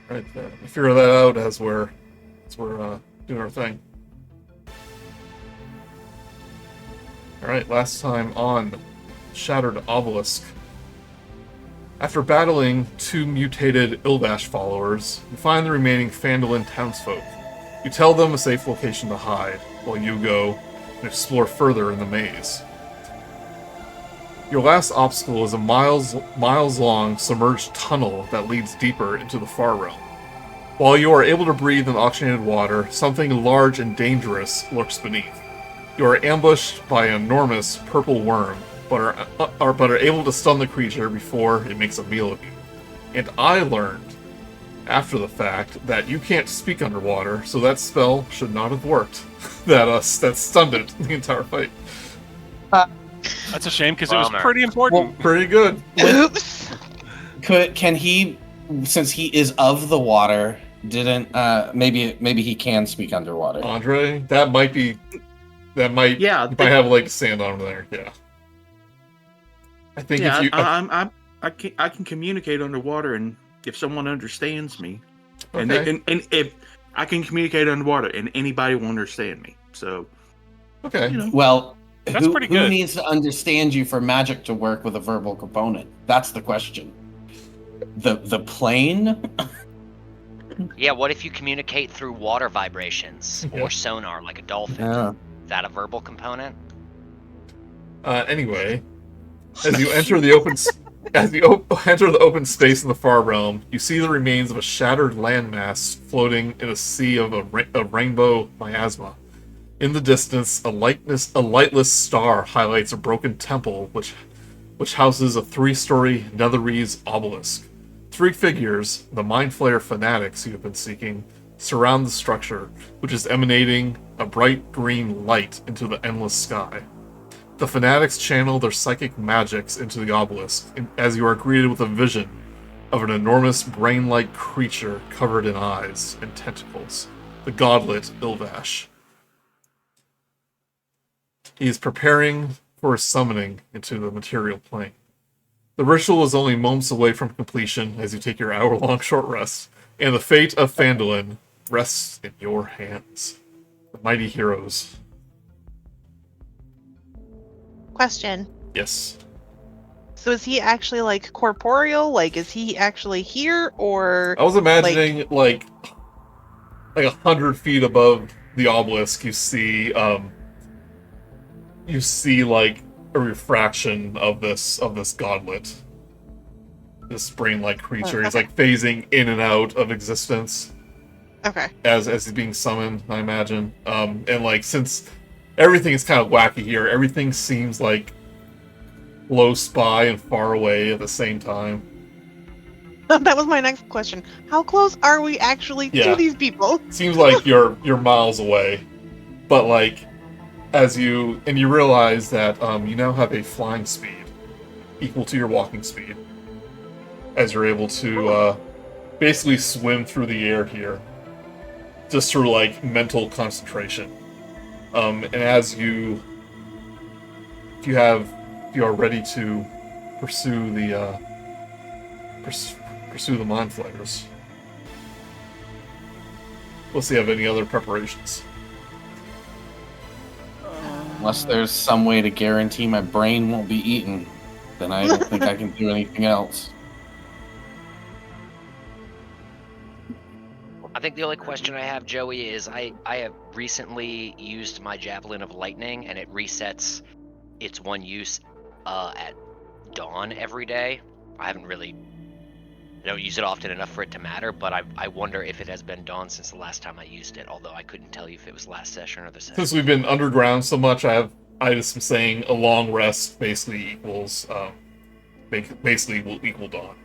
Right, we figure that out as we're doing our thing. All right, last time on Shattered Obelisk. After battling 2 mutated Ilvash followers, you find the remaining Phandelver townsfolk. You tell them a safe location to hide, while you go and explore further in the maze. Your last obstacle is a miles-long submerged tunnel that leads deeper into the far realm. While you are able to breathe in oxygenated water, something large and dangerous lurks beneath. You are ambushed by an enormous purple worm, but are able to stun the creature before it makes a meal of you. And I learned, after the fact, that you can't speak underwater, so that spell should not have worked. that stunned it the entire fight. That's a shame, because it was pretty important. Well, pretty good. Oops. Can he, since he is of the water, maybe he can speak underwater? Andre, that might Yeah, you might have a leg to stand on there. Yeah. I think yeah, if you I can communicate underwater, and if someone understands me, okay. and if I can communicate underwater, and anybody will understand me. So, okay. you know. Well, That's pretty good. Who needs to understand you for magic to work with a verbal component? That's the question. The plane? Yeah, what if you communicate through water vibrations or sonar like a dolphin? Yeah. Is that a verbal component? Anyway, as you enter the open space in the far realm, you see the remains of a shattered landmass floating in a sea of a rainbow miasma. In the distance, a lightless star highlights a broken temple which houses a 3-story Netherese obelisk. 3 figures, the Mind Flayer fanatics you have been seeking, surround the structure, which is emanating a bright green light into the endless sky. The fanatics channel their psychic magics into the obelisk, as you are greeted with a vision of an enormous brain-like creature covered in eyes and tentacles, the godlet Ilvash. He is preparing for his summoning into the material plane. The ritual is only moments away from completion as you take your hour-long short rest, and the fate of Phandelver rests in your hands. The mighty heroes. Question. Yes. So is he actually like corporeal? Like, is he actually here, or? I was imagining like 100 feet above the obelisk, you see like a refraction of this godlet, this brain-like creature. He's like phasing in and out of existence. Okay. As he's being summoned, I imagine. And like since everything is kind of wacky here, everything seems like close by and far away at the same time. That was my next question. How close are we actually to these people? Seems like you're miles away, but like as you realize that you now have a flying speed equal to your walking speed, as you're able to basically swim through the air here, just through like mental concentration. And as if you are ready to pursue the Mind Flayers. We'll see if you have any other preparations. Unless there's some way to guarantee my brain won't be eaten, then I don't think I can do anything else. I think the only question I have, Joey, is I have recently used my Javelin of Lightning, and it resets its one use at dawn every day. I don't use it often enough for it to matter, but I wonder if it has been dawn since the last time I used it, although I couldn't tell you if it was last session or the session. Since we've been underground so much, I just am saying a long rest basically equals basically will equal dawn.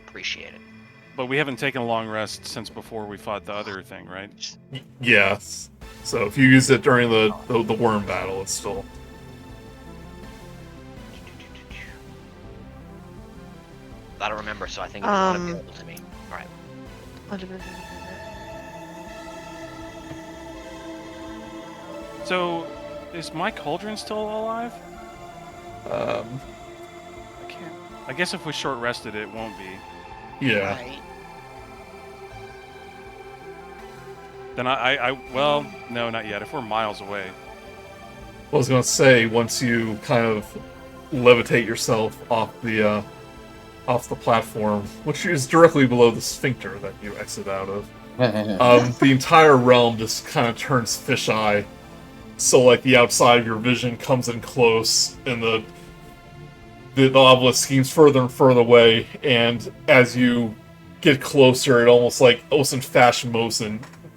Appreciate it. But we haven't taken a long rest since before we fought the other thing, right? Yes. So if you use it during the worm battle, it's still... I don't remember, so I think it's not available to me. Alright. So, is my cauldron still alive? I can't. I guess if we short rested, it won't be. Yeah. Right. Then well, no, not yet. If we're miles away. I was gonna say, once you kind of levitate yourself off the platform, which is directly below the sphincter that you exit out of, the entire realm just kind of turns fisheye. So, like, the outside of your vision comes in close, and the obelisk seems further and further away, and as you get closer, it almost in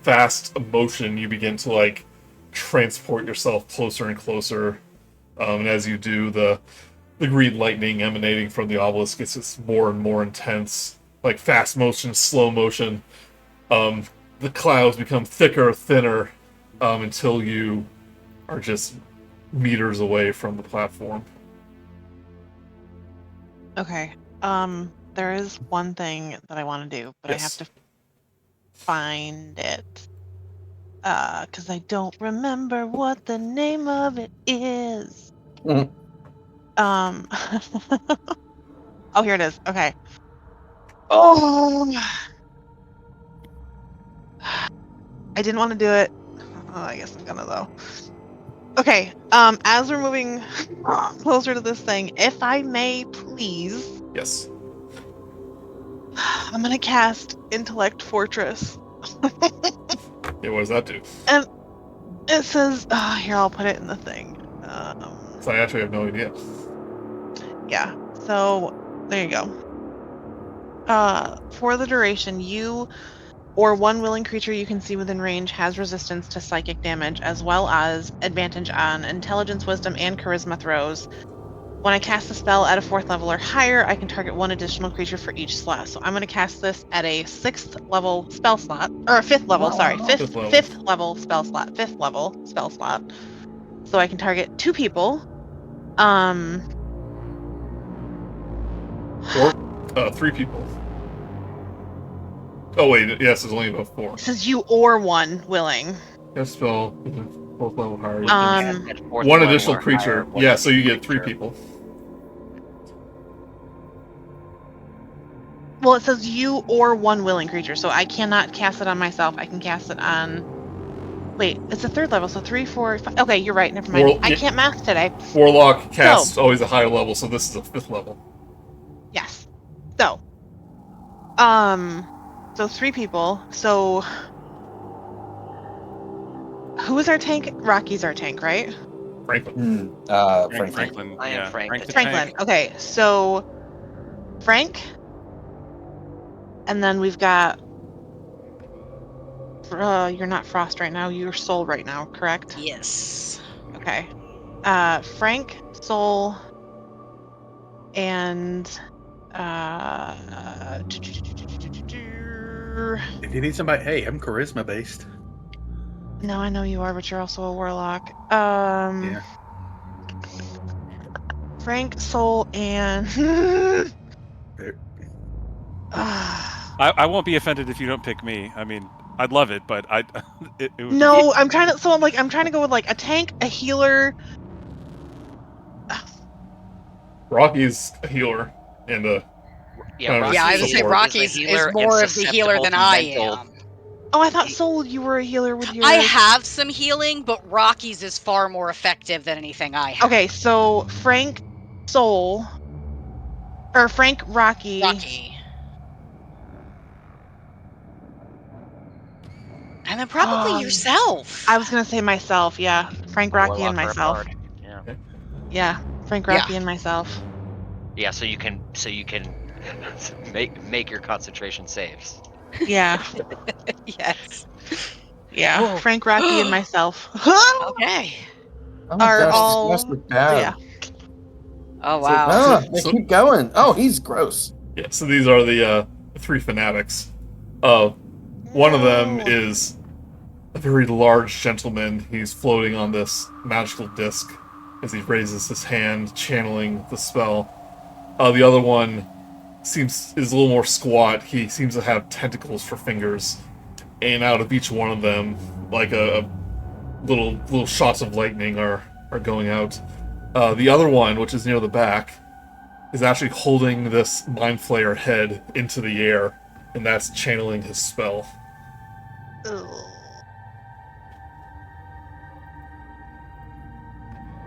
fast motion, you begin to, like, transport yourself closer and closer. And as you do, the green lightning emanating from the obelisk gets just more and more intense, like fast motion, slow motion. The clouds become thicker, thinner, until you are just meters away from the platform. Okay. There is one thing that I want to do, but Yes. I have to find it. Because I don't remember what the name of it is. Mhm. Oh, here it is. Okay. Oh, I didn't want to do it. Oh, I guess I'm gonna though. Okay. As we're moving closer to this thing, if I may, please, Yes. I'm gonna cast Intellect Fortress. Yeah, what does that do? And it says, here, I'll put it in the thing. So I actually have no idea. Yeah. So there you go. For the duration, you or one willing creature you can see within range has resistance to psychic damage, as well as advantage on intelligence, wisdom, and charisma throws. When I cast a spell at a 4th level or higher, I can target one additional creature for each slot. So I'm going to cast this at a 6th level spell slot, or 5th level, sorry, Fifth level. 5th level spell slot, 5th level spell slot. So I can target 2 people. Or 3 people. Oh wait, yes, it's only about 4. It says you or one willing. Cast spell, 4th level higher. At fourth One level additional or creature. higher, one Yeah, so you additional get 3 creature. people. Well, it says you or one willing creature, so I cannot cast it on myself. I can cast it on. Wait, it's a 3rd level, so 3, 4, 5. Okay, you're right. Never mind. I can't math today. Warlock casts always a higher level, so this is a 5th level. Yes. So, so 3 people. So, who is our tank? Rok'kee's our tank, right? Franklin. Franklin. I am Yeah. Frank. Frank the Franklin. tank. Okay, so Frank, and then we've got. You're not Frost right now. You're Soul right now, correct? Yes. Okay. Frank, Soul, and If you need somebody, hey, I'm charisma based. no, I know you are, but you're also a warlock. Yeah. Frank, Soul, and I won't be offended if you don't pick me. I mean, I'd love it, but it would no, I'm trying to. So I'm trying to go with like a tank, a healer. Rocky's a healer and a Yeah, Rocky Yeah, I is would say support. Rocky's is more of the healer than I am. Oh, I thought Soul, you were a healer with your. I have some healing, but Rocky's is far more effective than anything I have. Okay, so Frank, Soul, or Frank, Rok'kee. Rocky. And then probably yourself. I was gonna say myself, yeah. Frank, Rok'kee, and myself. Yeah. Yeah, Frank, Rok'kee, and myself. Yeah, so you can make your concentration saves. Yeah. Yes. Yeah, Oh. Frank, Rok'kee, and myself. Okay. Are all. That's bad. Yeah. Oh wow. They keep going. Oh, he's gross. Yeah, so these are the 3 fanatics. One of them is a very large gentleman. He's floating on this magical disc as he raises his hand, channeling the spell. The other one is a little more squat. He seems to have tentacles for fingers, and out of each one of them, like a little shots of lightning are going out. The other one, which is near the back, is actually holding this Mind Flayer head into the air, and that's channeling his spell. Ugh.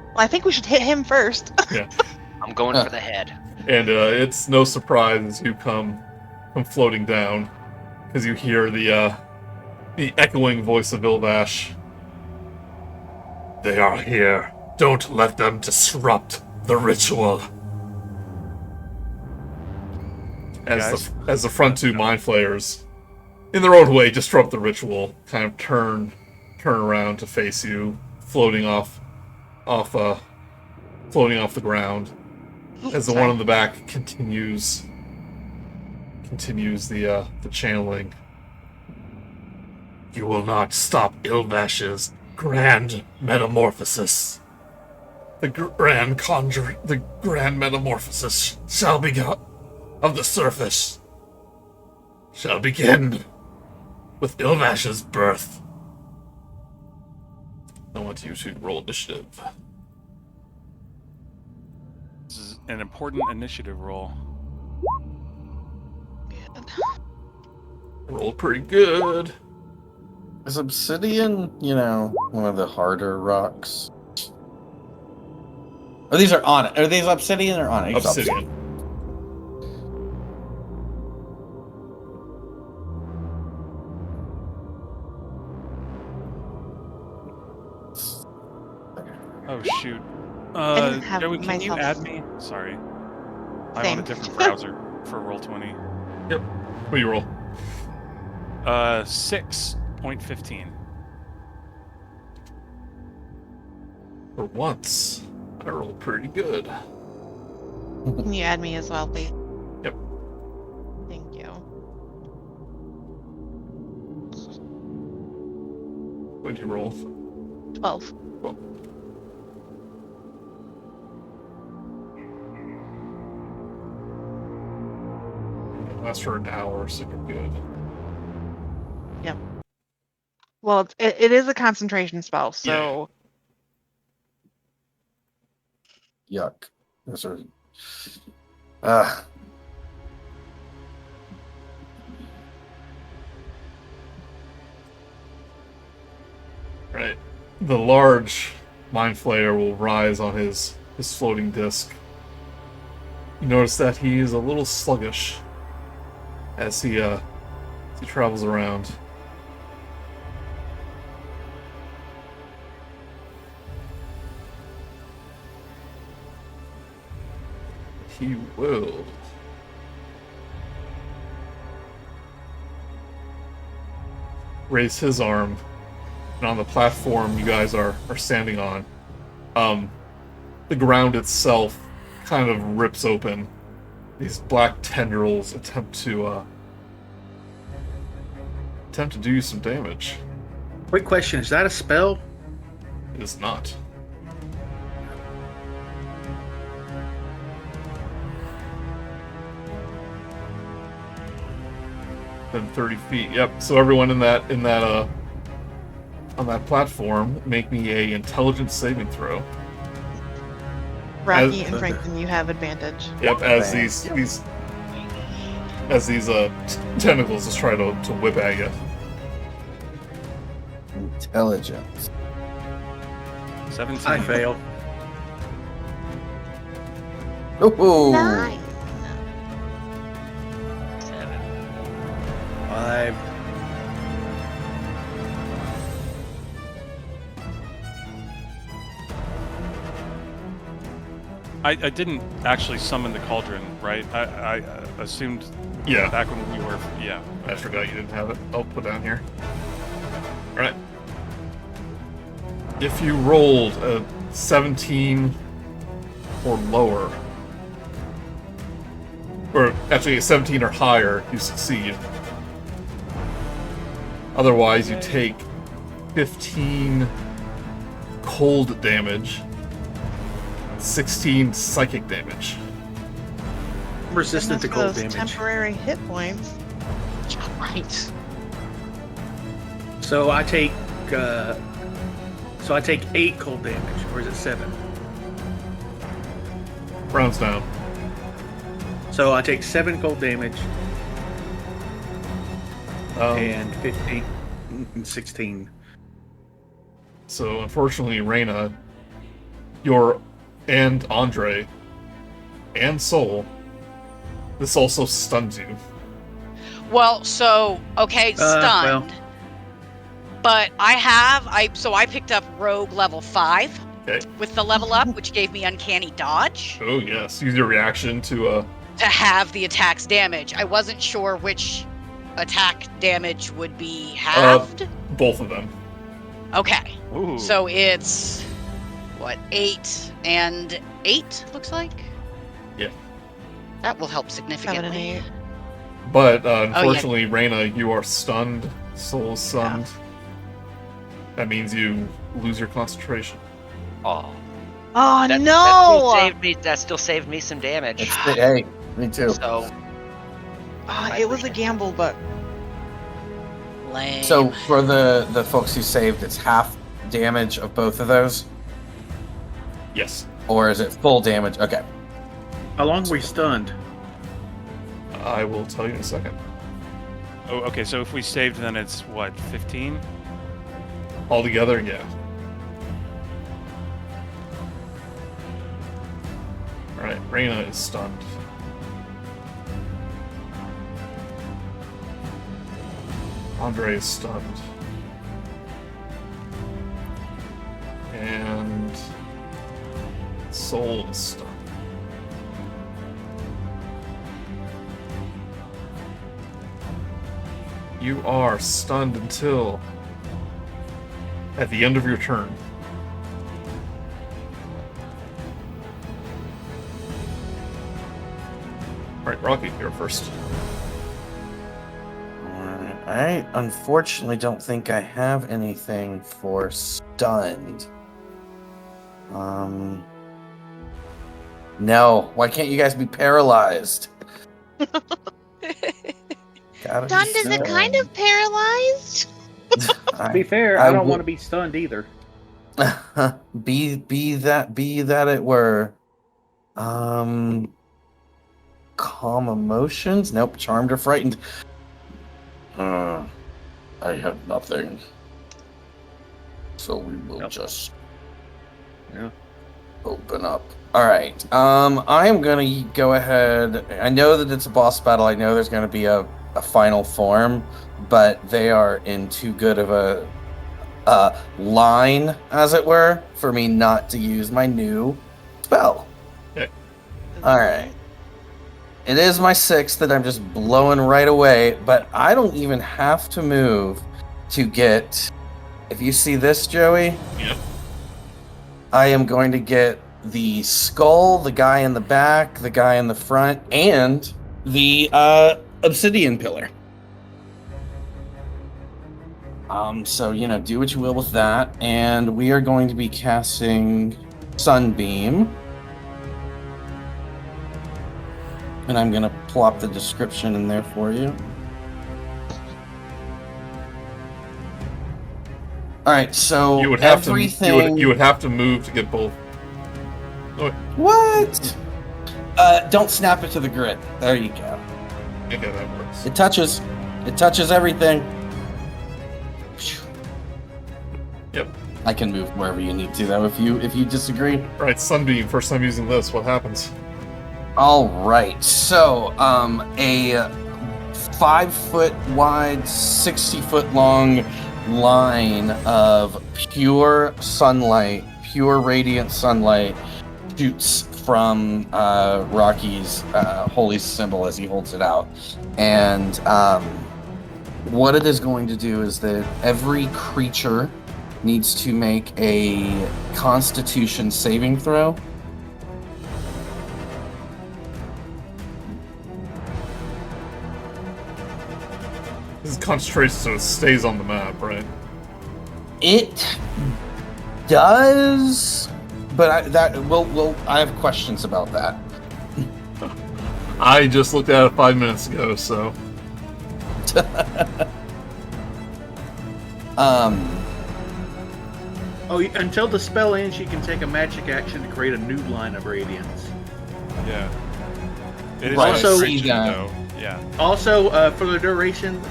Well, I think we should hit him first. Yeah. I'm going for the head. And it's no surprise as you come floating down, because you hear the echoing voice of Ilvash. They are here. Don't let them disrupt the ritual. As the front two Mind Flayers, in their own way, disrupt the ritual, kind of turn around to face you, floating off the ground. As the one in the back continues the channeling. You will not stop Ilvash's grand metamorphosis. The grand metamorphosis shall begin of the surface. Shall begin with Ilvash's birth. I want you to roll initiative. This is an important initiative roll. Roll pretty good. Is obsidian, one of the harder rocks? Oh, these are on it. Are these obsidian or onyx? Obsidian. Oh shoot. didn't have Joey, can you myself- add me? Sorry. I'm Same. on a different browser for Roll20. Yep. What do you roll? 6.15. For once, I rolled pretty good. Can you add me as well, please? Yep. Thank you. What did you roll? 12. Well, lasts for an hour, so you're good. Well, it is a concentration spell, so Yuck. Those are. Ah. Right. The large Mind Flayer will rise on his floating disc. You notice that he is a little sluggish as he travels around. He will raise his arm, and on the platform you guys are standing on, the ground itself kind of rips open. These black tendrils attempt to do you some damage. Quick question: is that a spell? It is not. Then 30 feet. Yep. So everyone in that on that platform, make me a intelligence saving throw. Rocky and Franklin, you have advantage. Yep. As these tentacles just try to whip at you. Intelligence. 17. I fail. Oh. 9. 5. I didn't actually summon the cauldron, right? I assumed Yeah. back when we were... Yeah. I forgot you didn't have it. I'll put down here. Alright. If you rolled a 17 or lower, or actually a 17 or higher, you succeed. Otherwise, you take 15 cold damage, 16 psychic damage. I'm resistant to And that's for cold those damage. temporary hit points. Right. So I take 8 cold damage, or is it 7? Rounds down. So I take 7 cold damage and 15 and 16. So unfortunately, Raina, and Andre, and Soul, this also stuns you. Well, so okay, stunned. well. But I picked up Rogue level 5 Okay. with the level up, which gave me Uncanny Dodge Oh yes, use your reaction to to have the attack's damage. I wasn't sure which attack damage would be halved. both of them. Okay. Ooh. So it's what, 8 and 8 looks like? Yeah. That will help 7 and significantly. 8. But unfortunately, Raina, you are stunned. Soul is stunned. Yeah. That means you lose your concentration. Oh, Oh that no! still saved me some damage. Hey, me too. So It was a gamble, but Lame. So for the folks who saved, it's half damage of both of those, Yes. or is it full damage? Okay. How long were we stunned? I will tell you in a second. Oh, okay, so if we saved, then it's what, 15? Altogether, yeah. Alright, Raina is stunned. Andre is stunned. And Soul is stunned. You are stunned until at the end of your turn. Alright, Rok'kee, you're first. I unfortunately don't think I have anything for stunned. No. Why can't you guys be paralyzed? Gotta stunned be is it kind stunned. of paralyzed? To be fair, I I don't would- want to be stunned either. be that it were. Calm emotions? Nope. Charmed or frightened. I have nothing. So we will Nope. just Yeah. open up. All right. I am gonna go ahead. I know that it's a boss battle. I know there's gonna be a final form, but they are in too good of a line, as it were, for me not to use my new spell. Okay. All right. It is my 6th that I'm just blowing right away, but I don't even have to move to get. If you see this, Joey, Yep. I am going to get the skull, the guy in the back, the guy in the front, and the obsidian pillar. So do what you will with that, and we are going to be casting Sunbeam. And I'm going to plop the description in there for you. All right, so You would have everything... you would have to move to get both. What? Don't snap it to the grid. There you go. Okay, that works. It touches. It touches everything. Yep. I can move wherever you need to, though. If you disagree. Alright, Sunbeam, first time using this, what happens? All right. So, a 5-foot wide, 60-foot long line of pure sunlight, pure radiant sunlight, shoots from Rok'kee's holy symbol as he holds it out. And what it is going to do is that every creature needs to make a Constitution saving throw. This is concentrated so it stays on the map, right? It does, but I have questions about that. I just looked at it 5 minutes ago, so... Until the spell ends, you can take a magic action to create a new line of radiance. Yeah. It is Right, nice also- creature, that. though. Yeah. Also, for the duration,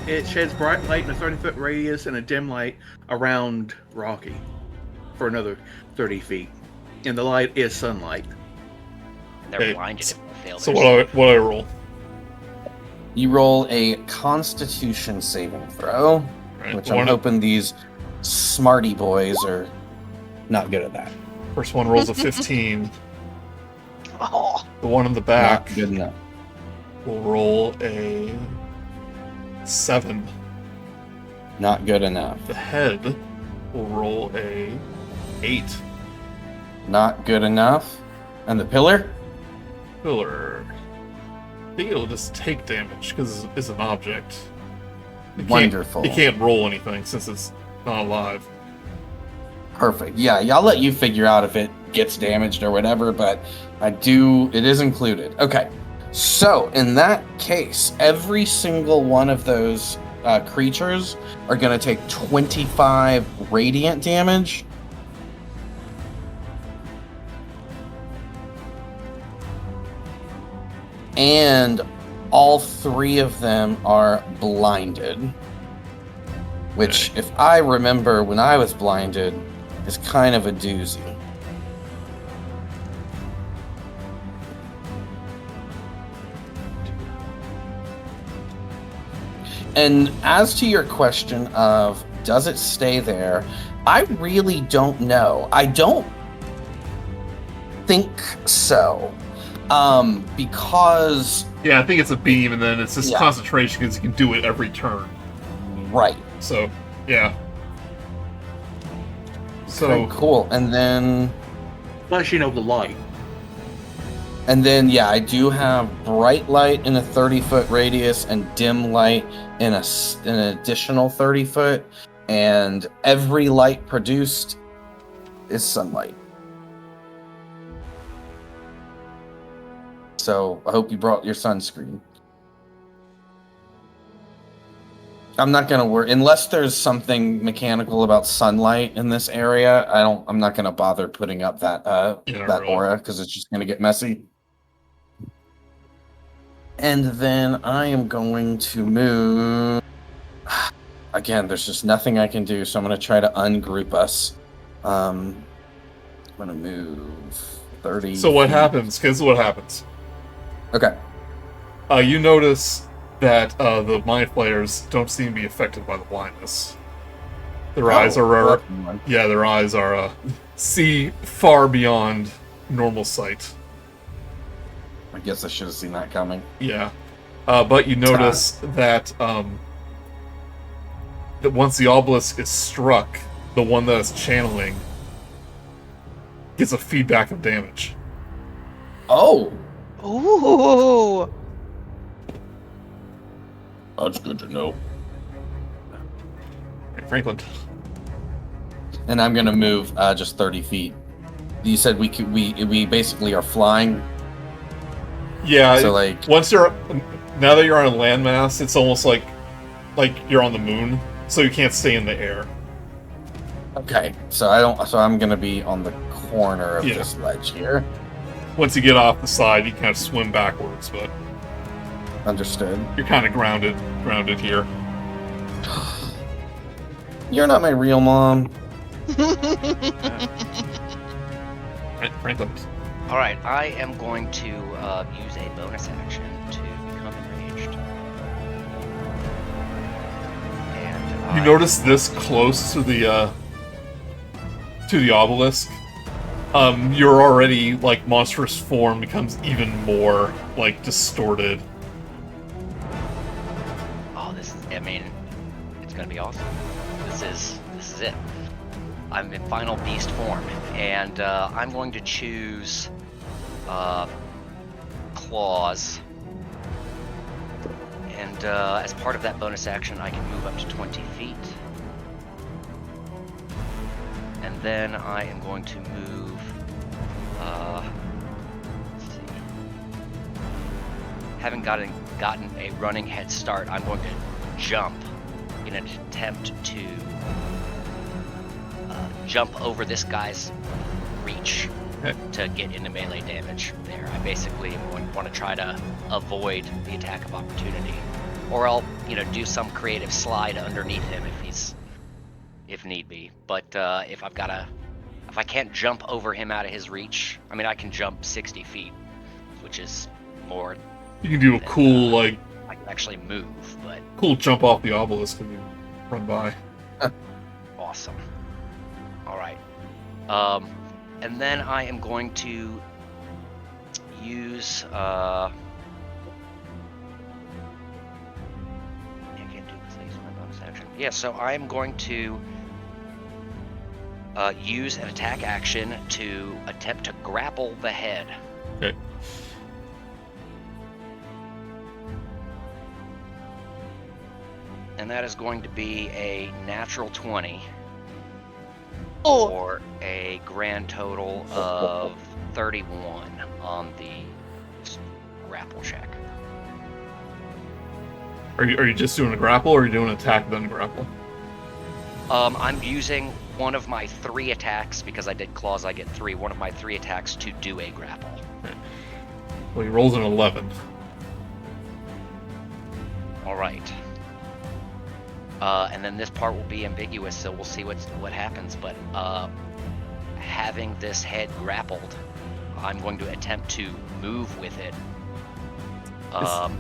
it sheds bright light in a 30-foot radius and a dim light around Rok'kee for another 30 feet. And the light is sunlight. They're Okay, blinded if they fail So their what I roll? You roll a Constitution saving throw, Right, which I'm hoping these smarty boys are not good at that. First one rolls a 15. Oh, The one in the back Not good enough. will roll a 7. Not good enough. The head will roll a 8. Not good enough. And the pillar? Pillar. I think it'll just take damage because it's an object. Wonderful. It can't roll anything since it's not alive. Perfect. Yeah, I'll let you figure out if it gets damaged or whatever, but it is included. Okay. So, in that case, every single one of those creatures are going to take 25 radiant damage. And all 3 of them are blinded. Which, if I remember when I was blinded, is kind of a doozy. And as to your question of does it stay there, I really don't know. I don't think so. Because Yeah, I think it's a beam, and then it's just Yeah. concentration because you can do it every turn. right. So, yeah. So, Okay, cool. And then Plus, the light. yeah, I do have bright light in a 30-foot radius and dim light in an additional 30-foot, and every light produced is sunlight. So I hope you brought your sunscreen. I'm not gonna worry unless there's something mechanical about sunlight in this area. I'm not gonna bother putting up that Yeah, that really. aura because it's just gonna get messy. And then I am going to move. Again, there's just nothing I can do, so I'm gonna try to ungroup us. I'm gonna move 30. so what feet. happens? Because what happens? Okay. You notice that the mind flayers don't seem to be affected by the blindness. Their eyes are yeah, their eyes are see far beyond normal sight. I guess I should have seen that coming. Yeah, but you notice that that once the obelisk is struck, the one that is channeling gets a feedback of damage. Oh, ooh. that's good to know. Right, Franklin. And I'm gonna move just 30 feet. You said we basically are flying. Yeah, So like, once now that you're on a landmass, it's almost like you're on the moon, so you can't stay in the air. okay, so I'm gonna be on the corner of Yeah. this ledge here. Once you get off the side, you kind of swim backwards, but Understood. you're kind of grounded here. You're not my real mom. Right, Franklin. All right, I am going to use a bonus action to become enraged. And You notice this close to the obelisk, your already like monstrous form becomes even more like distorted. Oh, it's gonna be awesome. This is it. I'm in final beast form, and I'm going to choose claws. And as part of that bonus action, I can move up to 20 feet. And then I am going to move. Let's see. Having gotten a running head start, I'm going to jump in an attempt to jump over this guy's reach to get into melee damage there. I basically want to try to avoid the attack of opportunity, or I'll do some creative slide underneath him if need be. But if I can't jump over him out of his reach, I mean I can jump 60 feet, which is more. You can do a cool I can actually move, but cool jump off the obelisk and run by. awesome. All right. And then I am going to use I can't do this. I use my bonus action. Yeah, so I am going to use an attack action to attempt to grapple the head. Okay. And that is going to be a natural 20. Oh. Or a grand total of 31 on the grapple check. Are you just doing a grapple, or are you doing an attack then grapple? I'm using one of my 3 attacks, because I did claws, I get 3. One of my 3 attacks to do a grapple. Okay. Well, he rolls an 11. All right. And then this part will be ambiguous, so we'll see what happens. But having this head grappled, I'm going to attempt to move with it.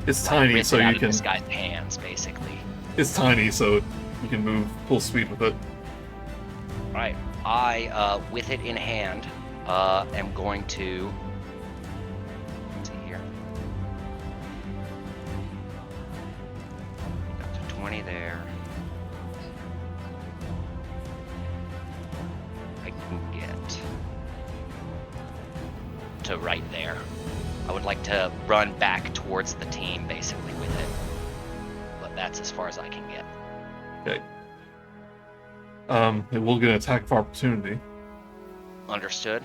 It's tiny, rip so it out you of can. this guy's hands, basically. It's tiny, so you can move full speed with it. Right. I, with it in hand, am going to. Let's see here. Got to 20 there. I can get to right there. I would like to run back towards the team, basically, with it. But that's as far as I can get. Okay. It will get an attack of opportunity. Understood.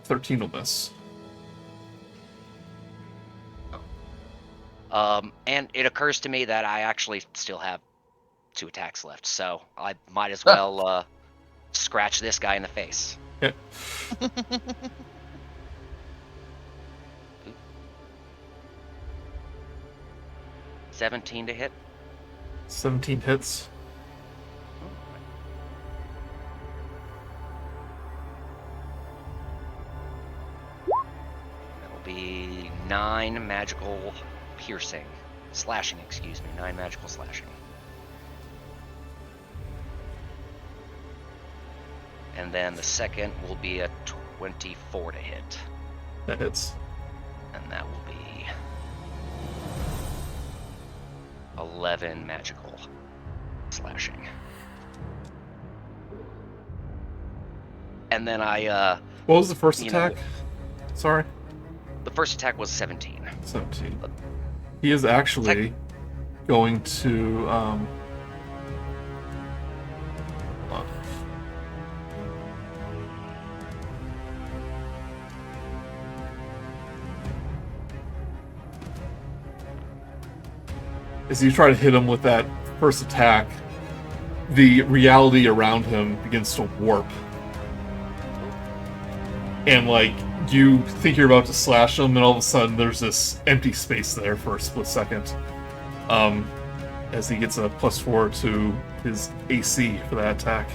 13 will miss. And it occurs to me that I actually still have 2 attacks left, so I might as well scratch this guy in the face. Yeah. 17 to hit. 17 hits. That'll be 9 magical slashing, excuse me, 9 magical slashing. And then the second will be a 24 to hit. That hits. And that will be 11 magical slashing. And then I, What was the first attack? Sorry? The first attack was 17. 17. He is actually going to, hold on. As you try to hit him with that first attack, the reality around him begins to warp. And, like, you think you're about to slash him, and all of a sudden there's this empty space there for a split second. As he gets a +4 to his AC for that attack.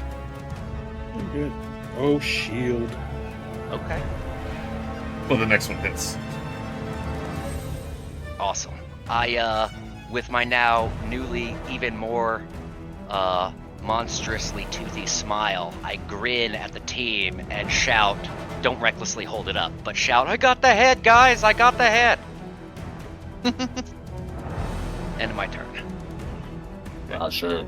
Good. Oh, shield. Okay. Well, the next one hits. Awesome. I, with my now newly even more monstrously toothy smile, I grin at the team and shout, don't recklessly hold it up, but shout, I got the head, guys! I got the head! End of my turn. Sure.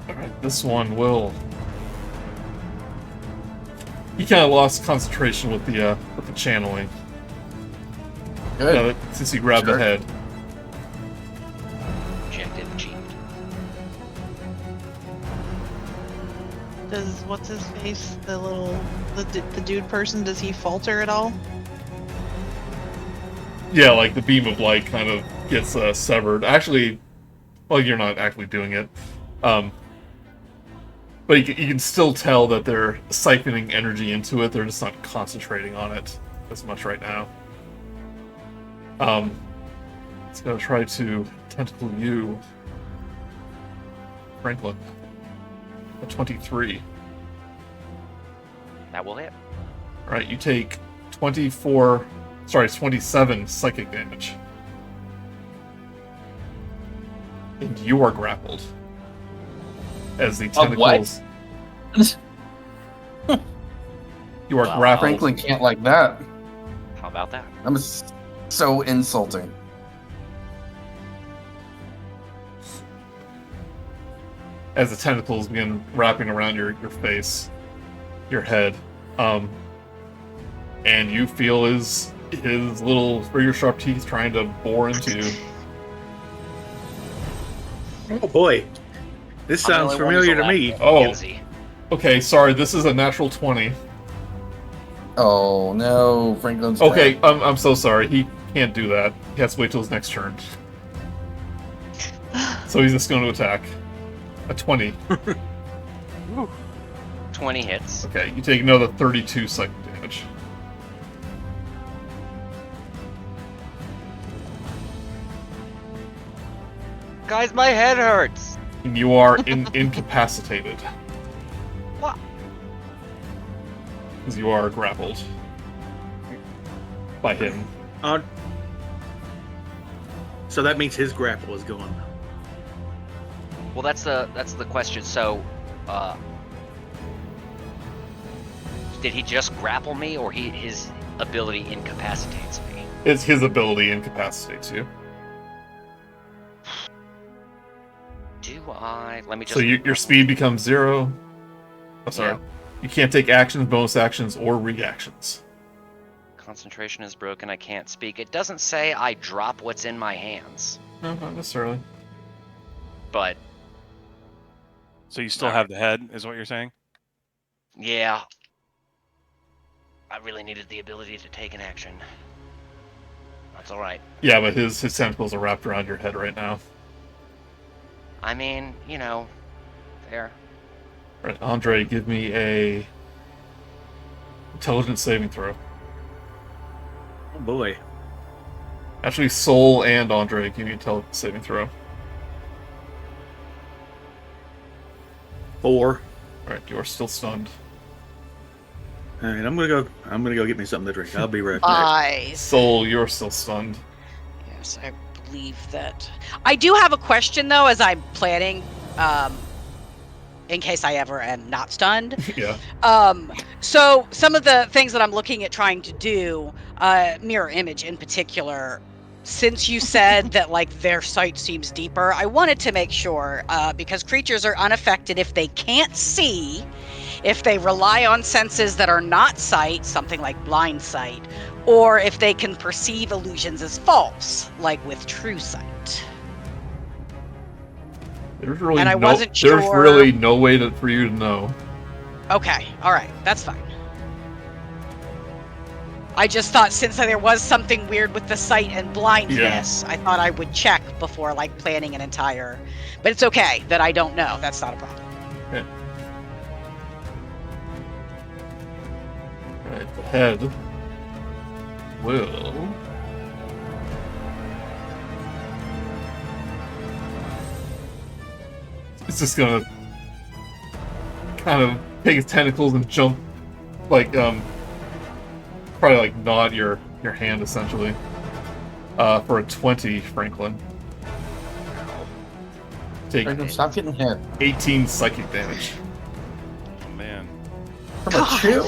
Alright, this one will... He kind of lost concentration with the channeling. Good. Since he grabbed the head. Objective achieved. Does what's his face? The dude person? Does he falter at all? Yeah, like the beam of light kind of gets severed. Actually, well, you're not actually doing it. But you can still tell that they're siphoning energy into it. They're just not concentrating on it as much right now. It's gonna try to tentacle you, Franklin. A 23. That will hit. Alright, you take 27 psychic damage. And you are grappled. As the tentacles... You are grappled. Franklin can't like that. How about that? I'm so insulting. As the tentacles begin wrapping around your face, your head, and you feel his little razor sharp teeth trying to bore into you. Oh boy, this sounds familiar to me. Oh, Genesi. okay. Sorry, this is a natural 20. Oh no, Franklin's Okay, dead. I'm so sorry. He can't do that. He has to wait till his next turn. So he's just going to attack. A 20. 20 hits. Okay, you take another 32 psychic damage. Guys, my head hurts. And you are incapacitated. What? Because you are grappled by him. So that means his grapple is gone. Well, that's the question. So, did he just grapple me, or his ability incapacitates me? It's his ability incapacitates you. Let me just... So your speed becomes 0. I'm sorry. Yeah. You can't take actions, bonus actions, or reactions. Concentration is broken. I can't speak. It doesn't say I drop what's in my hands, No, not necessarily. but So you still have the head, is what you're saying? yeah, I really needed the ability to take an action. That's all right. Yeah, but his tentacles are wrapped around your head right now. I mean, fair. All right, Andre, give me a intelligence saving throw. Oh boy. Actually, Soul and Andre, give me an intelligence saving throw. 4. All right, you are still stunned. All right, I'm gonna go get me something to drink. I'll be right back. Eyes. Soul, you're still stunned. Yes, I believe that. I do have a question though, as I'm planning, in case I ever am not stunned. Yeah. So some of the things that I'm looking at trying to do, mirror image in particular, since you said that like their sight seems deeper, I wanted to make sure, because creatures are unaffected if they can't see, if they rely on senses that are not sight, something like blind sight, or if they can perceive illusions as false, like with true sight. There's really And I no, wasn't there's sure- really no way for you to know. Okay, all right, that's fine. I just thought since there was something weird with the sight and blindness, I thought I would check before like planning an entire. But it's okay that I don't know. That's not a problem. Okay. Alright, the head will... It's just gonna kind of take its tentacles and jump, like, probably like nod your hand essentially. For a 20, Franklin. Take Franklin, stop getting hit. 18 psychic damage. Oh, man. How about you?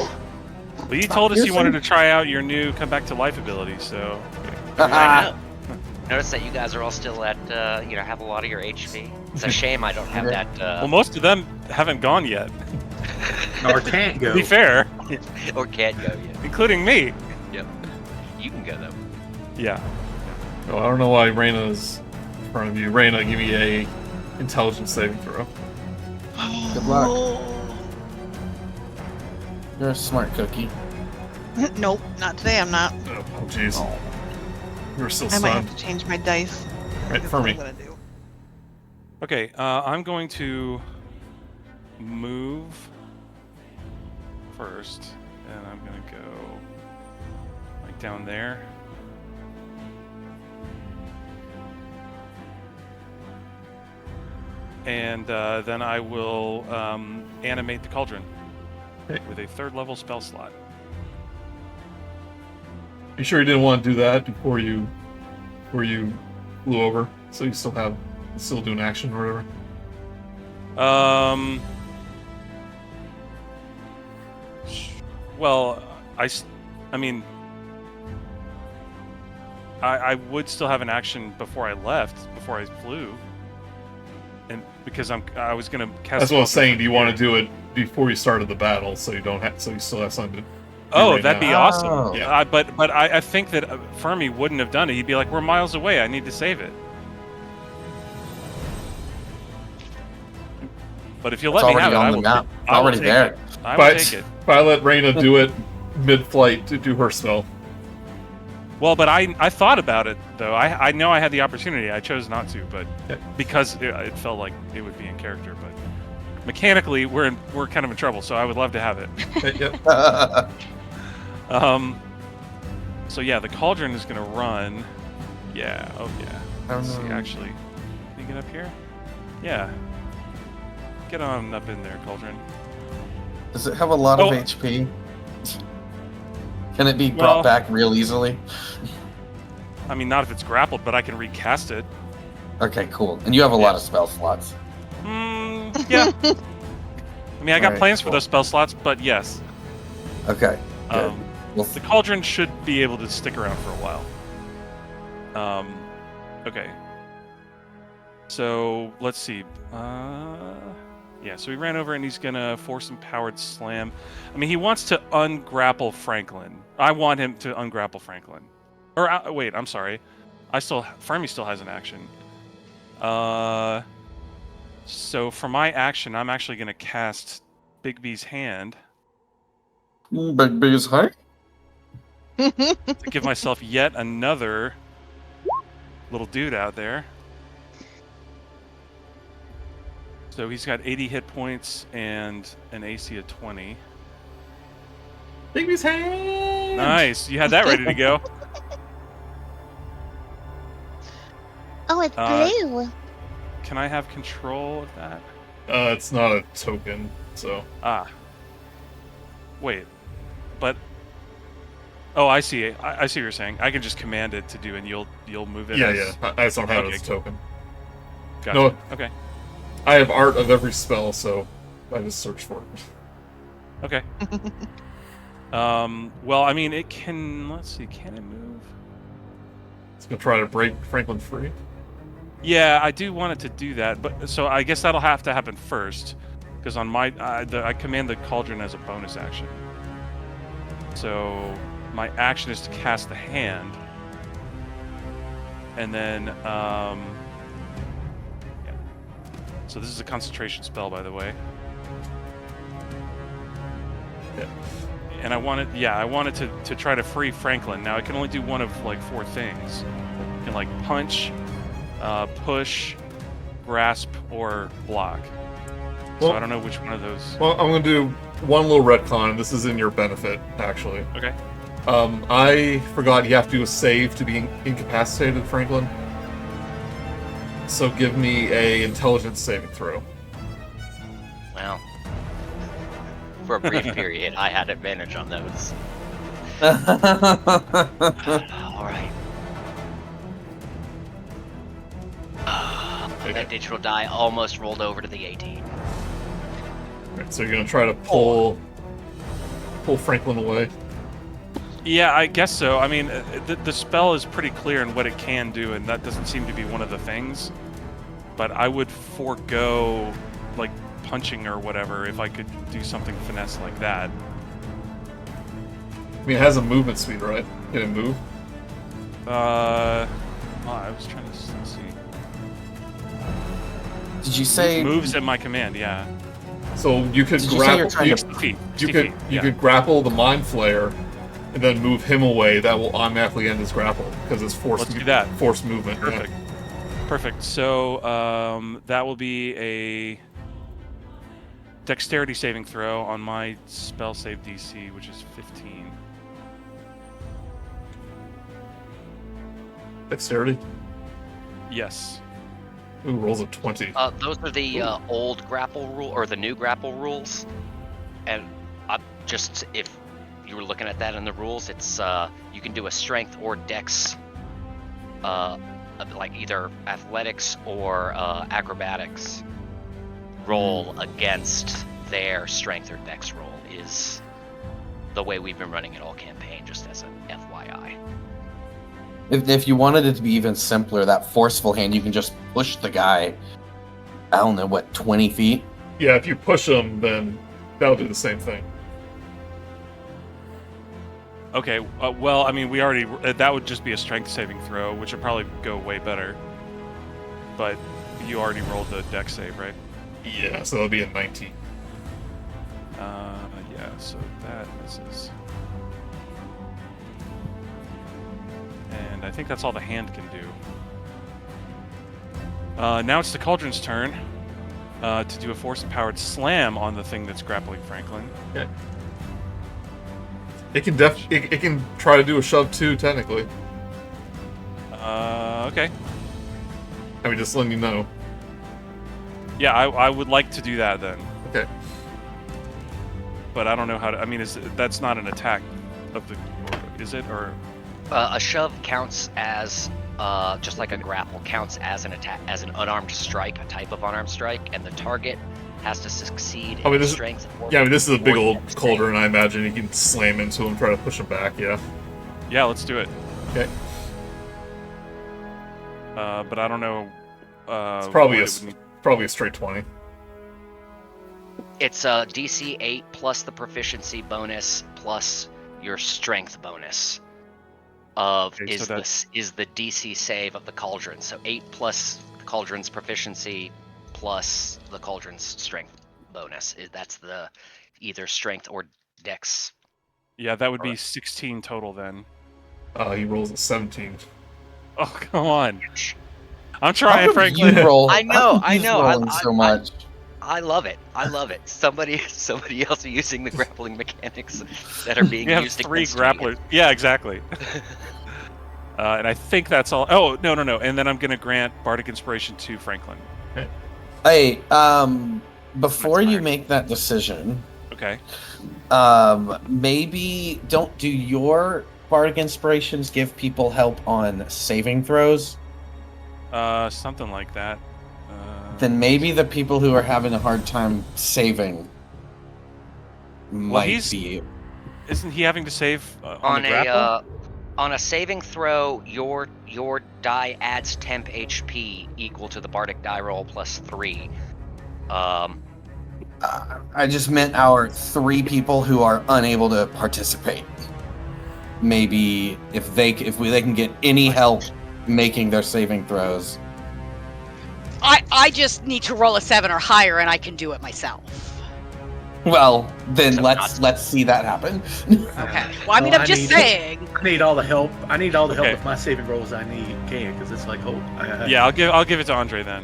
Well, you told us you wanted to try out your new come back to life ability, so... Notice that you guys are all still at, have a lot of your HP. It's a shame I don't have that. Well, most of them haven't gone yet, Or can't to go. be fair. or can't go yet. Including me. Yep. You can go though. Yeah. Oh, I don't know why Raina's in front of you. Raina, give me a intelligence saving throw. Good luck. You're a smart cookie. Nope, not today. I'm not. Oh, jeez. Oh. You're still I might stunned. have to change my dice. Right, That's Fermi. what I'm gonna do. Okay, I'm going to move first, and I'm gonna go like down there. And then I will animate the cauldron with a 3rd level spell slot. You sure you didn't want to do that before you flew over? So you still do an action or whatever? Well, I mean, I would still have an action before I flew. And because I was gonna cast. That's what I was saying. Do you want to do it before you started the battle, so you still have something to? Oh, right that'd be now? awesome. Yeah. But I think that Fermi wouldn't have done it. He'd be like, "We're miles away. I need to save it." But if you let me have it, I will. Map. I will Already take there. it. I will take it. If I let Raina do it mid-flight to do her spell. Well, but I thought about it though. I know I had the opportunity. I chose not to, but because it felt like it would be in character. But mechanically, we're kind of in trouble. So I would love to have it. Yep. So yeah, the cauldron is gonna run. Yeah. Oh yeah. Let's see. Actually, can you get up here? Yeah. Get on up in there, cauldron. Does it have a lot of HP? Can it be brought back real easily? I mean, not if it's grappled, but I can recast it. Okay, cool. And you have a lot of spell slots. Yeah. I mean, I got plans for those spell slots, but yes. Okay. Good. The cauldron should be able to stick around for a while. Okay. So let's see. Yeah, so he ran over and he's gonna force empowered slam. I mean, he wants to ungrapple Franklin. I want him to ungrapple Franklin. Or wait, I'm sorry. Fermi still has an action. So for my action, I'm actually gonna cast Big B's hand. Big B's hand? To give myself yet another little dude out there. So he's got 80 hit points and an AC of 20. Big B's hand! Nice. You had that ready to go. Oh, it's blue. Can I have control of that? It's not a token, so. Wait. But. Oh, I see. I see what you're saying. I can just command it to do, and you'll move it. Yeah. I just don't have it as a token. Gotcha. No, okay. I have art of every spell, so I just search for it. Okay. Well, I mean, it can. Let's see. Can it move? It's gonna try to break Franklin free. Yeah, I do want it to do that, but so I guess that'll have to happen first, because on my I command the cauldron as a bonus action. So my action is to cast the hand, and then yeah. So this is a concentration spell, by the way. Yeah. And I wanted to try to free Franklin. Now I can only do one of like 4 things. I can like punch, push, grasp, or block. So I don't know which one of those. Well, I'm gonna do one little retcon. This is in your benefit, actually. Okay. I forgot you have to do a save to be incapacitated, Franklin. So give me a intelligence saving throw. Well, for a brief period, I had advantage on those. All right. That digital die almost rolled over to the 18. Right, so you're gonna try to pull Franklin away. Yeah, I guess so. I mean, the spell is pretty clear in what it can do, and that doesn't seem to be one of the things. But I would forego, like, punching or whatever if I could do something finesse like that. I mean, it has a movement speed, right? Can it move? Well, I was trying to see. Did you say Moves at my command, yeah. So you could Did you say you're grapple. trying to- 60 feet. You 60 could feet, you yeah. could grapple the Mind Flayer, and then move him away. That will automatically end his grapple because it's forced. Let's do that. Forced movement. yeah. Perfect. Perfect. So that will be a dexterity saving throw on my spell save DC, which is 15. Dexterity. Yes. Ooh, rolls a 20. Those are the old grapple rule or the new grapple rules, and just if you were looking at that in the rules, it's you can do a strength or dex, like either athletics or acrobatics roll against their strength or dex roll is the way we've been running it all campaign, just as an FYI. If you wanted it to be even simpler, that forceful hand, you can just push the guy, I don't know, what, 20 feet? Yeah, if you push him, then that'll do the same thing. Okay. Well, I mean, we already that would just be a strength saving throw, which would probably go way better. But you already rolled the dex save, right? Yeah, so that'll be a 19. Yeah. So that misses. And I think that's all the hand can do. Now it's the Cauldron's turn to do a force-powered slam on the thing that's grappling Franklin. Okay. It can it can try to do a shove too, technically. Okay. I mean, just letting you know. Yeah, I would like to do that then, Okay. but I don't know how to. I mean, that's not an attack of the, or is it? Or A shove counts as just like a grapple counts as an attack, as an unarmed strike, a type of unarmed strike, and the target has to succeed I mean, in this is- strength. Yeah, I mean, this is a big or old dex cauldron, I imagine you can slam into him, try to push him back, yeah. yeah, let's do it. Okay. But I don't know. It's probably what it would need- probably a straight 20. It's DC 8 plus the proficiency bonus plus your strength bonus of Okay, so is the DC save of the cauldron. So 8 plus the cauldron's proficiency plus the cauldron's strength bonus. That's the either strength or dex. Yeah, that would be 16 total then. He rolls a 17. Oh, come on. I'm How trying, come Franklin. you roll? I know, how come he's I know, rolling so much. I love it. I love it. Somebody else using the grappling mechanics that are being We have used 3 against me. grapplers. Yeah, exactly. And I think that's all. Oh, no. And then I'm going to grant Bardic Inspiration to Franklin. Hey, before That's you fine. make that decision, Okay. maybe don't do your Bardic Inspirations give people help on saving throws? Something like that. Then maybe the people who are having a hard time saving might he's- be. Isn't he having to save on On the grapple? on a saving throw, your die adds temp HP equal to the bardic die roll plus 3. I just meant our 3 people who are unable to participate. Maybe if they can get any help making their saving throws. I just need to roll a 7 or higher, and I can do it myself. Well, then So let's see that happen. Okay. Well, I mean, I'm just saying. I need all the help. I need all the help Okay. with my saving rolls I can, because it's like, Yeah, I'll give it to Andre then.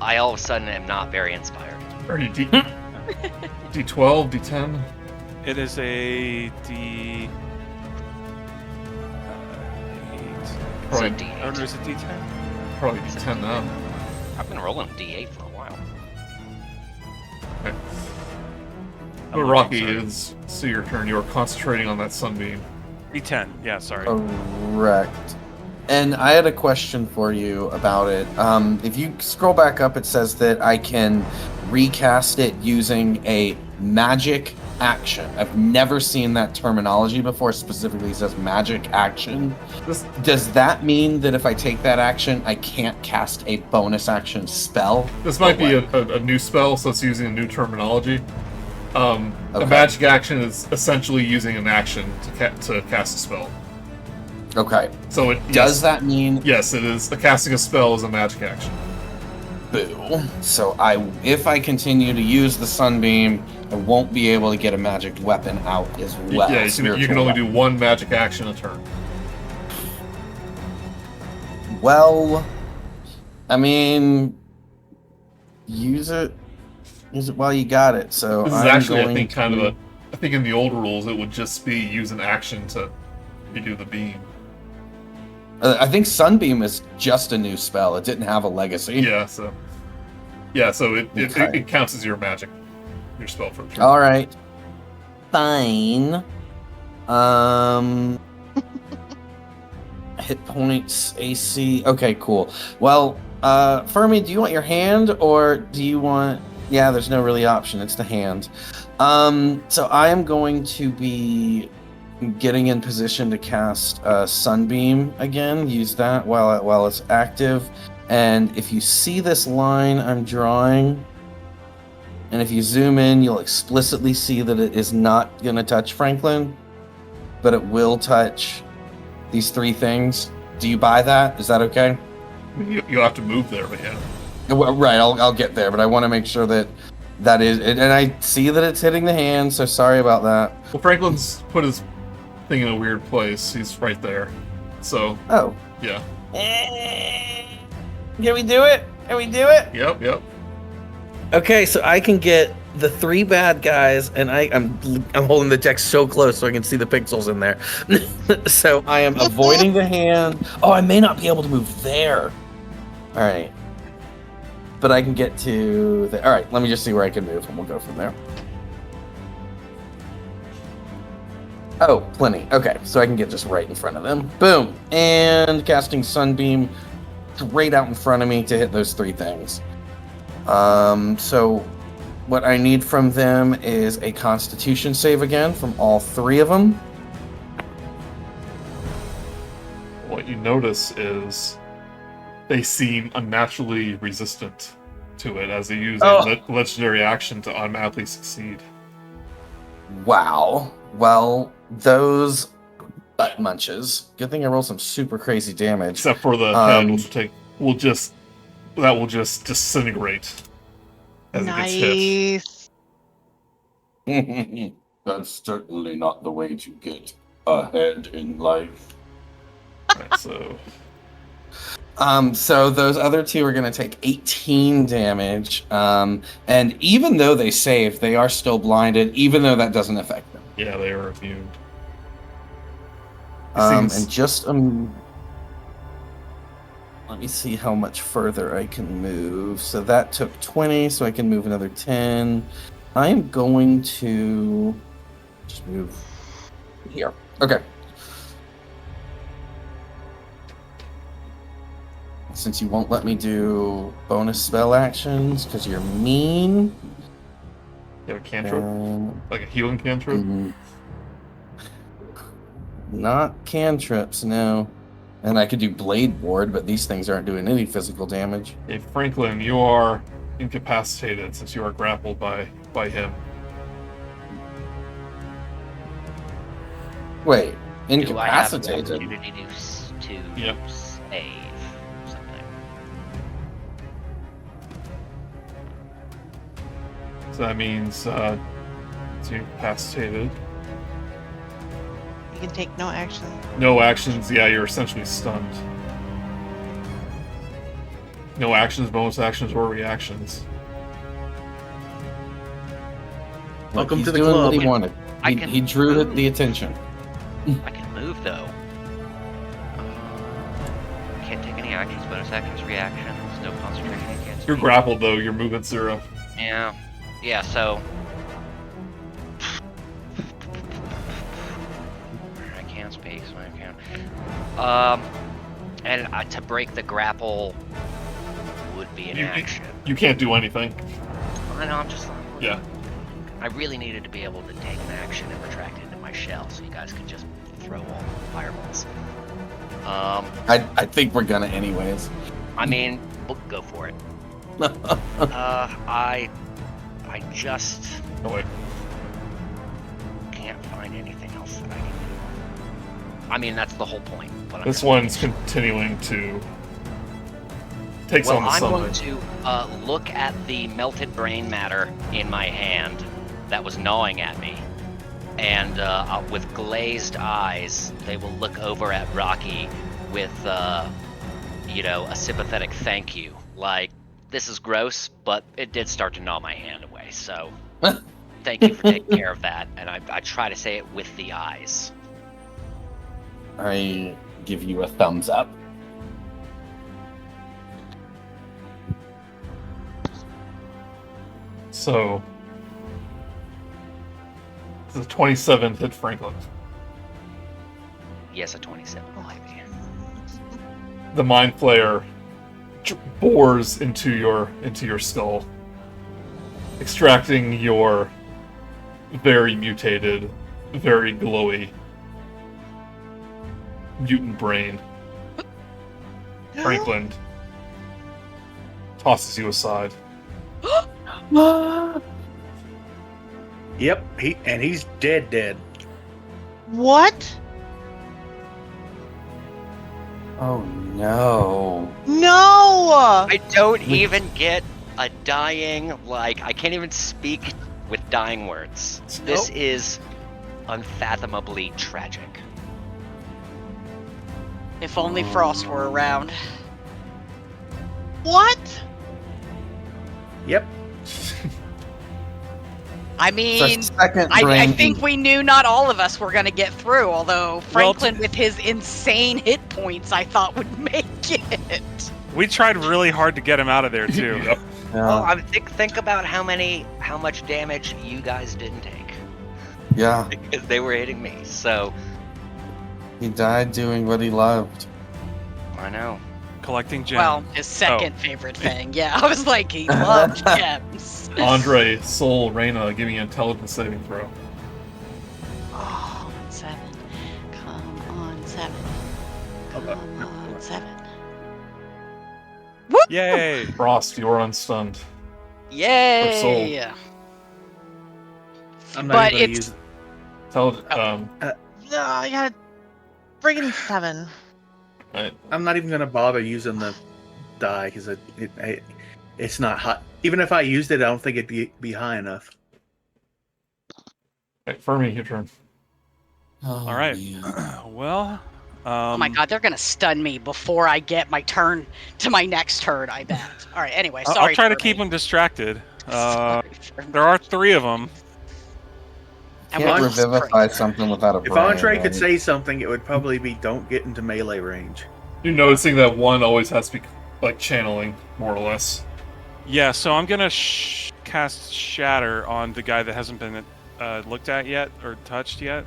I all of a sudden am not very inspired. Are you D12, D10? It is a D. 8. It's a Probably, Or D8. is it D10? probably D10 now. I've been rolling D8 for a while. Okay. I'm But looking, Rocky, sorry. is so your turn. You were concentrating on that sunbeam. D10. Yeah, sorry. Correct. And I had a question for you about it. If you scroll back up, it says that I can recast it using a magic action. I've never seen that terminology before. Specifically, it says magic action. This, Does that mean that if I take that action, I can't cast a bonus action spell? this might be Or what? a new spell, so it's using a new terminology. A Okay. magic action is essentially using an action to cast a spell. Okay. So it Does that mean? Yes, it is. Casting a spell is a magic action. Boo. So if I continue to use the sunbeam, I won't be able to get a magic weapon out as well. Yeah, you can only do one magic action a turn. Well, I mean, use it while you got it. So This is actually, I think, I think in the old rules it would just be use an action to do the beam. I think Sunbeam is just a new spell. It didn't have a legacy. Yeah, so it counts as your magic, your spell for the turn. All right, fine. Hit points, AC. Okay, cool. Well, Fermi, do you want your hand or do you want? Yeah, there's no really option. It's the hand. So I am going to be getting in position to cast Sunbeam again. Use that while it's active. And if you see this line I'm drawing, and if you zoom in, you'll explicitly see that it is not going to touch Franklin, but it will touch these three things. Do you buy that? Is that okay? You'll have to move there, but yeah. Well, right, I'll get there, but I want to make sure that is, and I see that it's hitting the hand, so sorry about that. Well, Franklin's put his thing in a weird place. He's right there. So. Oh. Yeah. Can we do it? Can we do it? Yep. Okay, so I can get the three bad guys, and I'm holding the deck so close so I can see the pixels in there. So I am avoiding the hand. Oh, I may not be able to move there. All right. But I can get to the... All right, let me just see where I can move, and we'll go from there. Oh, plenty. Okay, so I can get just right in front of them. Boom. And casting Sunbeam right out in front of me to hit those three things. So what I need from them is a Constitution save again from all three of them. What you notice is they seem unnaturally resistant to it as they use a legendary action to automatically succeed. Wow. Well, those butt munches. Good thing I rolled some super crazy damage. Except for the head, which will just disintegrate as it gets hit. That's certainly not the way to get ahead in life. Right, so those other two are going to take 18 damage. And even though they saved, they are still blinded, even though that doesn't affect them. Yeah, they are immune. And just let me see how much further I can move. So that took 20, so I can move another 10. I am going to just move here. Okay. Since you won't let me do bonus spell actions because you're mean. You have a cantrip? Like a healing cantrip? Not cantrips, no. And I could do Blade Ward, but these things aren't doing any physical damage. Okay, Franklin, you are incapacitated since you are grappled by him. Wait, incapacitated? Do I have an opportunity to Yep. save something? So that means you're incapacitated. You can take no action. No actions, yeah, you're essentially stunned. No actions, bonus actions, or reactions. Welcome He's to the doing club. what he wanted. He drew the attention. I can move though. Can't take any actions, bonus actions, reactions, no concentration against. You're me. grappled though, your movement's 0. Yeah, so I can't speak, so I can't. And to break the grapple would be an action. You can't do anything. I know, I'm just. Yeah. I really needed to be able to take an action and retract it into my shell, so you guys could just throw all the fireballs. I think we're gonna anyways. I mean, we'll go for it. I just Oh wait. can't find anything else that I can do. I mean, that's the whole point. But This one's continuing to takes Well, on the I'm sunlight. going to look at the melted brain matter in my hand that was gnawing at me, and with glazed eyes, they will look over at Rok'kee with, a sympathetic thank you. Like, this is gross, but it did start to gnaw my hand away, so thank you for taking care of that. And I try to say it with the eyes. I give you a thumbs up. So, the 27 hit Franklin. Yes, a 27, believe me. The Mind Flayer bores into your skull, extracting your very mutated, very glowy mutant brain. Franklin tosses you aside. Yep, he's dead. What? Oh no. No! I don't even get a dying, I can't even speak with dying words. This is unfathomably tragic. If only Frost were around. What? Yep. I mean, second I brain. think we knew not all of us were going to get through, although Franklin, with his insane hit points, I thought would make it. We tried really hard to get him out of there too. Yep. Well, think about how much damage you guys didn't take. Yeah. Because they were hitting me, so He died doing what he loved. I know. Collecting gems. Well, his second favorite thing. Yeah, I was like, he loved gems. Andre, Soul, Raina, giving you an intelligence saving throw. Oh, 7. Come on, 7. Come on, 7. Yay! Frost, you are unstunned. Yay! I'm But not even gonna it's- use it. No, I got a friggin' 7. I'm not even gonna bother using the die because it's not hot. Even if I used it, I don't think it'd be high enough. Right, Fermi, your turn. All right. Well. Oh my god, they're gonna stun me before I get my turn to my next turn, I bet. Alright, anyway, sorry. I'll try to Fermi. keep them distracted. Sorry, Fermi. There are 3 of them. And Can't we're revivify something without a If brain. Andre could right? say something, it would probably be "Don't get into melee range." You're noticing that one always has to be like channeling, more or less. Yeah, so I'm gonna cast Shatter on the guy that hasn't been looked at yet or touched yet.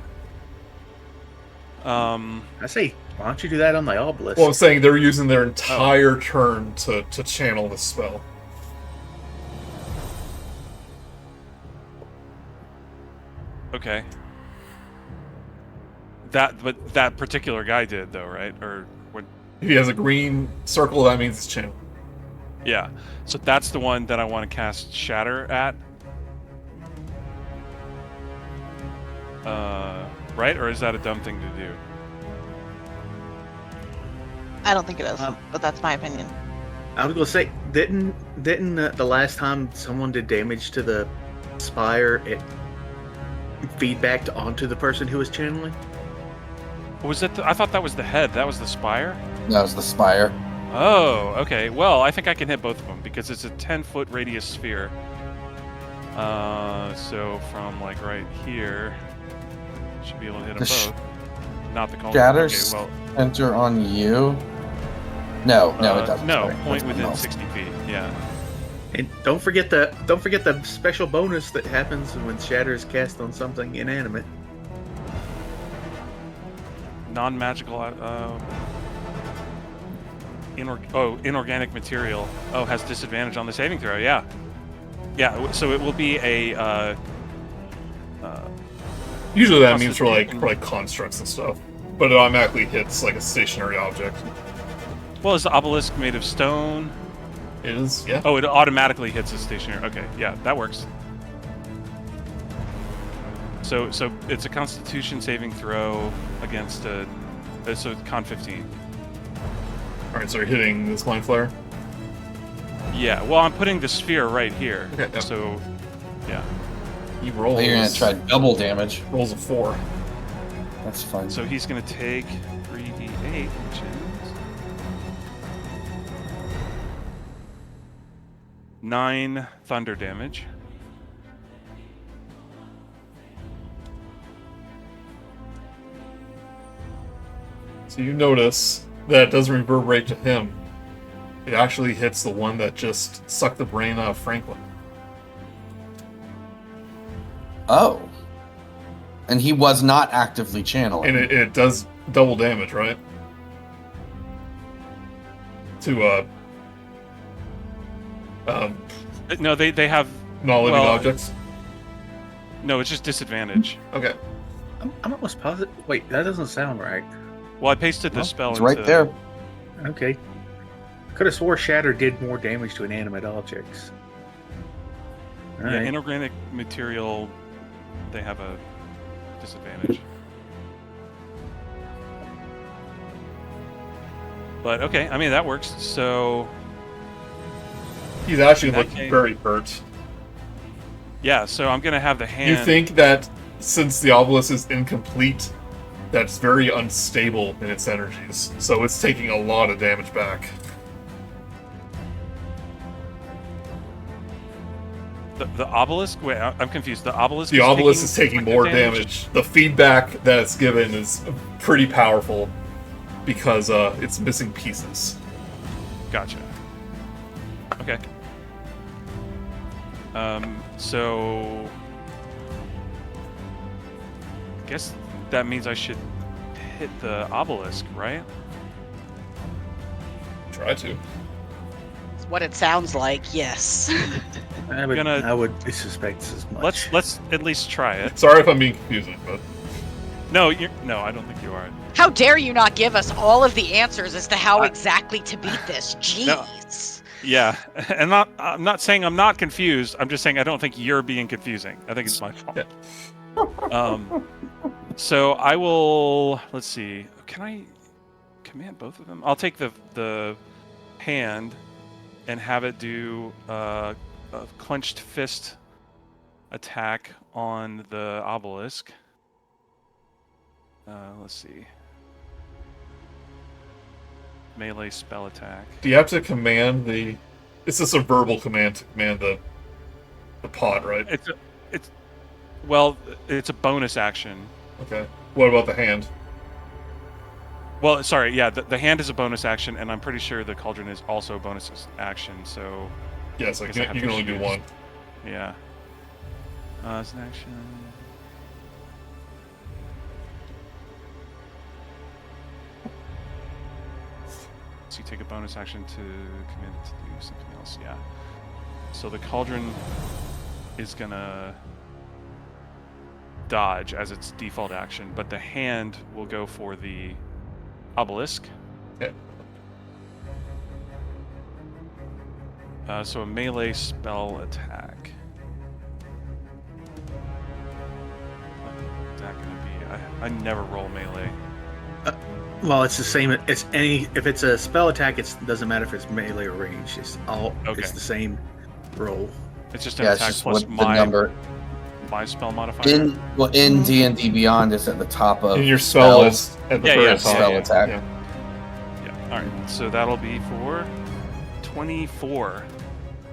I say, why don't you do that on the obelisk? Well, I'm saying they're using their entire turn to channel the spell. Okay. But that particular guy did though, right? Or what? If he has a green circle, that means it's channeled. Yeah. So that's the one that I want to cast Shatter at. Right? Or is that a dumb thing to do? I don't think it is, but that's my opinion. I was gonna say, didn't the last time someone did damage to the spire, it feedbacked onto the person who was channeling? Was it? I thought that was the head. That was the spire. That was the spire. Oh, okay. Well, I think I can hit both of them because it's a 10-foot radius sphere. So from like right here, should be able to hit them The both. Not the column. Shatter Okay, well, center on you. No, it doesn't. No, Sorry, point that's within else. 60 feet. Yeah. And don't forget the special bonus that happens when Shatter is cast on something inanimate. Non-magical. Inorganic material. Oh, has disadvantage on the saving throw. Yeah. Yeah. So it will be a. Usually that means for like constructs and stuff, but it automatically hits like a stationary object. Well, is the obelisk made of stone? It is, yeah. Oh, it automatically hits a stationary. Okay, yeah, that works. So it's a Constitution saving throw against so con 15. All right, so you're hitting this Mind Flayer. Yeah, well, I'm putting the sphere right here. Okay, yeah. So, yeah. He rolls. You're gonna try double damage. Rolls a 4. That's fun. So he's going to take 3d8, which is 9 thunder damage. So you notice that it doesn't reverberate to him. It actually hits the one that just sucked the brain out of Franklin. Oh. And he was not actively channeling. And it does double damage, right? To, No, they have... non-living well, objects? No, it's just disadvantage. Okay. I'm almost positive. Wait, that doesn't sound right. Well, I pasted the spell It's into... right there. Okay. Could have swore Shatter did more damage to inanimate objects. All Yeah, right. inorganic material, they have a disadvantage. But, okay, I mean, that works. So, He's actually In that looking case- very hurt. yeah, so I'm going to have the hand... You think that since the obelisk is incomplete, that's very unstable in its energies. So it's taking a lot of damage back. The obelisk? Wait, I'm confused. The obelisk The obelisk is taking more damage. The feedback that it's given is pretty powerful because it's missing pieces. Gotcha. Okay. So... I guess that means I should hit the obelisk, right? Try to. It's what it sounds like, yes. I would, gonna- I would suspect as much. Let's at least try it. Sorry if I'm being confusing, but No, no, I don't think you are. How dare you not give us all of the answers as to how exactly to beat this? Jeez. Yeah, and I'm not saying I'm not confused. I'm just saying I don't think you're being confusing. I think it's my fault. So I will. Let's see. Can I command both of them? I'll take the hand and have it do a clenched fist attack on the obelisk. Let's see. Melee spell attack. do you have to command the... It's just a verbal command to command the pod, right? It's a bonus action. Okay. What about the hand? Well, sorry, yeah, the hand is a bonus action, and I'm pretty sure the cauldron is also a bonus action, so... Yeah, so I you guess I have can to only do choose. one. Yeah. It's an action... So you take a bonus action to command it to do something else, yeah. So the cauldron is gonna dodge as its default action, but the hand will go for the obelisk. Okay. So a melee spell attack. What's that gonna be? I never roll melee. Well, it's the same. It's any. If it's a spell attack, it doesn't matter if it's melee or range. It's all. Okay. It's the same roll. It's just an Yeah, it's attack just plus what the number my spell modifier. in D&D Beyond is at the top of In your spell spells. list at the Yeah, very yeah, top. spell attack. Yeah. Yeah. All right. So that'll be for 24.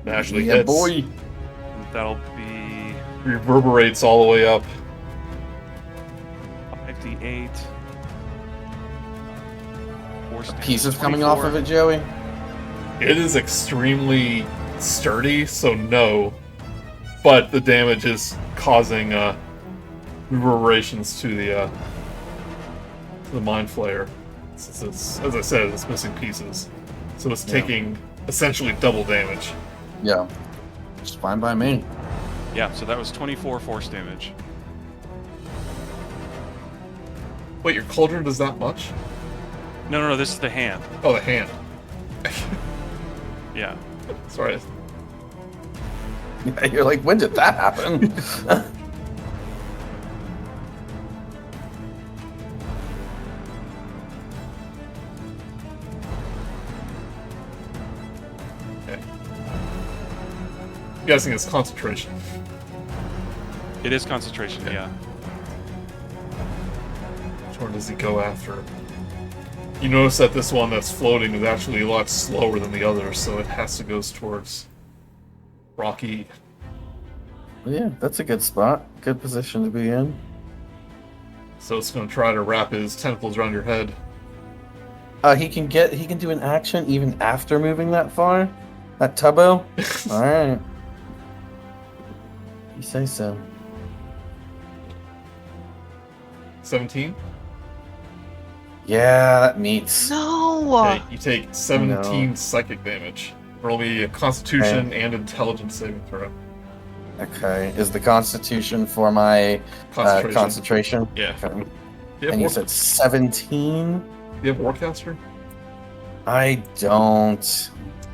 It actually Yeah, hits. boy. That'll be Reverberates all the way up. 58. Pieces coming off of it, Joey. It is extremely sturdy, so no. But the damage is causing reverberations to the Mind Flayer. It's, as I said, it's missing pieces. So it's taking essentially double damage. Yeah. It's fine by me. Yeah, so that was 24 force damage. Wait, your cauldron does that much? No, this is the hand. Oh, the hand. Yeah. Sorry. You're like, when did that happen? Okay. I'm guessing it's concentration. It is concentration, yeah. Which one does he go after? You notice that this one that's floating is actually a lot slower than the others, so it has to go towards Rok'kee. Yeah, that's a good spot. Good position to be in. So it's going to try to wrap his tentacles around your head. He can do an action even after moving that far? That tubbo? Alright. You say so. 17? Yeah, that meets. No. Okay, you take 17 psychic damage. Roll me a Constitution and Intelligence saving throw. Okay, is the Constitution for my concentration? Yeah. Okay. You said 17? Do you have Warcaster? I don't.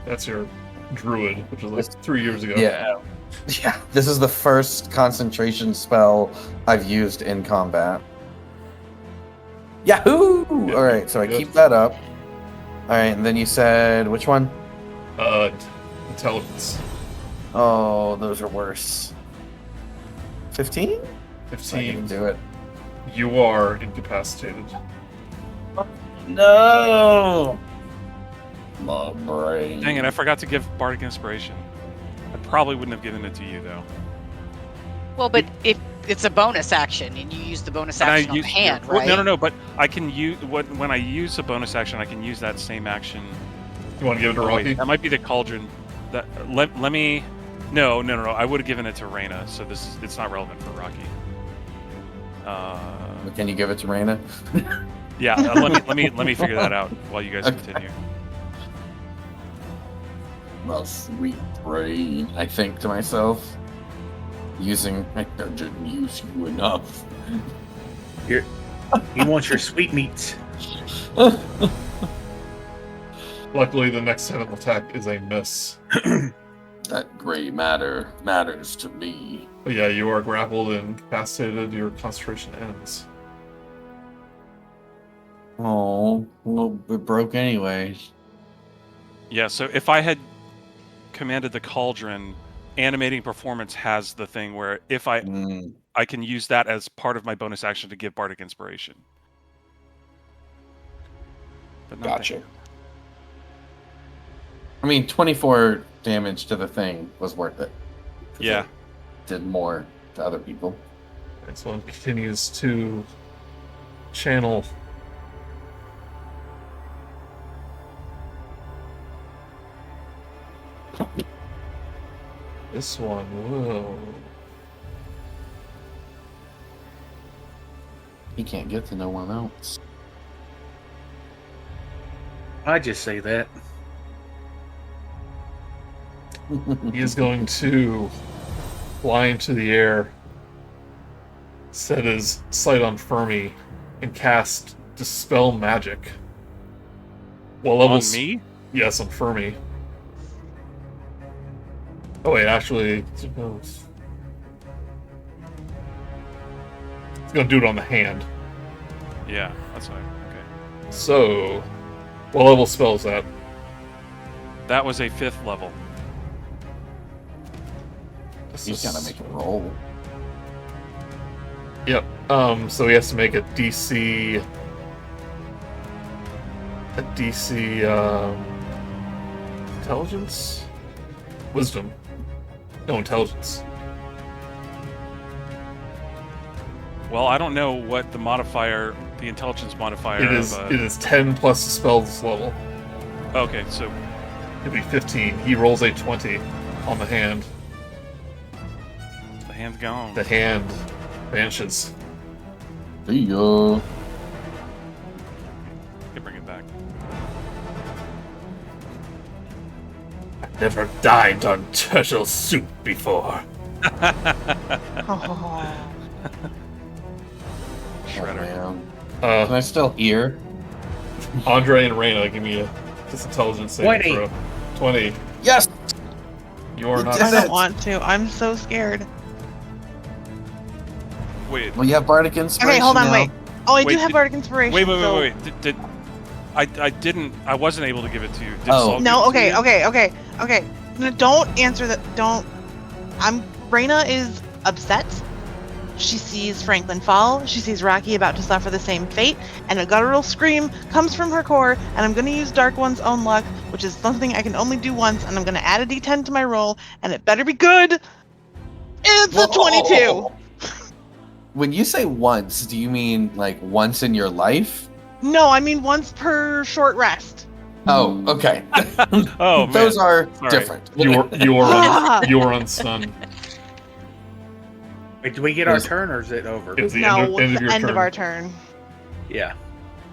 That's your Druid, which was like 3 years ago. Yeah. Yeah, this is the first concentration spell I've used in combat. Yahoo! Yeah, Alright, so I good. keep that up. Alright, and then you said, which one? Intelligence. Oh, those are worse. 15? 15. I can do it. You are incapacitated. No! My brain. Dang it, I forgot to give Bardic Inspiration. I probably wouldn't have given it to you, though. Well, but if it's a bonus action, and you use the bonus And I action on use- the hand, well, right? No, but I can use when I use a bonus action, I can use that same action. You want to give it to Oh, wait, Rok'kee? that might be the cauldron. Let me. No. I would have given it to Raina, so it's not relevant for Rok'kee. Can you give it to Raina? Yeah, let me figure that out while you guys Okay. continue. My sweet brain. I think to myself, I didn't use you enough. He wants your sweetmeats. Luckily, the next tentacle attack is a miss. That gray matter matters to me. But yeah, you are grappled and incapacitated. Your concentration ends. Oh, well, it broke anyway. Yeah, so if I had commanded the cauldron, animating performance has the thing where if I can use that as part of my bonus action to give Bardic Inspiration. But not the Gotcha. hand. I mean, 24 damage to the thing was worth it. 'Cause Yeah. it did more to other people. This one continues to channel. This one will. He can't get to no one else. I just say that. He is going to fly into the air, set his sight on Fermi, and cast Dispel Magic. Well, On levels. me? Yes, on Fermi. Oh wait, actually, it's going to do it on the hand. Yeah, that's fine. Okay. So, what level spell is that? That was a 5th level. He's gotta make a roll. Yep. So he has to make a DC. Intelligence? Wisdom. No, intelligence. Well, I don't know what the modifier, the intelligence modifier. It is 10 plus the spell's level. Okay, so It'd be 15. He rolls a 20 on the hand. the hand's gone. The hand vanishes. See ya. Can bring it back. Never dined on turtle soup before. Oh. Shredder. Oh, man. Can I still hear? Andre and Raina, give me a disintelligence saving 20. throw. 20. Yes! You are You not. did I it. don't want to. I'm so scared. Wait, Well, you have Bardic Inspiration Okay, hold on, now. wait. Oh, I Wait, do have did- Bardic Inspiration. so- wait. I wasn't able to give it to you. Did Oh. Saul No, give it to okay. No, don't answer that. Don't. Raina is upset. She sees Franklin fall. She sees Rok'kee about to suffer the same fate, and a guttural scream comes from her core. And I'm going to use Dark One's own luck, which is something I can only do once. And I'm going to add a D10 to my roll, and it better be good. It's a 22. When you say once, do you mean like once in your life? No, I mean once per short rest. Oh, okay. Oh, man. Those are Sorry. different. You're unstunned. Wait, do we get our turn or is it over? It's the No, end it's of your the end turn. of our turn. Yeah.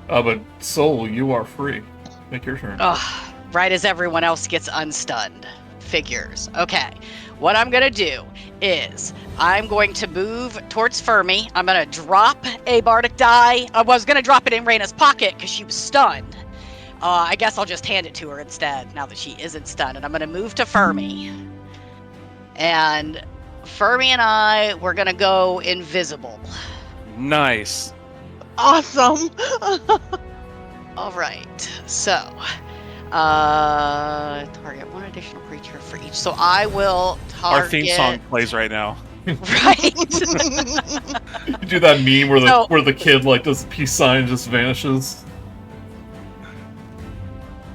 But Soul, you are free. Make your turn. Ugh, right as everyone else gets unstunned. Figures. Okay. What I'm going to do is I'm going to move towards Fermi. I'm going to drop a bardic die. I was going to drop it in Raina's pocket because she was stunned. I guess I'll just hand it to her instead now that she isn't stunned. And I'm going to move to Fermi. And Fermi and I, we're going to go invisible. Nice. Awesome. All right. So, target one additional creature for each. So I will target... Our theme song plays right now. Right. You do that meme where the kid like does a peace sign and just vanishes.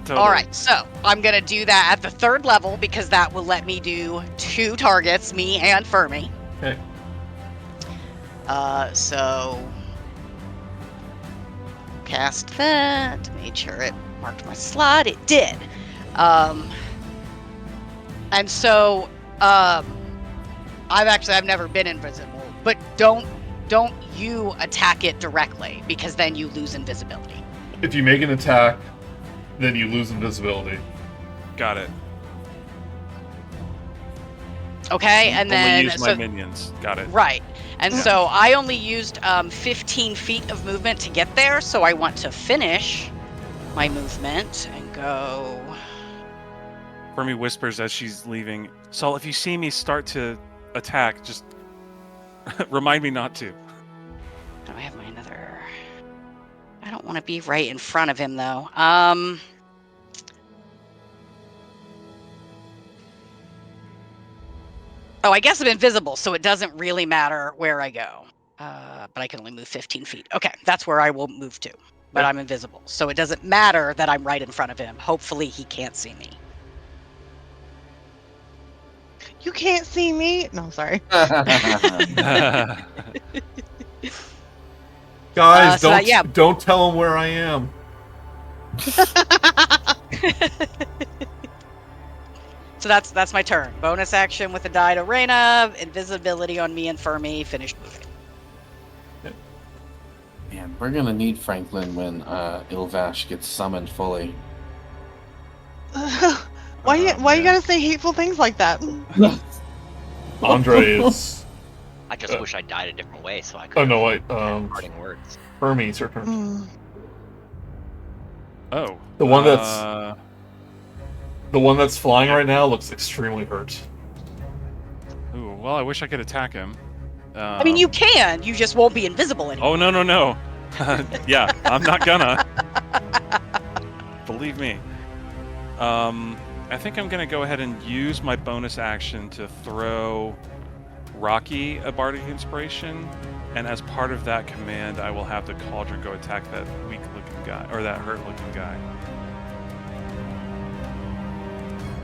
Totally. All right, so I'm going to do that at the 3rd level because that will let me do 2 targets, me and Fermi. Okay. So cast that, made sure it marked my slot. It did. And so I've never been invisible, but don't you attack it directly because then you lose invisibility. If you make an attack, then you lose invisibility. Got it. Okay, and then use my minions. Got it. Right. And Yeah. so I only used 15 feet of movement to get there, so I want to finish my movement and go. Fermi whispers as she's leaving. Sol, if you see me start to attack, just remind me not to. Do I have my another? I don't want to be right in front of him though. Oh, I guess I'm invisible, so it doesn't really matter where I go. But I can only move 15 feet. Okay, that's where I will move to. But I'm invisible, so it doesn't matter that I'm right in front of him. Hopefully he can't see me. You can't see me. No, sorry. Guys, So don't tell him where I am. So that's my turn. Bonus action with a die to Raina, invisibility on me and Fermi, finished moving. Man, we're gonna need Franklin when Ilvash gets summoned fully. Why you gotta say hateful things like that? Andre is. I just wish I died a different way so I could. Oh no, wait. Parting words. Fermi, it's your turn. Oh. The one that's flying right now looks extremely hurt. Ooh, well, I wish I could attack him. I mean, you can. You just won't be invisible anymore. Oh, no. Yeah, I'm not gonna. Believe me. I think I'm gonna go ahead and use my bonus action to throw Rok'kee a Bardic Inspiration, and as part of that command, I will have the Cauldron go attack that weak-looking guy, or that hurt-looking guy.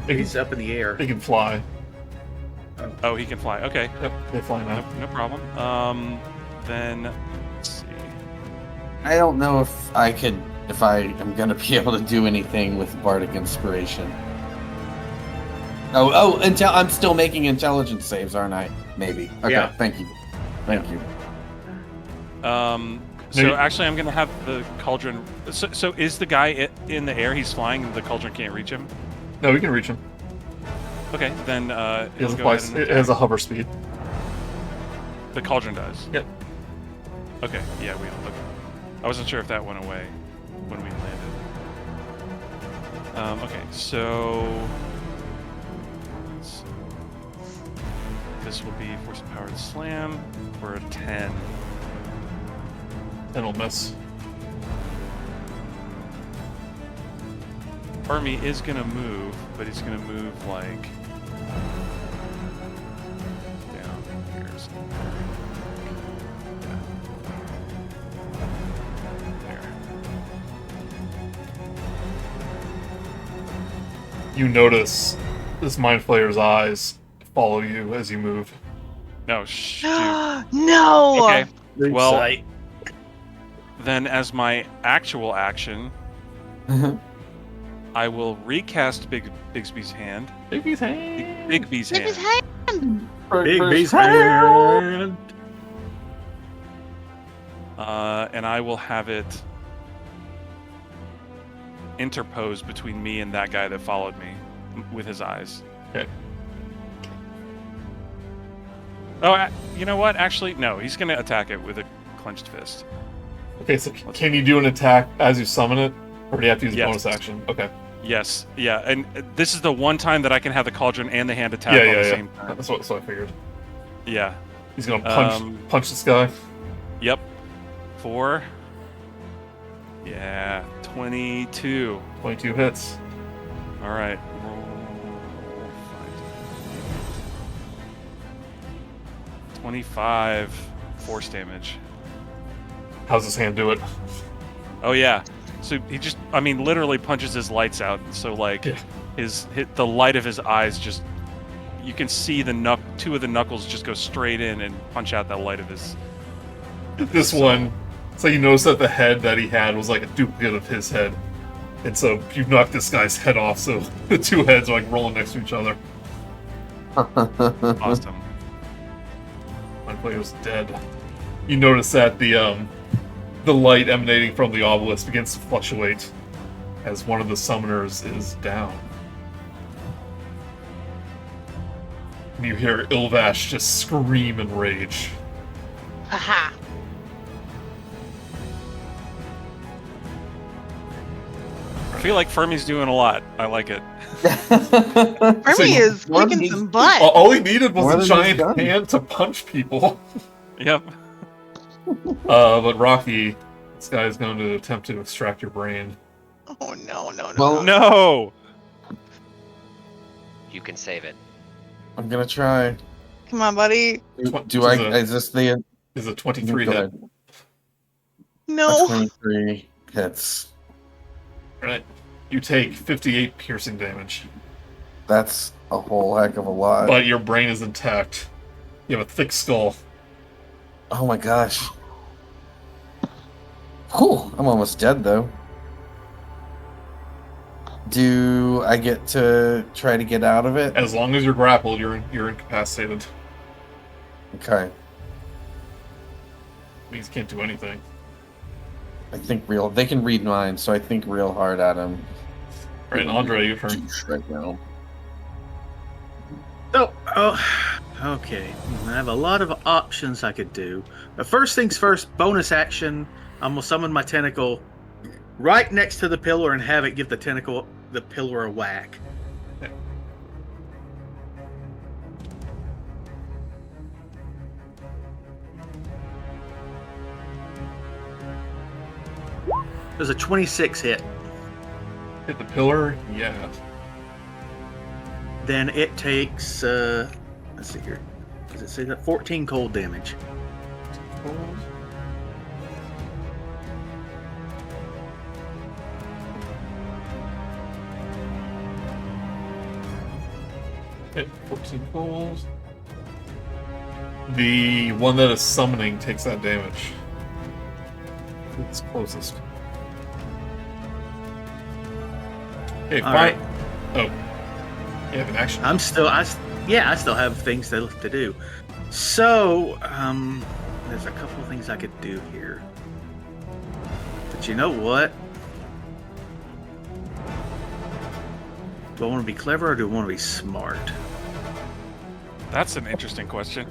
He's up in the air. He can fly. Oh, he can fly. Okay. Yep, they fly now. No problem. Then let's see. I don't know if I am gonna be able to do anything with Bardic Inspiration. I'm still making intelligence saves, aren't I? Maybe. Okay, Yeah. Thank you. So actually, I'm gonna have the Cauldron. So is the guy in the air? He's flying, and the Cauldron can't reach him. No, we can reach him. Okay, then It has a hover speed. The Cauldron does. Yep. Okay, yeah, we look. I wasn't sure if that went away when we landed. Okay, so let's see. This will be Force of Powered Slam for a 10. It'll miss. Fermi is gonna move, but he's gonna move like you notice this Mind Flayer's eyes follow you as you move. No, shoot. No. Okay. Well, Sight. then as my actual action, I will recast Bigsby's hand. Bigby's hand. Bigby's Look at his hand. hand. Big beast hand. And I will have it interposed between me and that guy that followed me with his eyes. Okay. Oh, you know what? Actually, no. He's going to attack it with a clenched fist. Okay, so can you do an attack as you summon it? Or do you have to use a Yes. bonus action? Okay. Yes, yeah. And this is the one time that I can have the cauldron and the hand attack Yeah, on yeah, the yeah. same time. That's what I figured. Yeah. He's gonna punch this guy. Yep. 4. Yeah. 22. 22 hits. All right. Roll 25 force damage. How's his hand do it? Oh yeah. So he just, I mean, literally punches his lights out. So like, Yeah. the light of his eyes just, you can see the two of the knuckles just go straight in and punch out that light of his. This one, so you notice that the head that he had was like a duplicate of his head. And so you knocked this guy's head off, so the two heads are like rolling next to each other. Awesome. My player's dead. You notice that the light emanating from the obelisk begins to fluctuate as one of the summoners is down. And you hear Ilvash just scream in rage. Haha. I feel like Fermi's doing a lot. I like it. Fermi is more than kicking he's- some butt. All he needed More was than a he's giant done. hand to punch people. Yep. But Rok'kee, this guy is going to attempt to extract your brain. Oh no, no, no. Well- No. You can save it. I'm gonna try. Come on, buddy. Is this the Is a 23 Go hit. ahead. No. 23 hits? Right. You take 58 piercing damage, That's a whole heck of a lot. but your brain is intact. You have a thick skull. Oh my gosh. Whew, I'm almost dead though. Do I get to try to get out of it? As long as you're grappled, you're incapacitated. Okay. Means you can't do anything. I think they can read mine, so I think real hard at him. Right, Andre, your turn. Right now. Okay. I have a lot of options I could do. But first things first, bonus action. I'm gonna summon my tentacle right next to the pillar and have it give the pillar a whack. There's a 26 hit. Hit the pillar? Yeah. Then it takes, let's see here. Does it say that? 14 cold damage. Hit 14 pulls. The one that is summoning takes that damage. It's closest. Okay, All fine. right. Oh. You have an action. I still have things to do. So, there's a couple of things I could do here. But you know what? Do I want to be clever or do I want to be smart? That's an interesting question.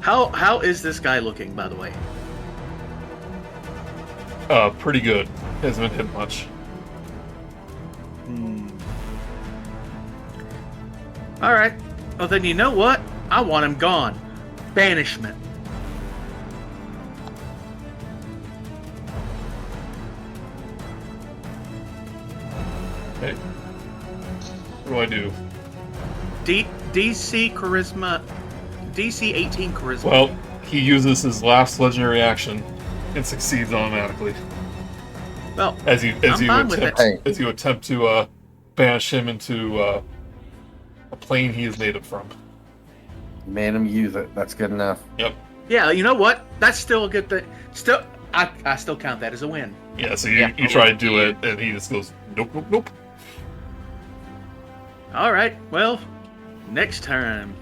How is this guy looking, by the way? Pretty good. Hasn't been hit much. All right. Well, then you know what? I want him gone. Banishment. Okay. What do I do? DC charisma. DC 18 charisma. Well, he uses his last legendary action and succeeds automatically. Well, As you I'm fine with attempt to banish him into a plane he is native from. Made him use it. That's good enough. Yep. Yeah, you know what? That's still a good thing. Still, I still count that as a win. Yeah. So you try to do it, and he just goes nope, nope, nope. All right. Well, next time,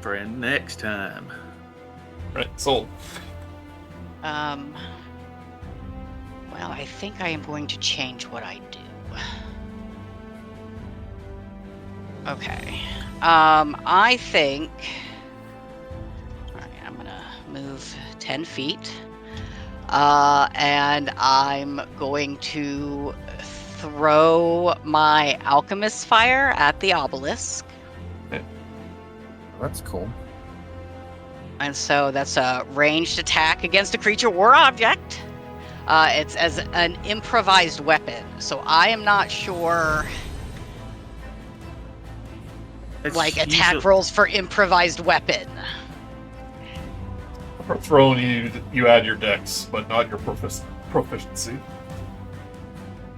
friend. Next time. Right. Sold. Well, I think I am going to change what I do. Okay. I think... Alright, I'm gonna move 10 feet. And I'm going to throw my Alchemist Fire at the obelisk. That's cool. And so that's a ranged attack against a creature or object. It's as an improvised weapon. So I am not sure... That's attack usually- rolls for improvised weapon. For throwing, you add your dex, but not your proficiency.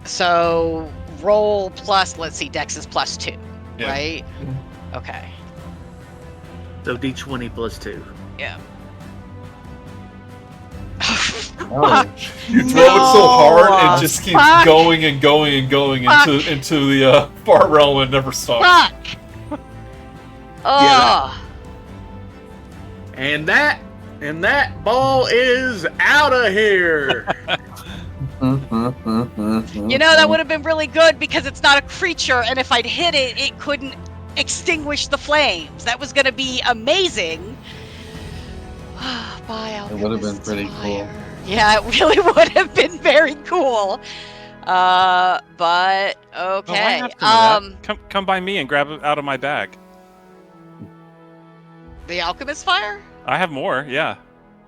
So roll plus, let's see, dex is +2, Yeah. right? Okay. So D20 plus 2. Yeah. Oh, You throw it so hard, it just keeps Fuck. going and going and going into the far realm and never stops. Fuck! Oh! And that ball is out of here. You know, that would have been really good because it's not a creature, and if I'd hit it, it couldn't extinguish the flames. That was going to be amazing. It would have been pretty cool. Yeah, it really would have been very cool. But Oh, okay. why have some of that? Come by me and grab it out of my bag. The Alchemist Fire? I have more. Yeah.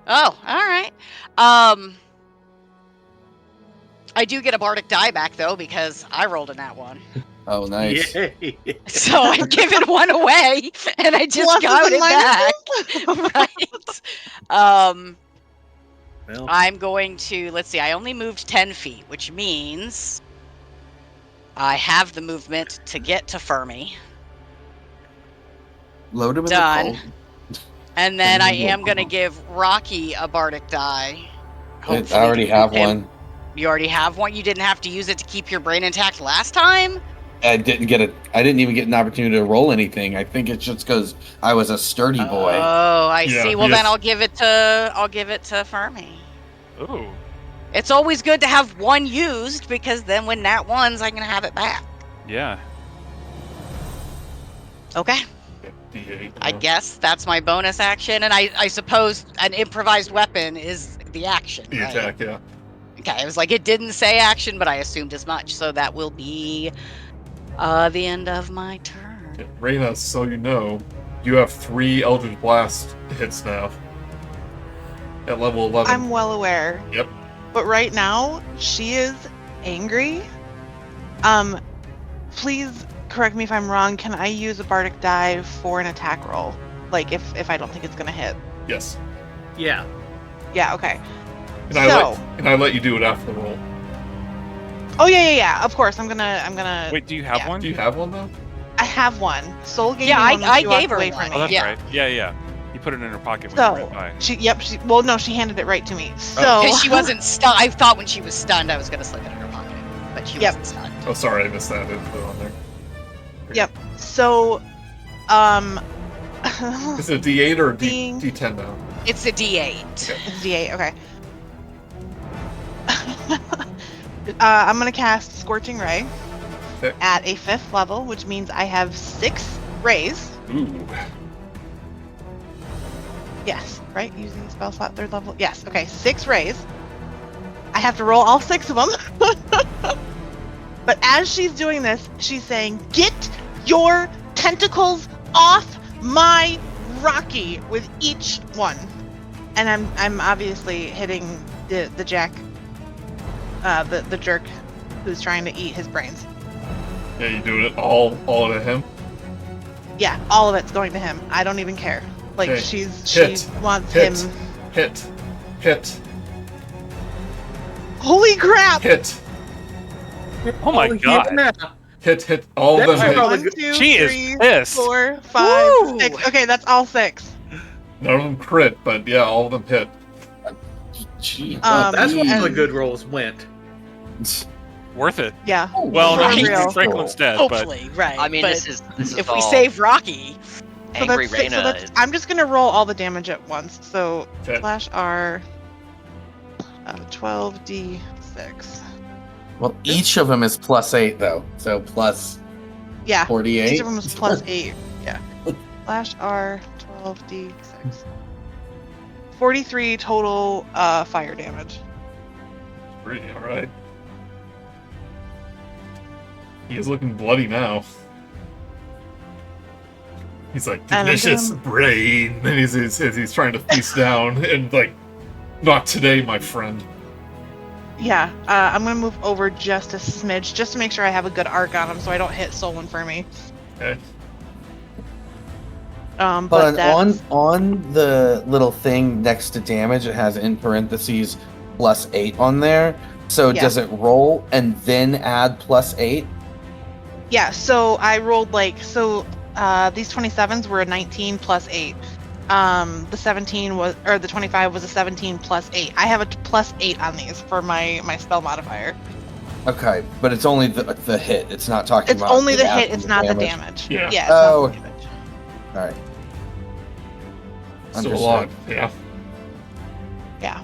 Oh, all right. I do get a bardic die back though because I rolled a nat one. Oh, nice. Yay. So I'm giving one away, and I just Pluses got and it back. Right. Well, I'm going to, let's see, I only moved 10 feet, which means I have the movement to get to Fermi. Load him in Done. the cold. And then I am going to give Rok'kee a bardic die. I Hopefully already to have keep him- one. You already have one? You didn't have to use it to keep your brain intact last time? I didn't even get an opportunity to roll anything. I think it's just because I was a sturdy boy. Oh, I Yeah, see. Well, yes. then I'll give it to Fermi. Ooh. It's always good to have one used because then when nat ones, I can have it back. Yeah. Okay. D8. I guess that's my bonus action, and I suppose an improvised weapon is the action. The right? attack, yeah. Okay, it was like it didn't say action, but I assumed as much, so that will be the end of my turn. Yeah. Raina, so you know, you have 3 Eldritch Blast hits now. At level 11. I'm well aware. Yep. But right now, she is angry. Please correct me if I'm wrong. Can I use a bardic die for an attack roll? Like if I don't think it's gonna hit. Yes. yeah. Yeah. Okay. And I let you do it after the roll. Oh yeah. Of course, I'm gonna. Wait, do you have yeah. one? Do you have one though? I have one. Soul gave Yeah, me one when I she walked gave her away one. from Oh, me. that's Yeah. right. Yeah. You put it in her pocket when So you ran by. she handed it right to me. So Because she wasn't stunned. I thought when she was stunned, I was gonna slip it in her pocket, but she Yep. wasn't stunned. Oh, sorry, I missed that. I didn't put it on there. Yep. So, Is it a D8 or a Being- D10 now? It's a D8. It's D8. Okay. I'm gonna cast Scorching Ray Okay. at a 5th level, which means I have 6 rays. Ooh. Yes, right? Using the spell slot 3rd level. Yes. Okay, 6 rays. I have to roll all 6 of them. But as she's doing this, she's saying, "Get your tentacles off my Rok'kee," with each one. And I'm obviously hitting the jack, the jerk who's trying to eat his brains. Yeah, you do it all to him. Yeah, all of it's going to him. I don't even care. Like Okay. she Hit. wants Hit. him. Hit. Holy crap! Hit. Oh my god. Yeah. Hit. All of them That's hit. probably 1, good. 2, She is 3, pissed. 4, 5, Woo! 6. Okay, that's all 6. None of them crit, but yeah, all of them hit. Gee, That's where all the and- good rolls went. Worth it. Yeah. Well, For I mean, real. Franklin's dead, but Hopefully, right. I mean, but this is if all we save Rok'kee, angry So Raina. that's, I'm just gonna roll all the damage at once. So Okay. slash R, 12d6. Well, each of them is +8 though, so plus Yeah. 48. Each of them is +8. Yeah. Slash R, 12d6. 43 total fire damage. Pretty alright. He is looking bloody now. He's like, And I'm delicious gonna- brain. And he's trying to feast down, and like, not today, my friend. Yeah, I'm gonna move over just a smidge, just to make sure I have a good arc on him, so I don't hit Soul and Fermi. Okay. But But that's, on the little thing next to damage, it has in parentheses +8 on there. So Yeah. does it roll and then add +8? yeah. So I rolled these 27s were a 19 plus 8. The 17 was, or the 25 was a 17 plus 8. I have a +8 on these for my spell modifier. Okay, but it's only the hit. It's not talking It's about only the adding hit. It's not the damage. Yeah. Yeah. It's Oh, not the damage. All right. Still a lot. Yeah. Yeah.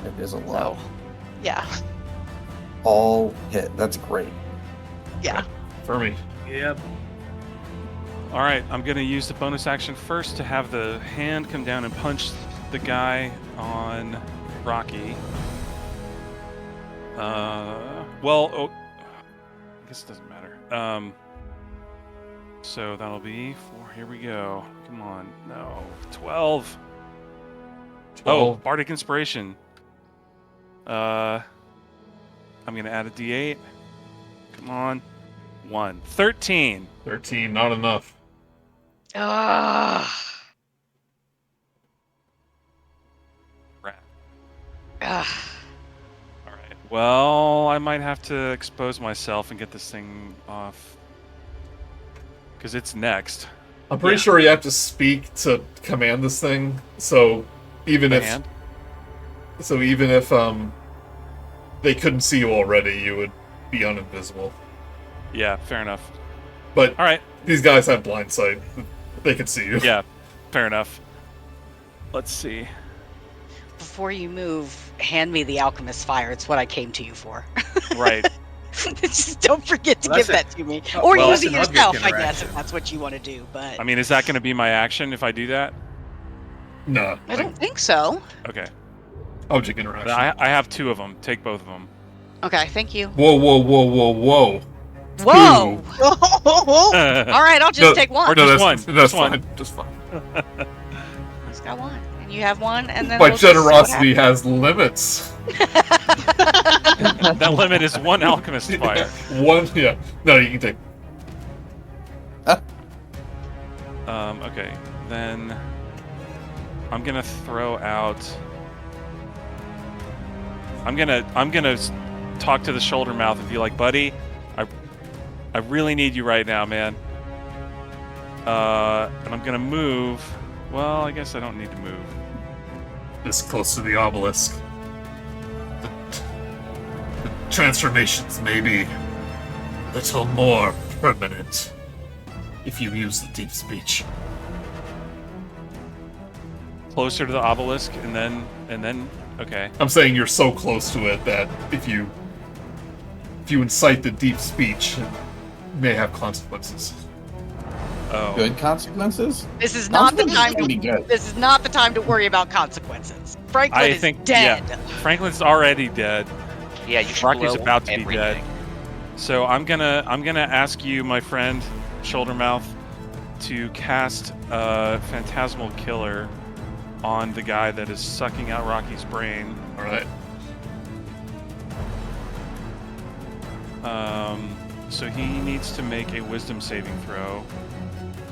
It is a lot. So, yeah. All hit. That's great. Yeah. Fermi. Yep. all right, I'm gonna use the bonus action first to have the hand come down and punch the guy on Rok'kee. I guess it doesn't matter. So that'll be 4. Here we go. Come on, no, 12. Oh, 12. Bardic Inspiration. I'm gonna add a D8. Come on, 1, 13. 13, not enough. ugh, Rat. ugh. All right. Well, I might have to expose myself and get this thing off because it's next. I'm pretty sure you have to speak to command this thing. So even The if hand? they couldn't see you already, you would be uninvisible. Yeah, fair enough. But All right. these guys have blind sight. They can see you. Yeah, fair enough. Let's see. Before you move, hand me the alchemist's fire. It's what I came to you for. Right. Just don't forget to Well, give that's that to me, Oh, or well, use that's it an object yourself. I guess interaction. if that's what you want to do. But I mean, is that going to be my action if I do that? No. I don't think so. Okay. Object But interaction. I have 2 of them. Take both of them. Okay, thank you. Whoa, whoa, whoa, whoa, whoa. Whoa! Oh, All right, I'll just No, take one. or just one. That's Just one. fine. Just fine. Just got one, and you have one, and then My we'll just see what generosity has limits. That limit is 1 alchemist fire. One, yeah. No, you can take. Okay, then I'm gonna throw out. I'm gonna talk to the shoulder mouth and be like, buddy, I really need you right now, man. And I'm gonna move. Well, I guess I don't need to move. This close to the obelisk. The transformations may be a little more permanent if you use the deep speech. Closer to the obelisk, and then okay. I'm saying you're so close to it that if you incite the deep speech, it may have consequences. Oh. Good consequences? This is not the Consequences time can be to. good. This is not the time to worry about consequences. Franklin I is think dead. Yeah, Franklin's already dead. Yeah, you should Rocky's blow about to be everything. dead. So I'm gonna ask you, my friend, Shouldermouth, to cast Phantasmal Killer on the guy that is sucking out Rocky's brain. All right. So he needs to make a Wisdom saving throw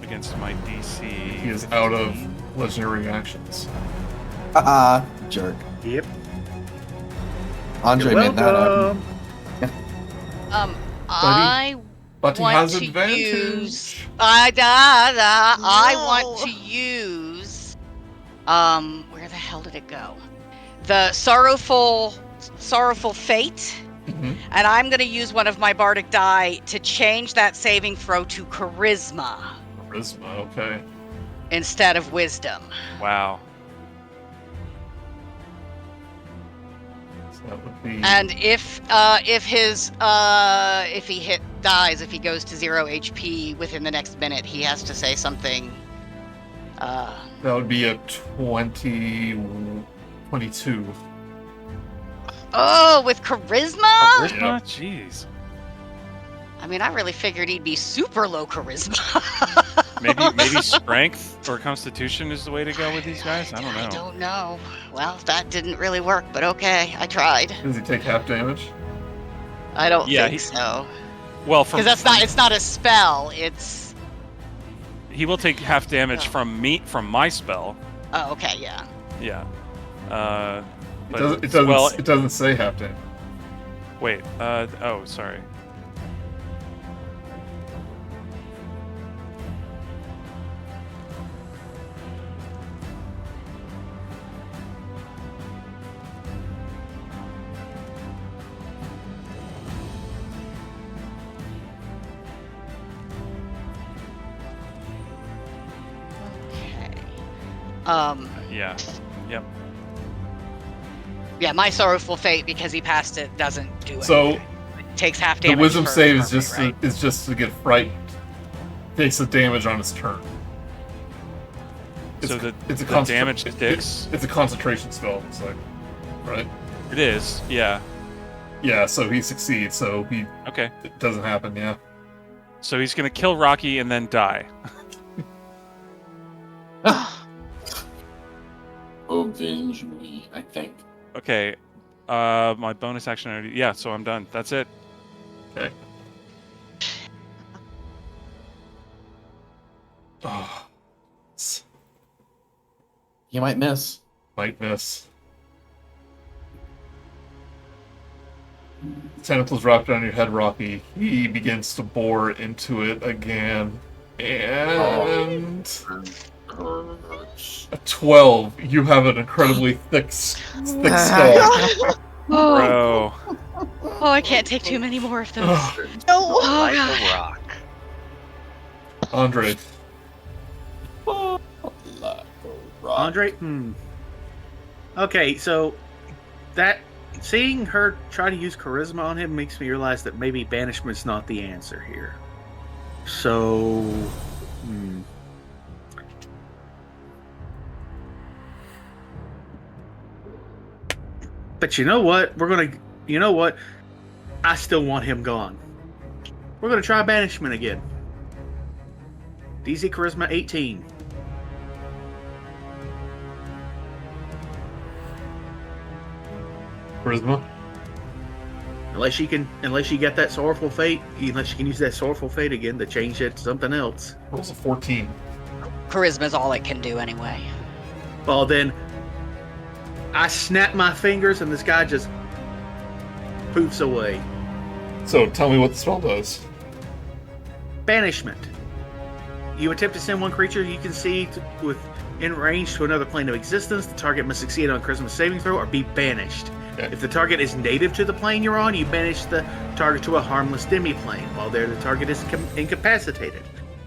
against my DC. He is out of legendary actions. Haha, jerk. Yep. Andre You're made that happen. welcome. I But he want has to advantage. use. I want to use. Where the hell did it go? The sorrowful fate. Mhm. And I'm going to use one of my bardic die to change that saving throw to charisma Charisma, okay. instead of wisdom. Wow. So that would be. And if he dies, if he goes to 0 HP within the next minute, he has to say something. That would be a 22. Oh, with charisma? Charisma? Jeez. I mean, I really figured he'd be super low charisma. Maybe strength or constitution is the way to go with these guys? I don't know. I don't know. Well, that didn't really work, but okay, I tried. Does he take half damage? I don't Yeah, think so. Well, Because it's not a spell, it's... He will take half damage from my spell. Oh, okay, yeah. Yeah. It doesn't say half damage. Wait. Sorry. Yeah. Yep. Yeah, my sorrowful fate, because he passed it, doesn't do it. So It takes half the damage. wisdom for save is Fermi, just to get frightened. Takes the damage on his turn. So the concentra- damage sticks. It's a concentration spell. It's like, right? It is. Yeah. Yeah. So he succeeds. So Okay. it doesn't happen. Yeah. So he's gonna kill Rok'kee and then die. Avenge me, I think. Okay. My bonus action already. Yeah. So I'm done. That's it. Okay. Oh. You might miss. Might miss. Tentacles wrapped around your head, Rok'kee. He begins to bore into it again. And... a 12. You have an incredibly thick skull. Bro. Oh, I can't take too many more of those. No. Like God. a rock. Andre. Andre? Okay, so that seeing her try to use charisma on him makes me realize that maybe banishment's not the answer here. So, but you know what? I still want him gone. We're gonna try banishment again. DC charisma 18. Charisma? Unless you get that sorrowful fate, unless you can use that sorrowful fate again to change it to something else. Rolls a 14. Charisma's all it can do anyway. Well, then I snap my fingers and this guy just poofs away. So tell me what the spell does. Banishment. You attempt to send one creature you can see within range to another plane of existence. The target must succeed on a charisma saving throw or be banished. Okay. If the target is native to the plane you're on, you banish the target to a harmless demi-plane. While there, the target is incapacitated.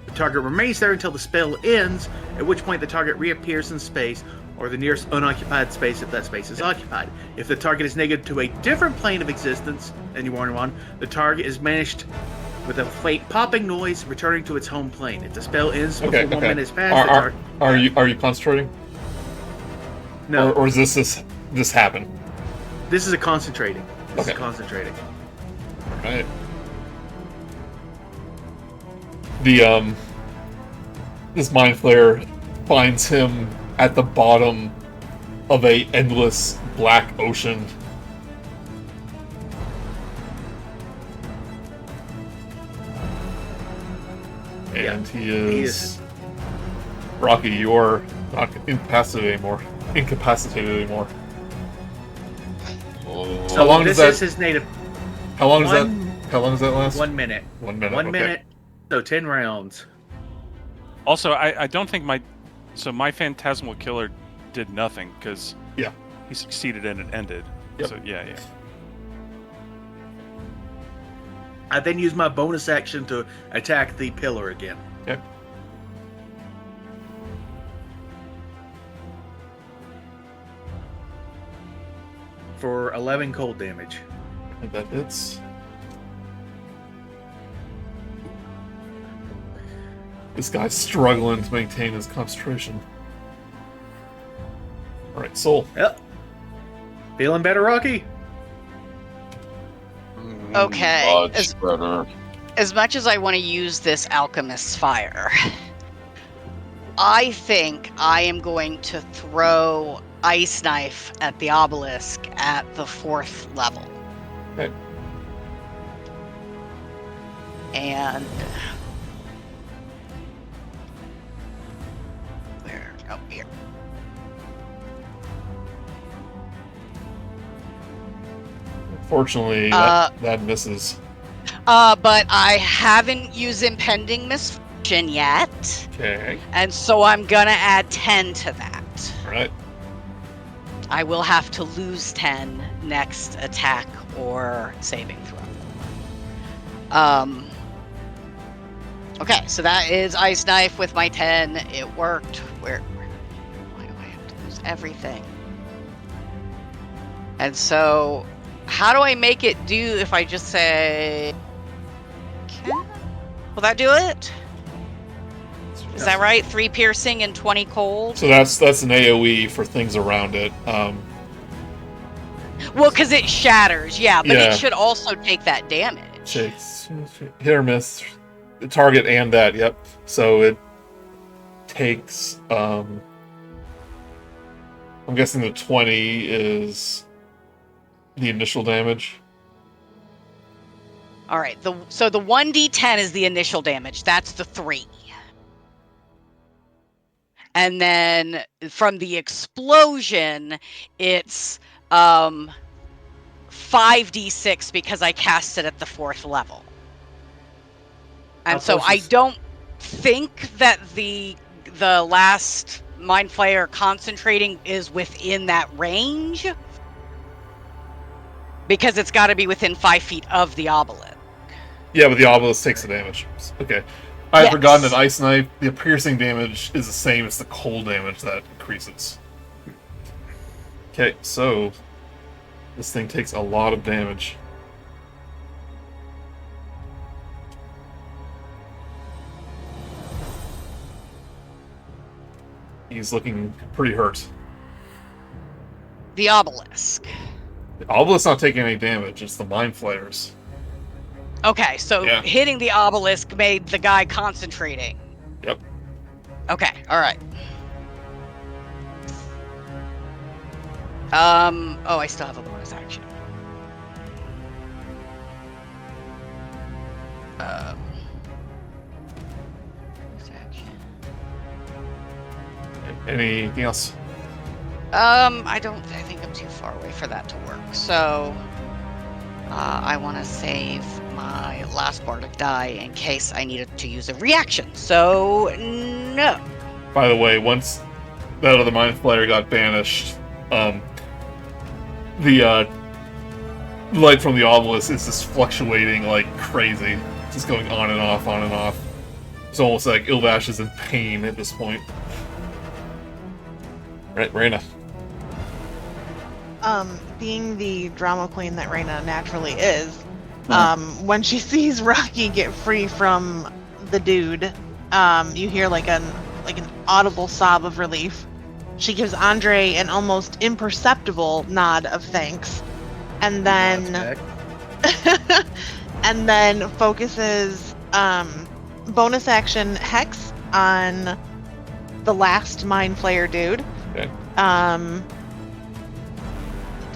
The target remains there until the spell ends, at which point the target reappears in space or the nearest unoccupied space if that space is occupied. If the target is negative to a different plane of existence than you are on, the target is banished with a faint popping noise, returning to its home plane. If the spell ends before 1 minute has passed, Are you concentrating? No. Or is this happen? This is a concentrating. This Okay. is concentrating. Right. The this mind flayer finds him at the bottom of a endless black ocean. And he is Rok'kee, you're not incapacitated anymore. So How long this does that? is his native. How long does that? How long does that last? 1 minute. 1 minute. 1 okay. minute. So 10 rounds. Also, I don't think my phantasmal killer did nothing because Yeah. he succeeded and it ended. Yep. So yeah. I then use my bonus action to attack the pillar again. Okay. For 11 cold damage. And that hits. This guy's struggling to maintain his concentration. Alright, Soul. Yep. Feeling better, Rok'kee? Okay. Much better. As much as I want to use this Alchemist's Fire, I think I am going to throw Ice Knife at the obelisk at the 4th level. Okay. And where? Oh, here. Fortunately, that misses. But I haven't used Impending Misfortune yet, Okay. and so I'm gonna add 10 to that. Alright. I will have to lose 10 next attack or saving throw. Okay, so that is Ice Knife with my 10. It worked. Why do I have to lose everything? And so, how do I make it do if I just say... Okay. Will that do it? Is that right? 3 piercing and 20 cold? So that's an AoE for things around it. Well, because it shatters, yeah, but Yeah. it should also take that damage. Takes hit or miss. The target and that, yep. So it takes I'm guessing the 20 is the initial damage. All right, so the 1d10 is the initial damage. That's the 3. And then from the explosion, it's 5d6 because I cast it at the 4th level. And How so close I is- don't think that the last Mind Flayer concentrating is within that range. Because it's got to be within 5 feet of the obelisk. Yeah, but the obelisk takes the damage. Okay. I had Yes. forgotten that Ice Knife, the piercing damage is the same as the cold damage that increases. Okay, so this thing takes a lot of damage. He's looking pretty hurt. The obelisk. The obelisk's not taking any damage, it's the Mind Flayers. Okay, so Yeah. hitting the obelisk made the guy concentrating. Yep. Okay, alright. Oh, I still have a bonus action. Bonus action. Anything else? I think I'm too far away for that to work. So, I want to save my last bardic die in case I needed to use a reaction. So, no. By the way, once that other Mind Flayer got banished, the light from the obelisk is just fluctuating like crazy. Just going on and off, on and off. It's almost like Ilvash is in pain at this point. Right, Raina. Being the drama queen that Raina naturally is, when she sees Rok'kee get free from the dude, you hear like an audible sob of relief. She gives Andre an almost imperceptible nod of thanks, and then and then focuses bonus action Hex on the last Mind Flayer dude. Okay.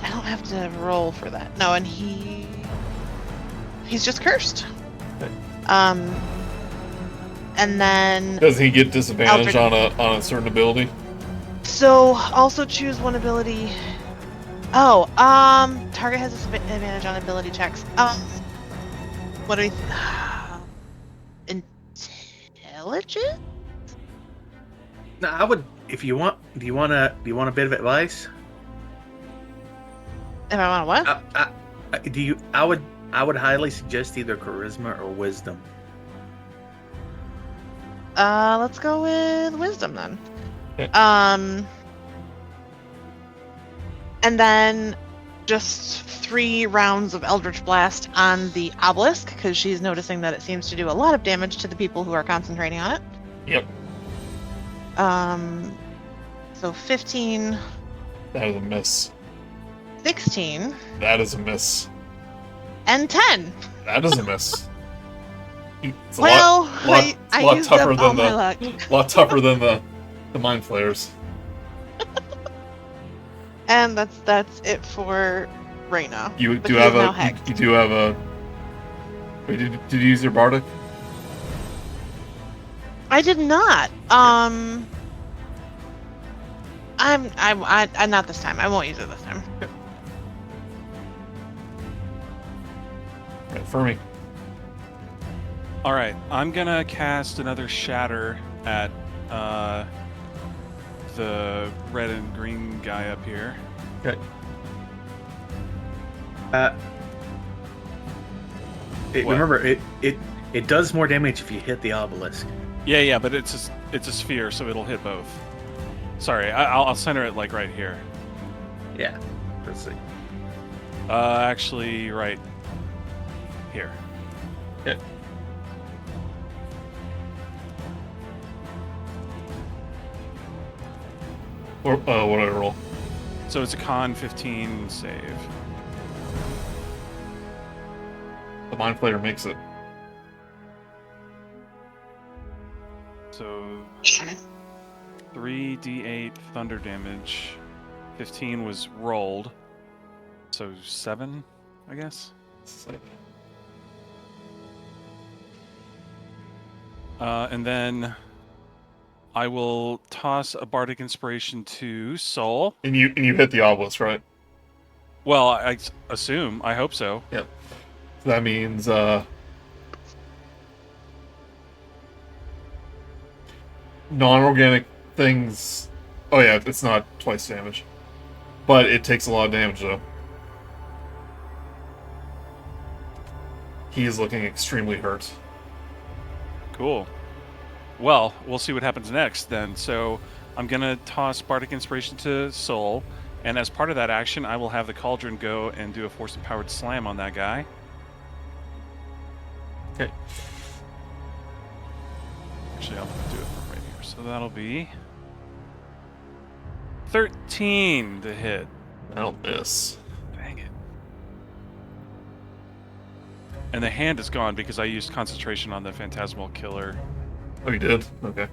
I don't have to roll for that. No, and he's just cursed. Okay. And then Doesn't he get disadvantage Eldrin- on a certain ability? so also choose one ability. Oh, target has advantage on ability checks. What do we? Intelligence? No, I would. If you want, do you want a bit of advice? If I want to what? I would highly suggest either charisma or wisdom. Let's go with wisdom then. Okay. And then just 3 rounds of Eldritch Blast on the obelisk, because she's noticing that it seems to do a lot of damage to the people who are concentrating on it. Yep. So 15. That is a miss. 16. That is a miss. And 10. That is a miss. It's a Well, lot I used tougher up all than my luck. lot tougher than the mind flayers. And that's it for Raina. You But do he have is now a hacked. you do have a. Wait, did you use your bardic? I did not. I'm not this time. I won't use it this time. Right, Fermi. All right, I'm gonna cast another shatter at the red and green guy up here. Okay. What? Remember, it does more damage if you hit the obelisk. Yeah, but it's a sphere, so it'll hit both. Sorry, I'll center it like right here. Yeah. Let's see. Actually, right here. Okay. Or what did I roll? So it's a con 15 save. The mind flayer makes it. So 3d8 thunder damage. 15 was rolled. So 7, I guess. And then I will toss a bardic inspiration to Soul. And you hit the obelisk, right? Well, I assume. I hope so. Yep. So that means non-organic things. Oh yeah, it's not twice damage, but it takes a lot of damage though. He is looking extremely hurt. Cool. Well, we'll see what happens next then. So I'm going to toss Bardic Inspiration to Soul, and as part of that action, I will have the Cauldron go and do a Force Empowered Slam on that guy. Okay. Actually, I'll do it from right here. So that'll be 13 to hit. That'll miss. Dang it. And the hand is gone because I used concentration on the Phantasmal Killer. Oh, you did? Okay.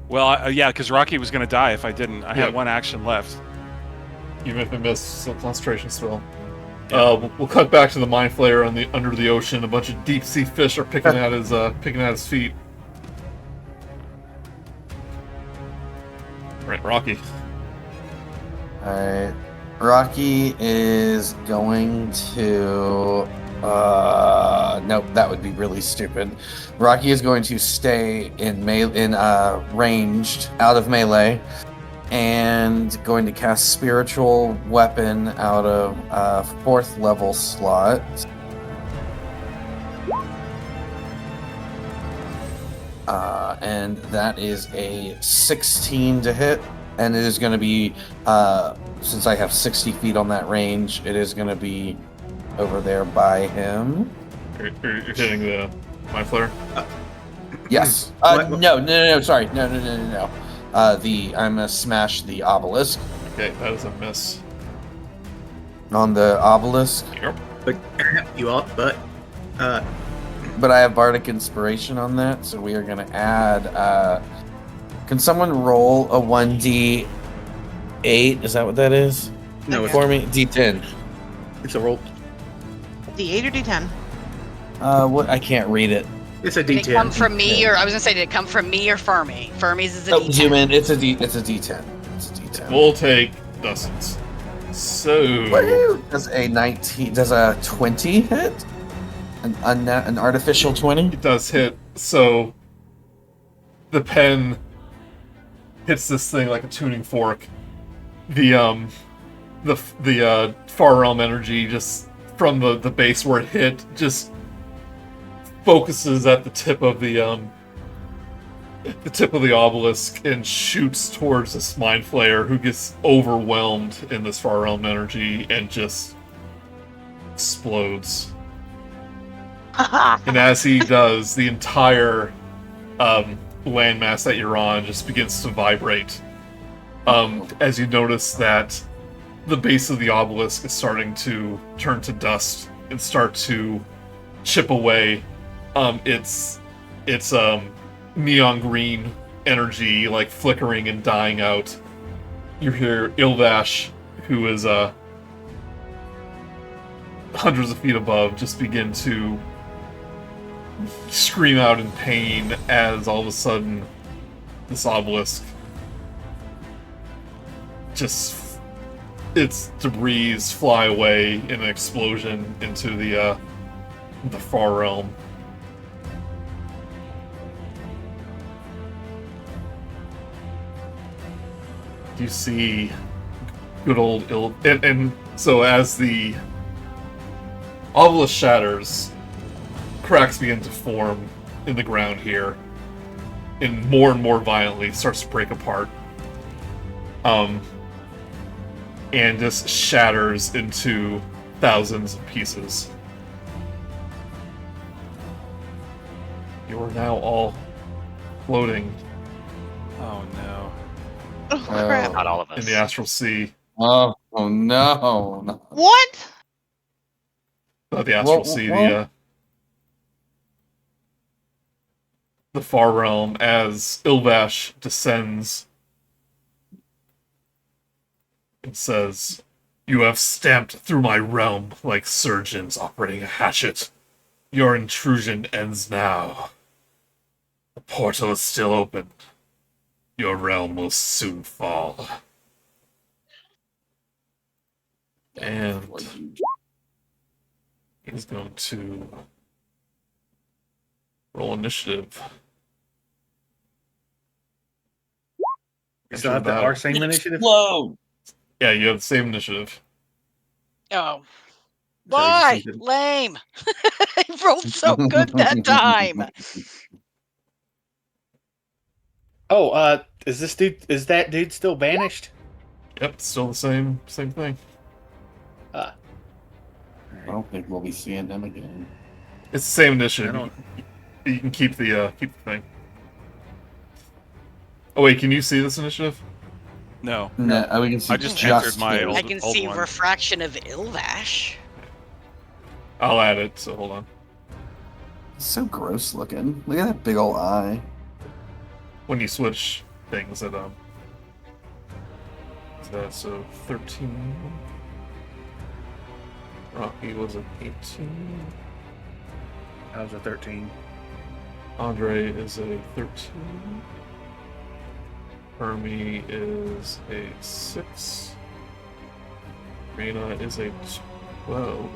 Well, yeah, because Rok'kee was going to die if I didn't. I Yep. had one action left. Even if it missed, still concentration spell. Yeah. We'll cut back to the mind flayer under the ocean. A bunch of deep sea fish are picking at his feet. Right, Rok'kee. Alright. Rok'kee is going to... nope, that would be really stupid. Rok'kee is going to stay in ranged, out of melee, and going to cast Spiritual Weapon out of 4th level slot. And that is a 16 to hit, and it is going to be, since I have 60 feet on that range, it is going to be over there by him. You're hitting the mind flayer? Yes. No, sorry. No. I'm gonna smash the obelisk. Okay, that is a miss. On the obelisk. Yep. But I have Bardic Inspiration on that, so we are gonna add, can someone roll a 1d8? Is that what that is? No, For me? D10. it's a roll. D8 or D10? What? I can't read it. It's a Did it come D10. from me, or I was gonna say, did it come from me or Fermi? Fermi's is a Oh, D10. zoom in. It's a D10. It's a D10. We'll take Dustin's. So... Woo! Does a 20 hit? An artificial 20? It does hit. So the pen hits this thing like a tuning fork. The far realm energy just from the base where it hit just focuses at the tip of the obelisk and shoots towards this mind flayer who gets overwhelmed in this far realm energy and just explodes. And as he does, the entire landmass that you're on just begins to vibrate. As you notice that the base of the obelisk is starting to turn to dust and start to chip away. It's neon green energy like flickering and dying out. You hear Ilvash, who is hundreds of feet above, just begin to scream out in pain as all of a sudden this obelisk just its debris fly away in an explosion into the far realm. You see good old and so as the obelisk shatters, cracks begin to form in the ground here, and more violently starts to break apart. And just shatters into thousands of pieces. You are now all floating Oh no. Oh, crap. Not all of us. in the astral sea. Oh no. What? Not the astral sea, the far realm, as Ilvash descends and says, "You have stamped through my realm like surgeons operating a hatchet. Your intrusion ends now. The portal is still open. Your realm will soon fall." And he's going to roll initiative. You still have our same initiative? Whoa! Yeah, you have the same initiative. Oh. So you Why? just need to- Lame. I rolled so good that time. Oh, is that dude still banished? Yep, still the same thing. Ah. I don't think we'll be seeing them again. It's the same I initiative. don't. You can keep the thing. Oh wait, can you see this initiative? No. No, we can see I just entered my his. old- I can see one. refraction of Ilvash. I'll add it, so hold on. It's so gross looking. Look at that big old eye. When you switch things at so 13. Rok'kee was an 18. I was a 13. Andre is a 13. Fermi is a 6. Raina is a 12.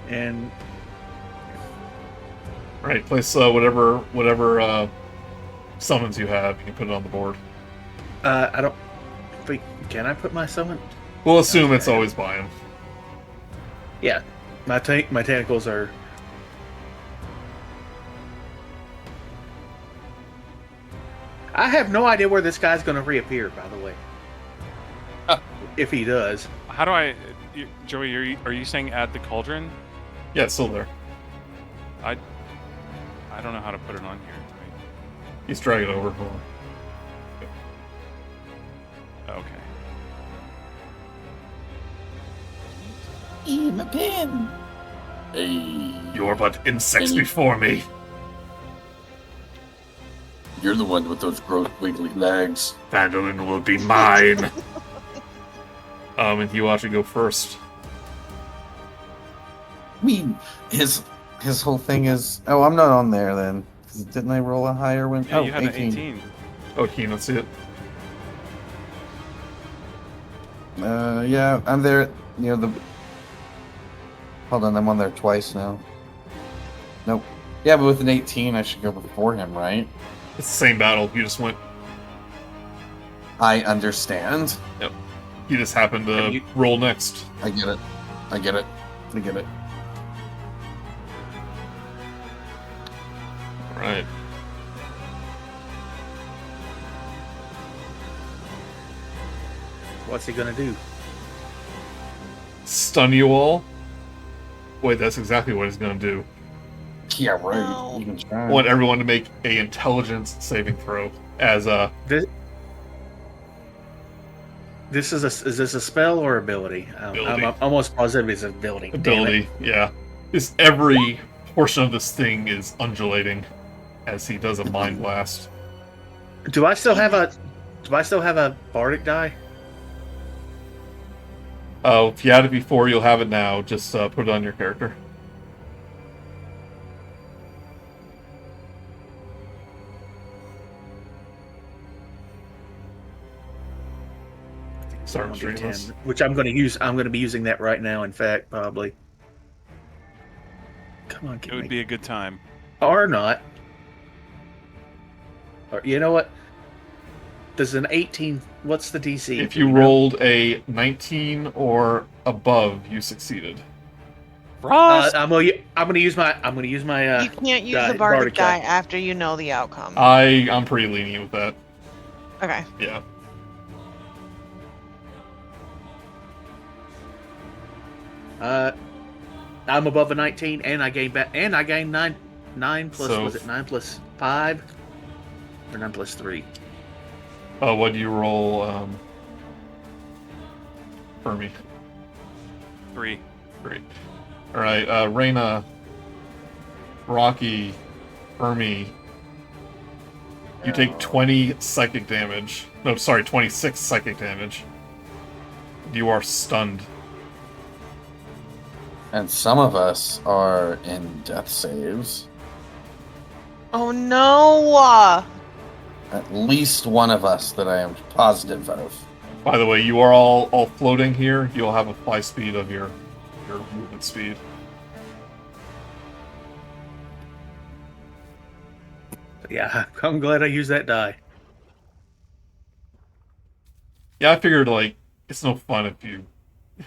And Right, place whatever summons you have, you can put it on the board. I don't. Wait, can I put my summon? We'll assume it's Okay. always by him. Yeah, my tentacles are. I have no idea where this guy's going to reappear. By the way, if he does, How do I, Joey? Are you saying add the cauldron? Yeah, it's still there. I don't know how to put it on here. He's dragging over. Hold on. Okay. Eat my pen. Hey, You're but insects before me. you're the one with those gross wiggly legs. Phandelver will be mine. And you actually go first. I mean, his whole thing is. Oh, I'm not on there then. 'Cause didn't I roll a higher one? Yeah, oh, you had 18. an 18. Okay, let's see it. Yeah, I'm there near the... Hold on, I'm on there twice now. Nope. Yeah, but with an 18, I should go before him, right? It's the same battle. You just went. I understand. Yep. You just happened to roll next. I get it. I get it. I get it. All right. What's he gonna do? Stun you all. Wait, that's exactly what he's gonna do. Yeah, right. No. You can try. I want everyone to make a intelligence saving throw as a This is this a spell or ability? Ability. I'm almost positive it's an ability. Damn it. ability. Yeah. This every portion of this thing is undulating as he does a mind blast. Do I still have a bardic die? Oh, if you had it before, you'll have it now. Just put it on your character. Sorry, I'm streaming this. Which I'm going to use. I'm going to be using that right now. In fact, probably. Come on, It would be a good time. or not. Or you know what? Does an 18? What's the DC? If you rolled a 19 or above, you succeeded. I'm gonna use my. You can't use die- the bardic die die. after you know the outcome. I'm pretty lenient with that. Okay. Yeah. I'm above a 19, and I gain back, and I gain 9 plus. So- Was it 9 plus 5 or 9 plus 3? What do you roll, Fermi? 3. Great. Alright, Raina, Rok'kee, Fermi. You take 20 psychic damage. No, sorry, 26 psychic damage. You are stunned. And some of us are in death saves. Oh no! At least one of us that I am positive of. By the way, you are all floating here. You'll have a fly speed of your movement speed. Yeah, I'm glad I used that die. Yeah, I figured, like, it's no fun if you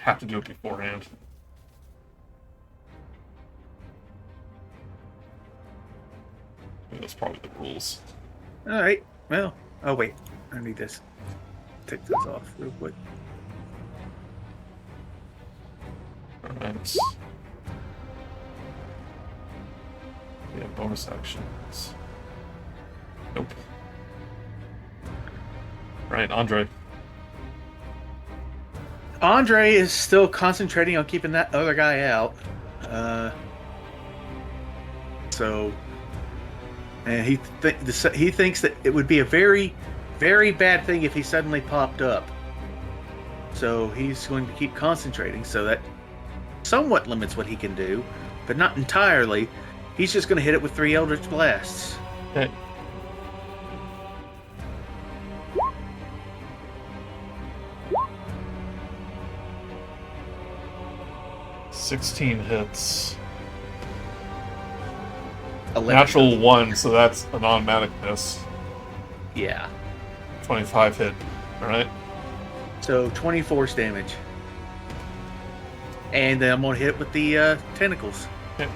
have to do it beforehand. I mean, that's probably the rules. All right. Well. Oh wait. I need this. Take this off real quick. Alright. Yeah, bonus actions. Nope. Right, Andre. Andre is still concentrating on keeping that other guy out. And he thinks that it would be a very, very bad thing if he suddenly popped up. So he's going to keep concentrating. So that somewhat limits what he can do, but not entirely. He's just going to hit it with 3 Eldritch Blasts. Okay. $16 hits. 11. Natural 1, so that's an automatic miss. Yeah. 25 hit. Alright. So 20 force damage. And then I'm going to hit it with the tentacles. Okay.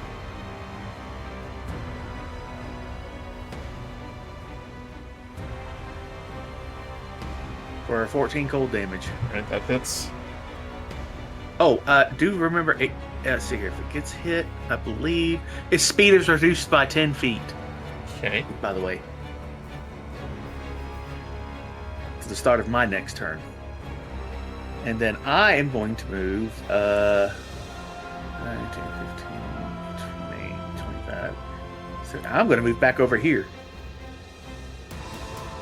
For 14 cold damage. Alright, that hits. Oh, do remember, let's see here. If it gets hit, I believe its speed is reduced by 10 feet, Okay. by the way. It's the start of my next turn. And then I am going to move 9, 10, 15, 20, 25. So I'm going to move back over here.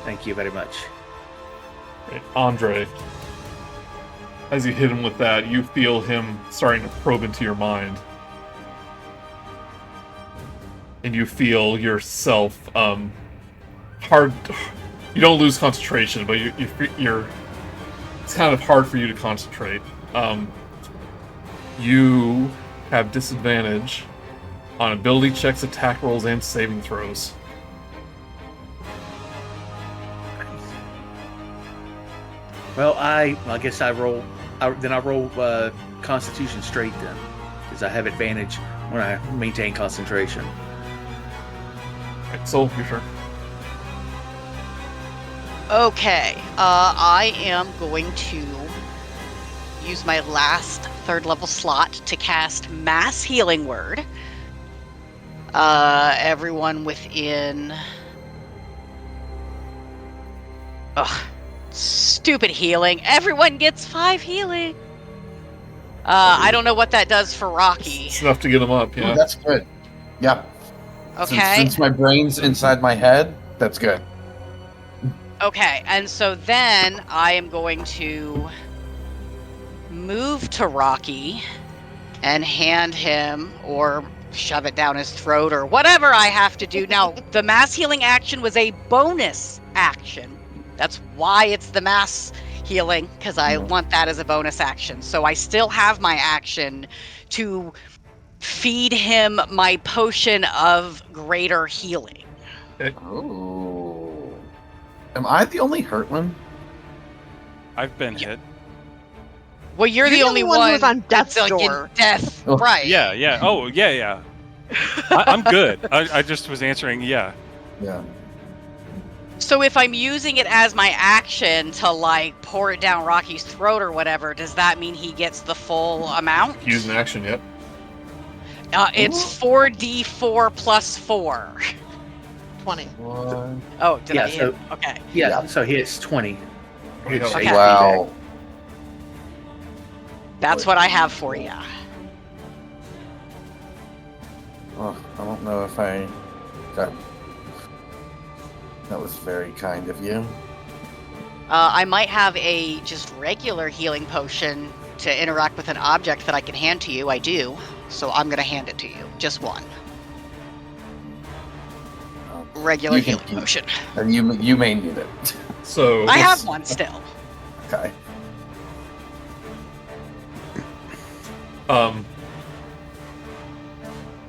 Thank you very much. Right, Andre. As you hit him with that, you feel him starting to probe into your mind. And you feel yourself, You don't lose concentration, but you're it's kind of hard for you to concentrate. You have disadvantage on ability checks, attack rolls, and saving throws. Well, I guess I roll. I roll Constitution straight then, because I have advantage when I maintain concentration. Right, Soul, your turn. Okay, I am going to use my last 3rd level slot to cast Mass Healing Word. Everyone within... Ugh, stupid healing. Everyone gets 5 healing. I don't know what that does for Rok'kee. It's enough to get him up, yeah. Oh, that's good. Yeah. Okay. Since my brain's inside my head, that's good. Okay, and so then I am going to move to Rok'kee and hand him, or shove it down his throat, or whatever I have to do. Now, the mass healing action was a bonus action. That's why it's the mass healing, because I want that as a bonus action. So I still have my action to feed him my potion of greater healing. Oh. Am I the only hurt one? I've been hit. Well, you're the only one who's on death's that's, like, in door. death, Oh. right? Yeah, yeah. Oh, yeah. I'm good. I just was answering, yeah. Yeah. So if I'm using it as my action to, like, pour it down Rocky's throat or whatever, does that mean he gets the full amount? Use an action, yep. It's 4d4 plus 4. 20. What? Oh, did I Yeah, hit? so- Okay. Yeah, so he hits 20. Hits Okay. HP Wow. back. That's what I have for you. Oh, I don't know if I got... That was very kind of you. I might have a just regular healing potion to interact with an object that I can hand to you. I do. So I'm going to hand it to you. Just one. Regular You can healing keep- potion. And you may need it. So I have let's- one still. Okay.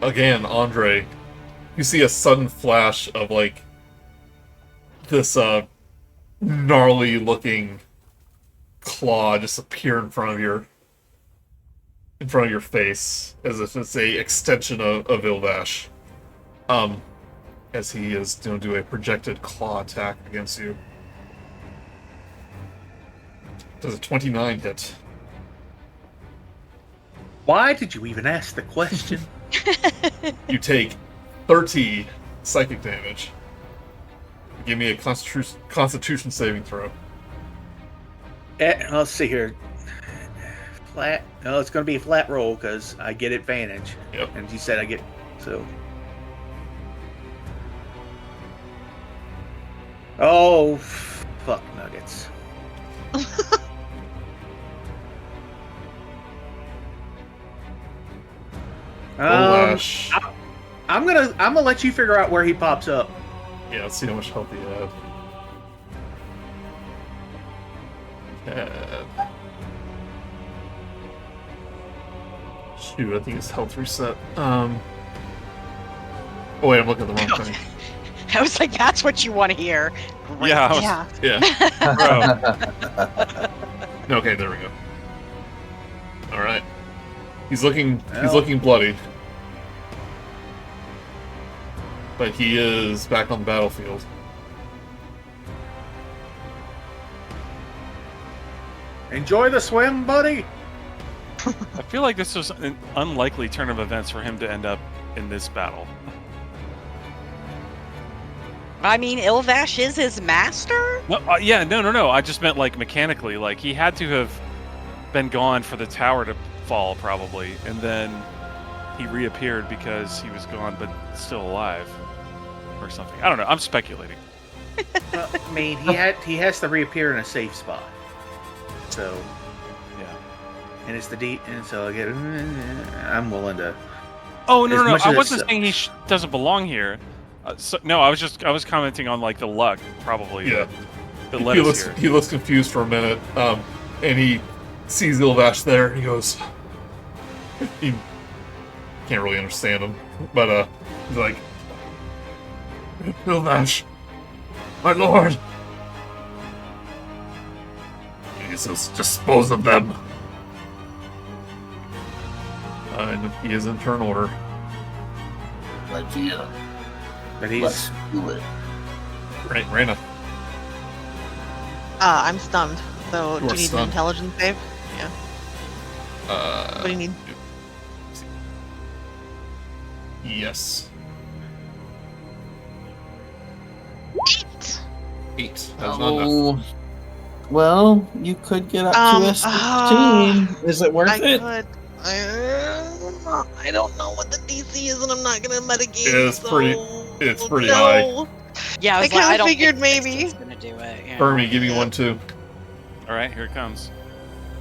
Again, Andre, you see a sudden flash of, like, this, gnarly-looking claw just appear in front of your face, as if it's a extension of Ilvash. As he is going to do a projected claw attack against you. Does a 29 hit? Why did you even ask the question? You take 30 psychic damage. Give me a Constitution saving throw. Let's see here. Flat. No, it's going to be a flat roll because I get advantage. Yep. And you said I get so. Oh, fuck nuggets. Olash. I'm gonna let you figure out where he pops up. Yeah, let's see how much health he had. Shoot, I think his health reset. Oh wait, I'm looking at the wrong thing. I was like, that's what you want to hear. Great. Yeah, I was- Yeah. Yeah. Bro. Okay, there we go. All right. He's looking Well. bloody, but he is back on the battlefield. Enjoy the swim, buddy. I feel like this was an unlikely turn of events for him to end up in this battle. I mean, Ilvash is his master? No, no. I just meant, like, mechanically. Like, he had to have been gone for the tower to fall, probably, and then he reappeared because he was gone but still alive, or something. I don't know. I'm speculating. Well, I mean, he has to reappear in a safe spot. So, Yeah. and it's the deep, and so I get. I'm willing to. Oh As no! much I as it wasn't sucks. saying he doesn't belong here. No, I was commenting on like the luck, probably. Yeah. That led us here. He looks confused for a minute, and he sees Ilvash there, and he goes... He can't really understand him, but he's like... Ilvash, my lord! Jesus, dispose of them! And he is in turn order. Idea. But Let's he's do it. Right, Raina. I'm stunned. So, do You are you need stunned. an intelligence save? Yeah. What do you need? Yes. 8. 8. That was not enough. Oh. Well, you could get up to a 16. Is it worth I it? could. I don't know what the DC is, and I'm not gonna metagame. It's so... pretty no. high. Yeah, I was kinda like, I don't figured think maybe. Tristan's gonna do it. Yeah. Fermi, give me 1 too. All right, here it comes.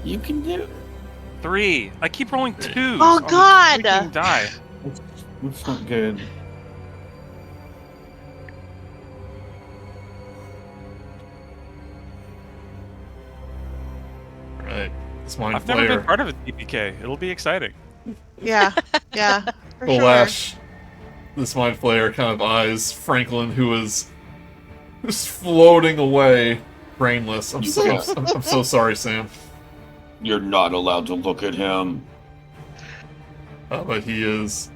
You can do it. 3. I keep rolling 2s. Oh, on the God! freaking die. That's not good. Right. This mind I've never been flayer. part of a TPK. It'll be exciting. Yeah, yeah. For The sure. lash. This mind flayer kind of eyes Franklin, who is just floating away, brainless. I'm so sorry, Sam. You're not allowed to look at him. But he is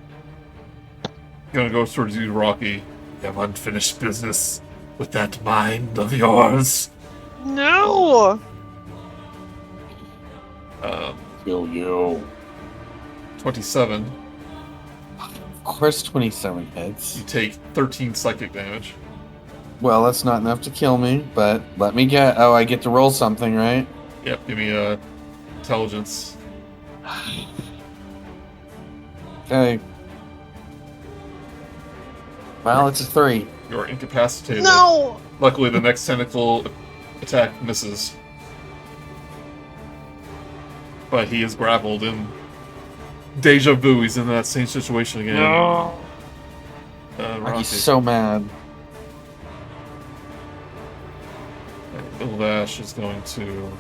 gonna go towards you, Rok'kee. You have unfinished business with that mind of yours. No! Kill you. 27. Of course, 27 hits. You take 13 psychic damage. Well, that's not enough to kill me, but let me get. Oh, I get to roll something, right? Yep, give me intelligence. Okay. Well, it's a 3. You're incapacitated. No! Luckily, the next tentacle attack misses. But he is grappled, and deja vu, he's in that same situation again. No. Rok'kee. He's so mad. Ilvash is going to...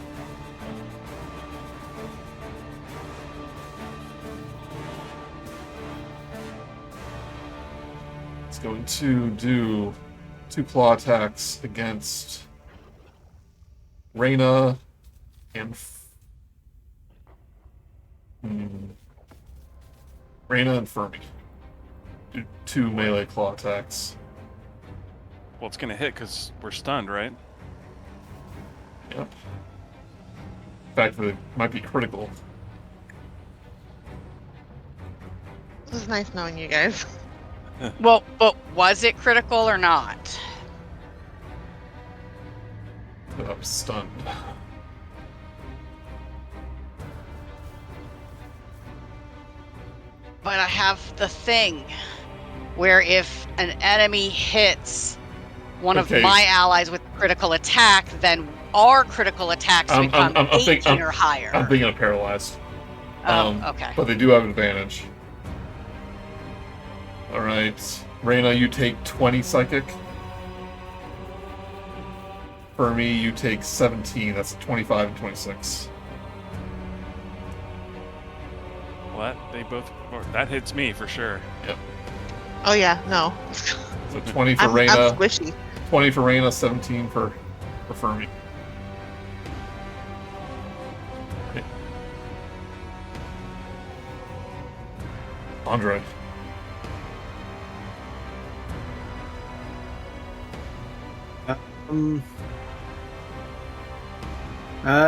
It's going to do 2 claw attacks against Raina and... Raina and Fermi. Do 2 melee claw attacks. Well, it's gonna hit because we're stunned, right? Yep. In fact, it might be critical. This is nice knowing you guys. Well, but was it critical or not? But I'm stunned. But I have the thing where if an enemy hits one Okay. of my allies with critical attack, then our critical attacks become 18 or higher. I'm thinking of paralyzed. Okay. But they do have advantage. Alright. Raina, you take 20 psychic. Fermi, you take 17. That's 25 and 26. What? They both... That hits me for sure. Oh yeah, no. So 20 for I'm Raina. squishy. 20 for Raina, 17 for Fermi. Okay. Andre.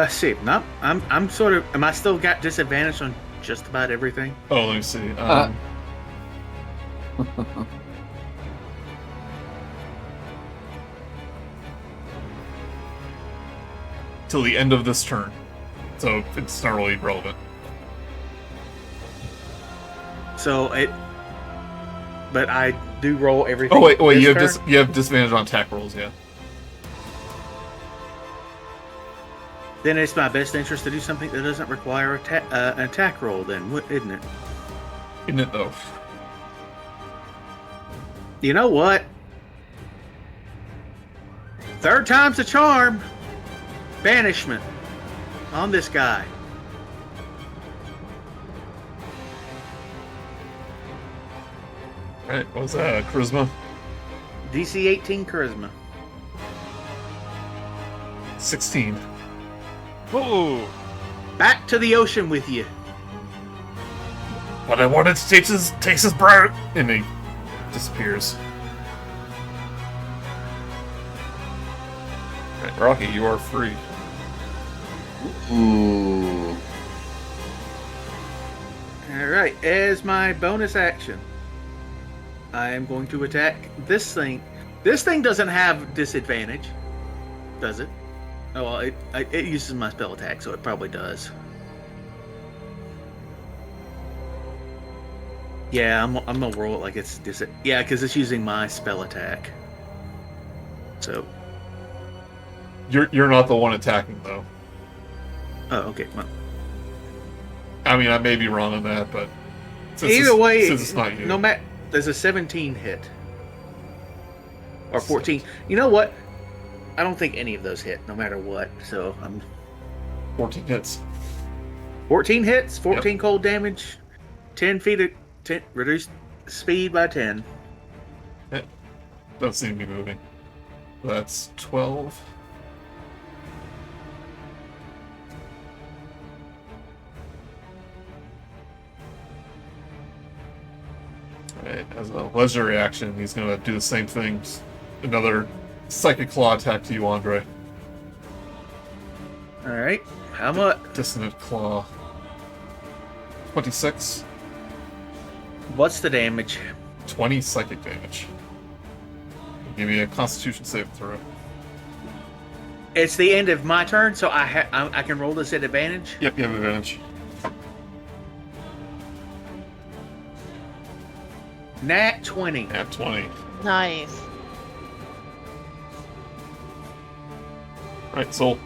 See, no, I'm sort of. Am I still got disadvantage on just about everything? Oh, let me see. Till the end of this turn. So it's not really relevant. So it. But I do roll everything. Oh wait, this you turn? have disadvantage on attack rolls, yeah. Then it's my best interest to do something that doesn't require an attack roll. Then, isn't it? Isn't it though? You know what? Third time's a charm. Banishment on this guy. Right, what was that? Charisma? DC 18 charisma. 16. Whoa! Back to the ocean with you. But I wanted to taste his breath! And he disappears. Right, Rok'kee, you are free. Ooh. Alright, as my bonus action, I am going to attack this thing. This thing doesn't have disadvantage, does it? Oh, well, it uses my spell attack, so it probably does. Yeah, I'm gonna roll it like it's yeah, because it's using my spell attack. So. You're not the one attacking, though. Oh, okay. Well, I mean, I may be wrong on that, but either way, since it's not you. no matter, there's a 17 hit or 14. You know what? I don't think any of those hit, no matter what. So I'm 14 hits. 14 hits, 14 Yep. cold damage, 10 feet of 10, reduced speed by 10. Don't seem to be moving. That's 12. Right, as a legendary action, he's going to do the same thing. Another Psychic Claw attack to you, Andre. All right, how much? Dissonant Claw. 26. What's the damage? 20 psychic damage. Give me a Constitution save throw. It's the end of my turn, so I can roll this at advantage. Yep, you have advantage. Nat 20. Nat 20. Nice. Right, Soul.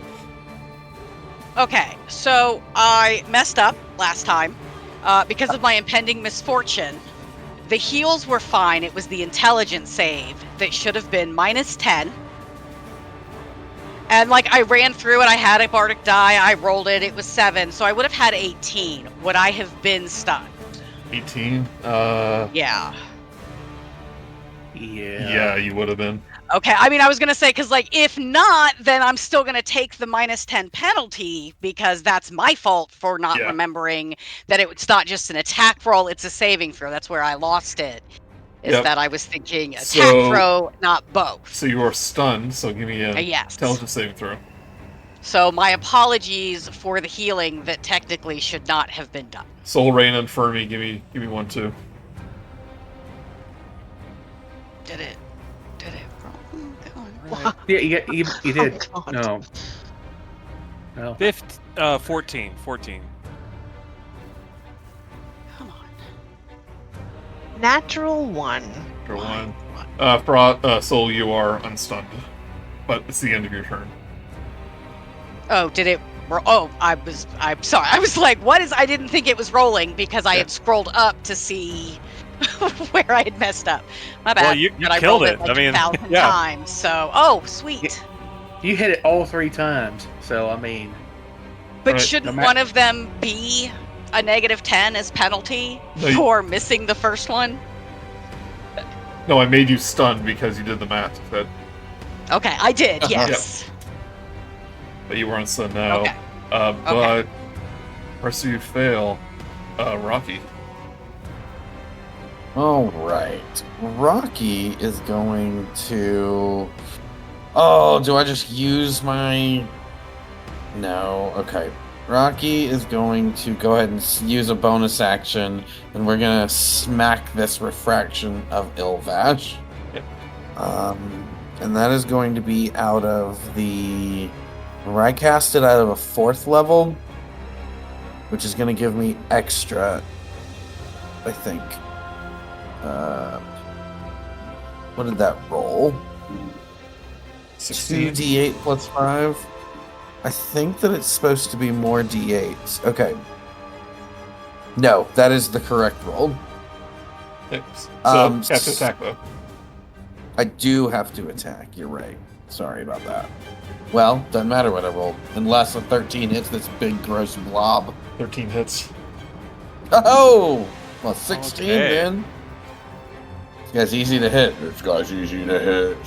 Okay, so I messed up last time because of my impending misfortune. The heals were fine. It was the intelligence save that should have been -10. And like I ran through it, I had a bardic die, I rolled it, it was 7, so I would have had 18. Would I have been stunned? 18. Yeah. Yeah, you would have been. Okay, I mean, I was going to say, because, like, if not, then I'm still going to take the -10 penalty, because that's my fault for not remembering that it's not just an attack roll, it's a saving throw. That's where I lost it, is that I was thinking attack throw, not both. So you are stunned, so give me a yes. intelligence saving throw. So my apologies for the healing that technically should not have been done. Soul, Raina, and Fermi, give me 1, 2. Did it? Yeah, you did. Oh, God. No. No. 14. Come on. Natural 1. For 1. Soul, you are unstunned. But it's the end of your turn. Oh, did it? Oh, I'm sorry. I was like, what is? I didn't think it was rolling because I had scrolled up to see where I had messed up. My bad. Well, you but I killed rolled it. Like I mean, 1,000 yeah. times. So, oh, sweet. You hit it all 3 times, so I mean. But Right, shouldn't no one of them be a -10 as penalty No, for missing the first one? No, I made you stunned because you did the math. But Okay, I did. Yes. you weren't stunned now. Okay. But rest of you fail. Rok'kee. Alright. Rok'kee is going to... Oh, do I just use my... No, okay. Rok'kee is going to go ahead and use a bonus action, and we're going to smack this Refraction of Ilvash. Yep. And that is going to be out of the... I cast it out of a 4th level, which is going to give me extra, I think. What did that roll? 16. 2d8 plus 5. I think that it's supposed to be more d8s. Okay. No, that is the correct roll. So, have to attack, though. I do have to attack. You're right. Sorry about that. Well, doesn't matter what I roll. Unless a 13 hits this big gross blob. 13 hits. Oh! Well, 16 Okay. then. This guy's easy to hit. This guy's easy to hit.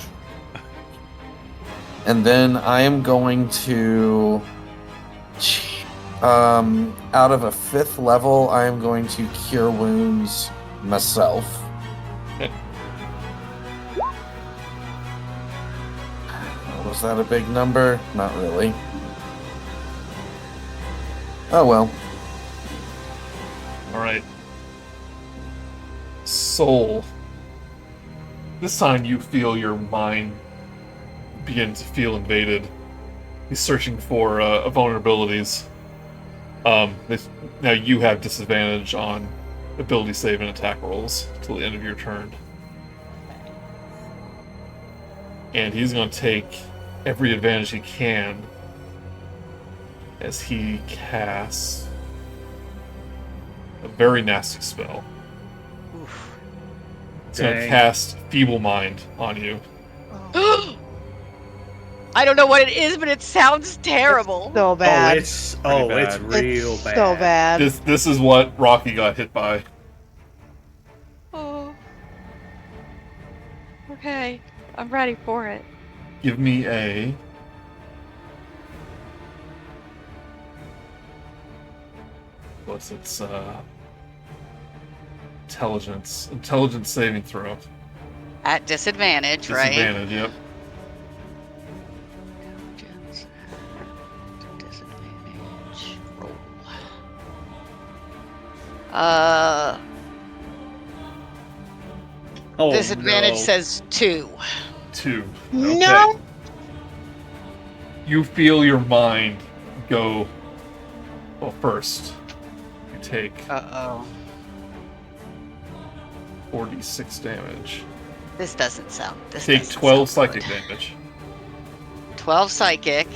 And then I am going to... out of a 5th level, I am going to Cure Wounds myself. Okay. Was that a big number? Not really. Oh well. Alright. Soul. This time you feel your mind begin to feel invaded. He's searching for vulnerabilities. Now you have disadvantage on ability save and attack rolls till the end of your turn. And he's going to take every advantage he can as he casts a very nasty spell. Oof. It's going to Dang. cast Feeble Mind on you. I don't know what it is, but it sounds terrible. So bad. It's bad. real It's bad. so bad. This is what Rok'kee got hit by. Oh. Okay, I'm ready for it. Give me a... What's its, Intelligence saving throw. At disadvantage, right? Disadvantage, yep. Disadvantage. Roll. Oh, Disadvantage no. says 2. 2. No. You feel your mind go... Well, first, you take Uh-oh. 4d6 damage. This doesn't sound... Take 12 psychic damage. 12 psychic.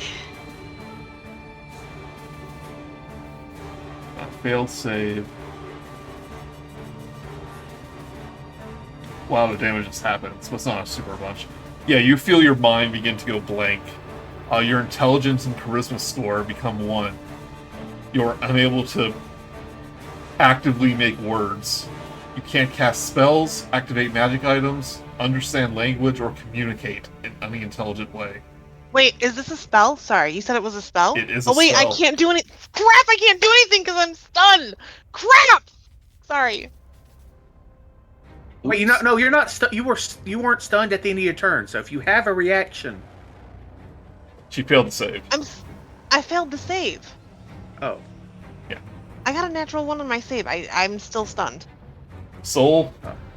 Failed save. A lot of damage has happened, so it's not a super bunch. Yeah, you feel your mind begin to go blank. Your intelligence and charisma score become 1. You're unable to actively make words. You can't cast spells, activate magic items, understand language, or communicate in any intelligent way. Wait, is this a spell? Sorry, you said it was a spell? It is a Oh wait, spell. I can't do any. Crap! I can't do anything because I'm stunned. Crap! Sorry. Wait, you're not. You weren't stunned at the end of your turn. So if you have a reaction, She failed to save. I failed to save. oh, I got a natural 1 on my save. I'm still stunned. Soul,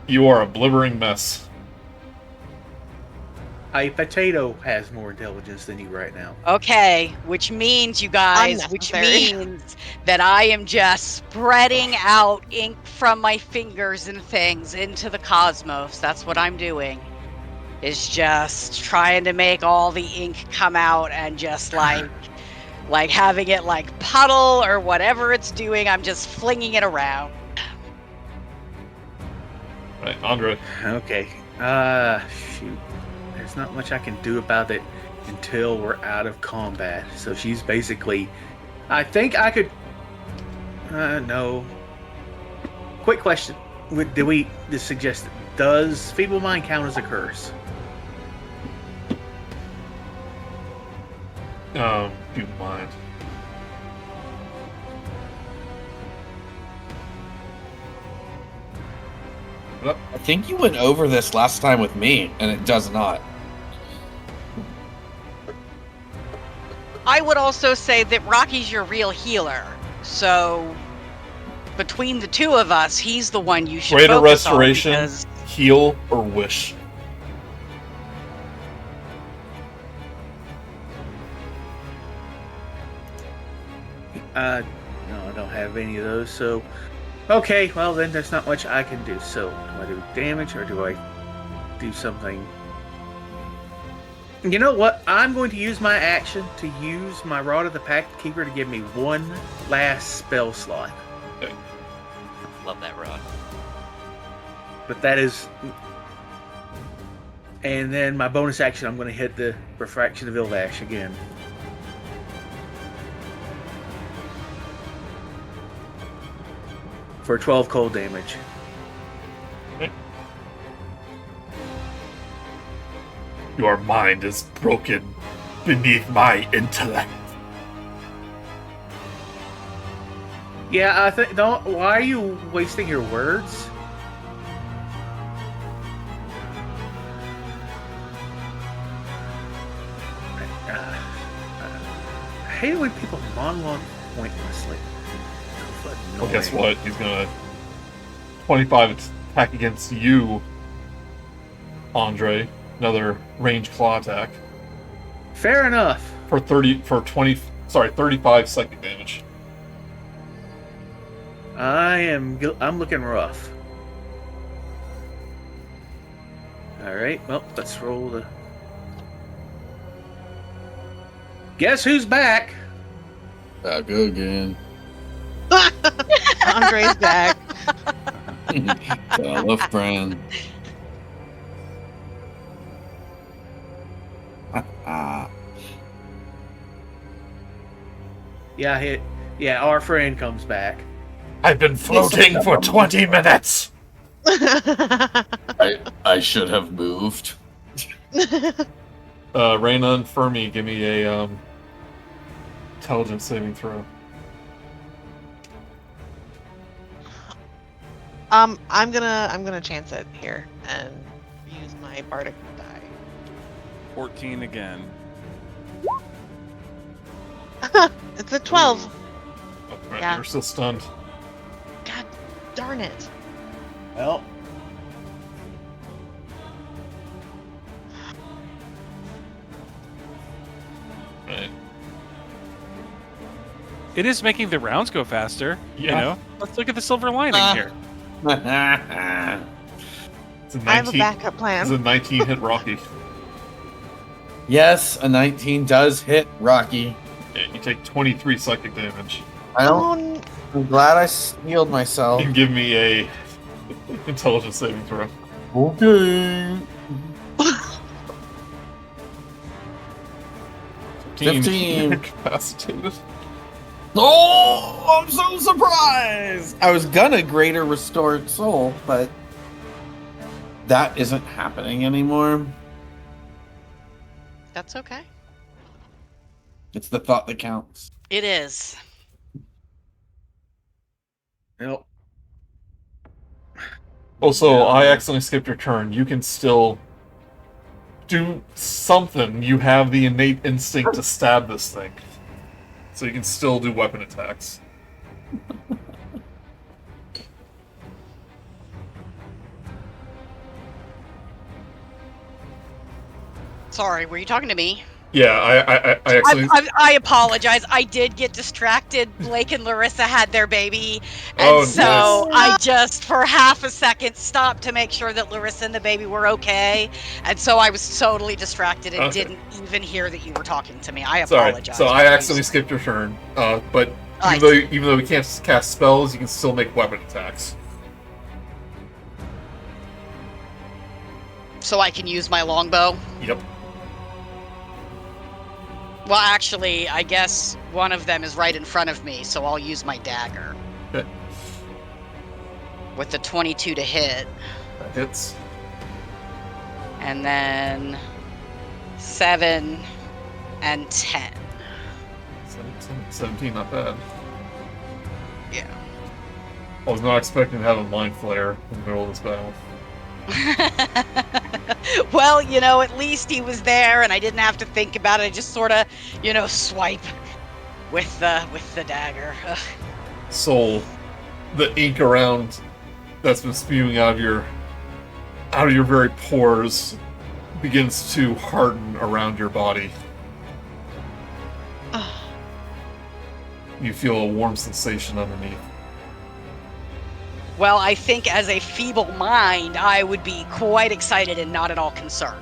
you are a blibbering mess. a potato has more intelligence than you right now. Okay, which means, you guys, which Unnecessary. means that I am just spreading out ink from my fingers and things into the cosmos. That's what I'm doing. Is just trying to make all the ink come out and just like having it like puddle or whatever it's doing. I'm just flinging it around. Right, Andre. Okay. Shoot. There's not much I can do about it until we're out of combat. So she's basically... I think I could... no. Quick question. Do we suggest... Does Feeble Mind count as a curse? Feeble Mind. I think you went over this last time with me, and it does not. I would also say that Rocky's your real healer. So between the two of us, he's the one you should Greater focus on, restoration, because- heal, or wish. No, I don't have any of those, so... Okay, well then there's not much I can do. So, do I do damage, or do I do something? You know what? I'm going to use my action to use my Rod of the Pact Keeper to give me one last spell slot. Love that rod. But that is... And then my bonus action, I'm going to hit the Refraction of Ilvash again. For 12 cold damage. Your mind is broken beneath my intellect. Yeah, I think. Don't. Why are you wasting your words? I hate it when people monologue pointlessly. Well, guess what? He's gonna 25 attack against you, Andre. Another range claw attack. Fair enough. For 35 psychic damage. I'm looking rough. All right. Well, let's roll the. Guess who's back? Back again. Andre's back. Tell a friend. Yeah, our friend comes back. I've been floating for 20 minutes! I should have moved. Raina and Fermi, give me a intelligence saving throw. I'm gonna chance it here and use my bardic die. 14 again. It's a 12. Oh, right, Yeah. You're still stunned. God darn it. Well, Right. It is making the rounds go faster. You Yeah. know, let's look at the silver lining here. It's a 19, I have a backup It's plan. a 19 hit Rocky. Yes, a 19 does hit Rocky. Yeah, you take 23 psychic damage. I don't. I'm glad I healed myself. You can give me a intelligence saving throw. Okay. 15. Incapacitated. Oh, I'm so surprised! I was gonna greater restored soul, but that isn't happening anymore. That's okay. It's the thought that counts. It is. nope. Also, Yeah. I accidentally skipped your turn. You can still do something. You have the innate instinct to stab this thing. So you can still do weapon attacks. Sorry, were you talking to me? Yeah, I accidentally... I apologize. I did get distracted. Blake and Larissa had their baby. And Oh, so nice. I just, for half a second, stopped to make sure that Larissa and the baby were okay. And so I was totally distracted and Okay. didn't even hear that you were talking to me. I Sorry. apologize. So I accidentally skipped your turn. But I even though we can't cast spells, you can still make weapon attacks. So I can use my longbow? Yep. Well, actually, I guess one of them is right in front of me, so I'll use my dagger. Okay. With the 22 to hit. That hits. And then 7 and 10. 17, not bad. Yeah. I was not expecting to have a mind flare in the middle of this battle. Well, you know, at least he was there and I didn't have to think about it. I just sort of, you know, swipe with the dagger. Ugh. Soul, the ink around that's been spewing out of your very pores begins to harden around your body. You feel a warm sensation underneath. Well, I think as a feeble mind, I would be quite excited and not at all concerned.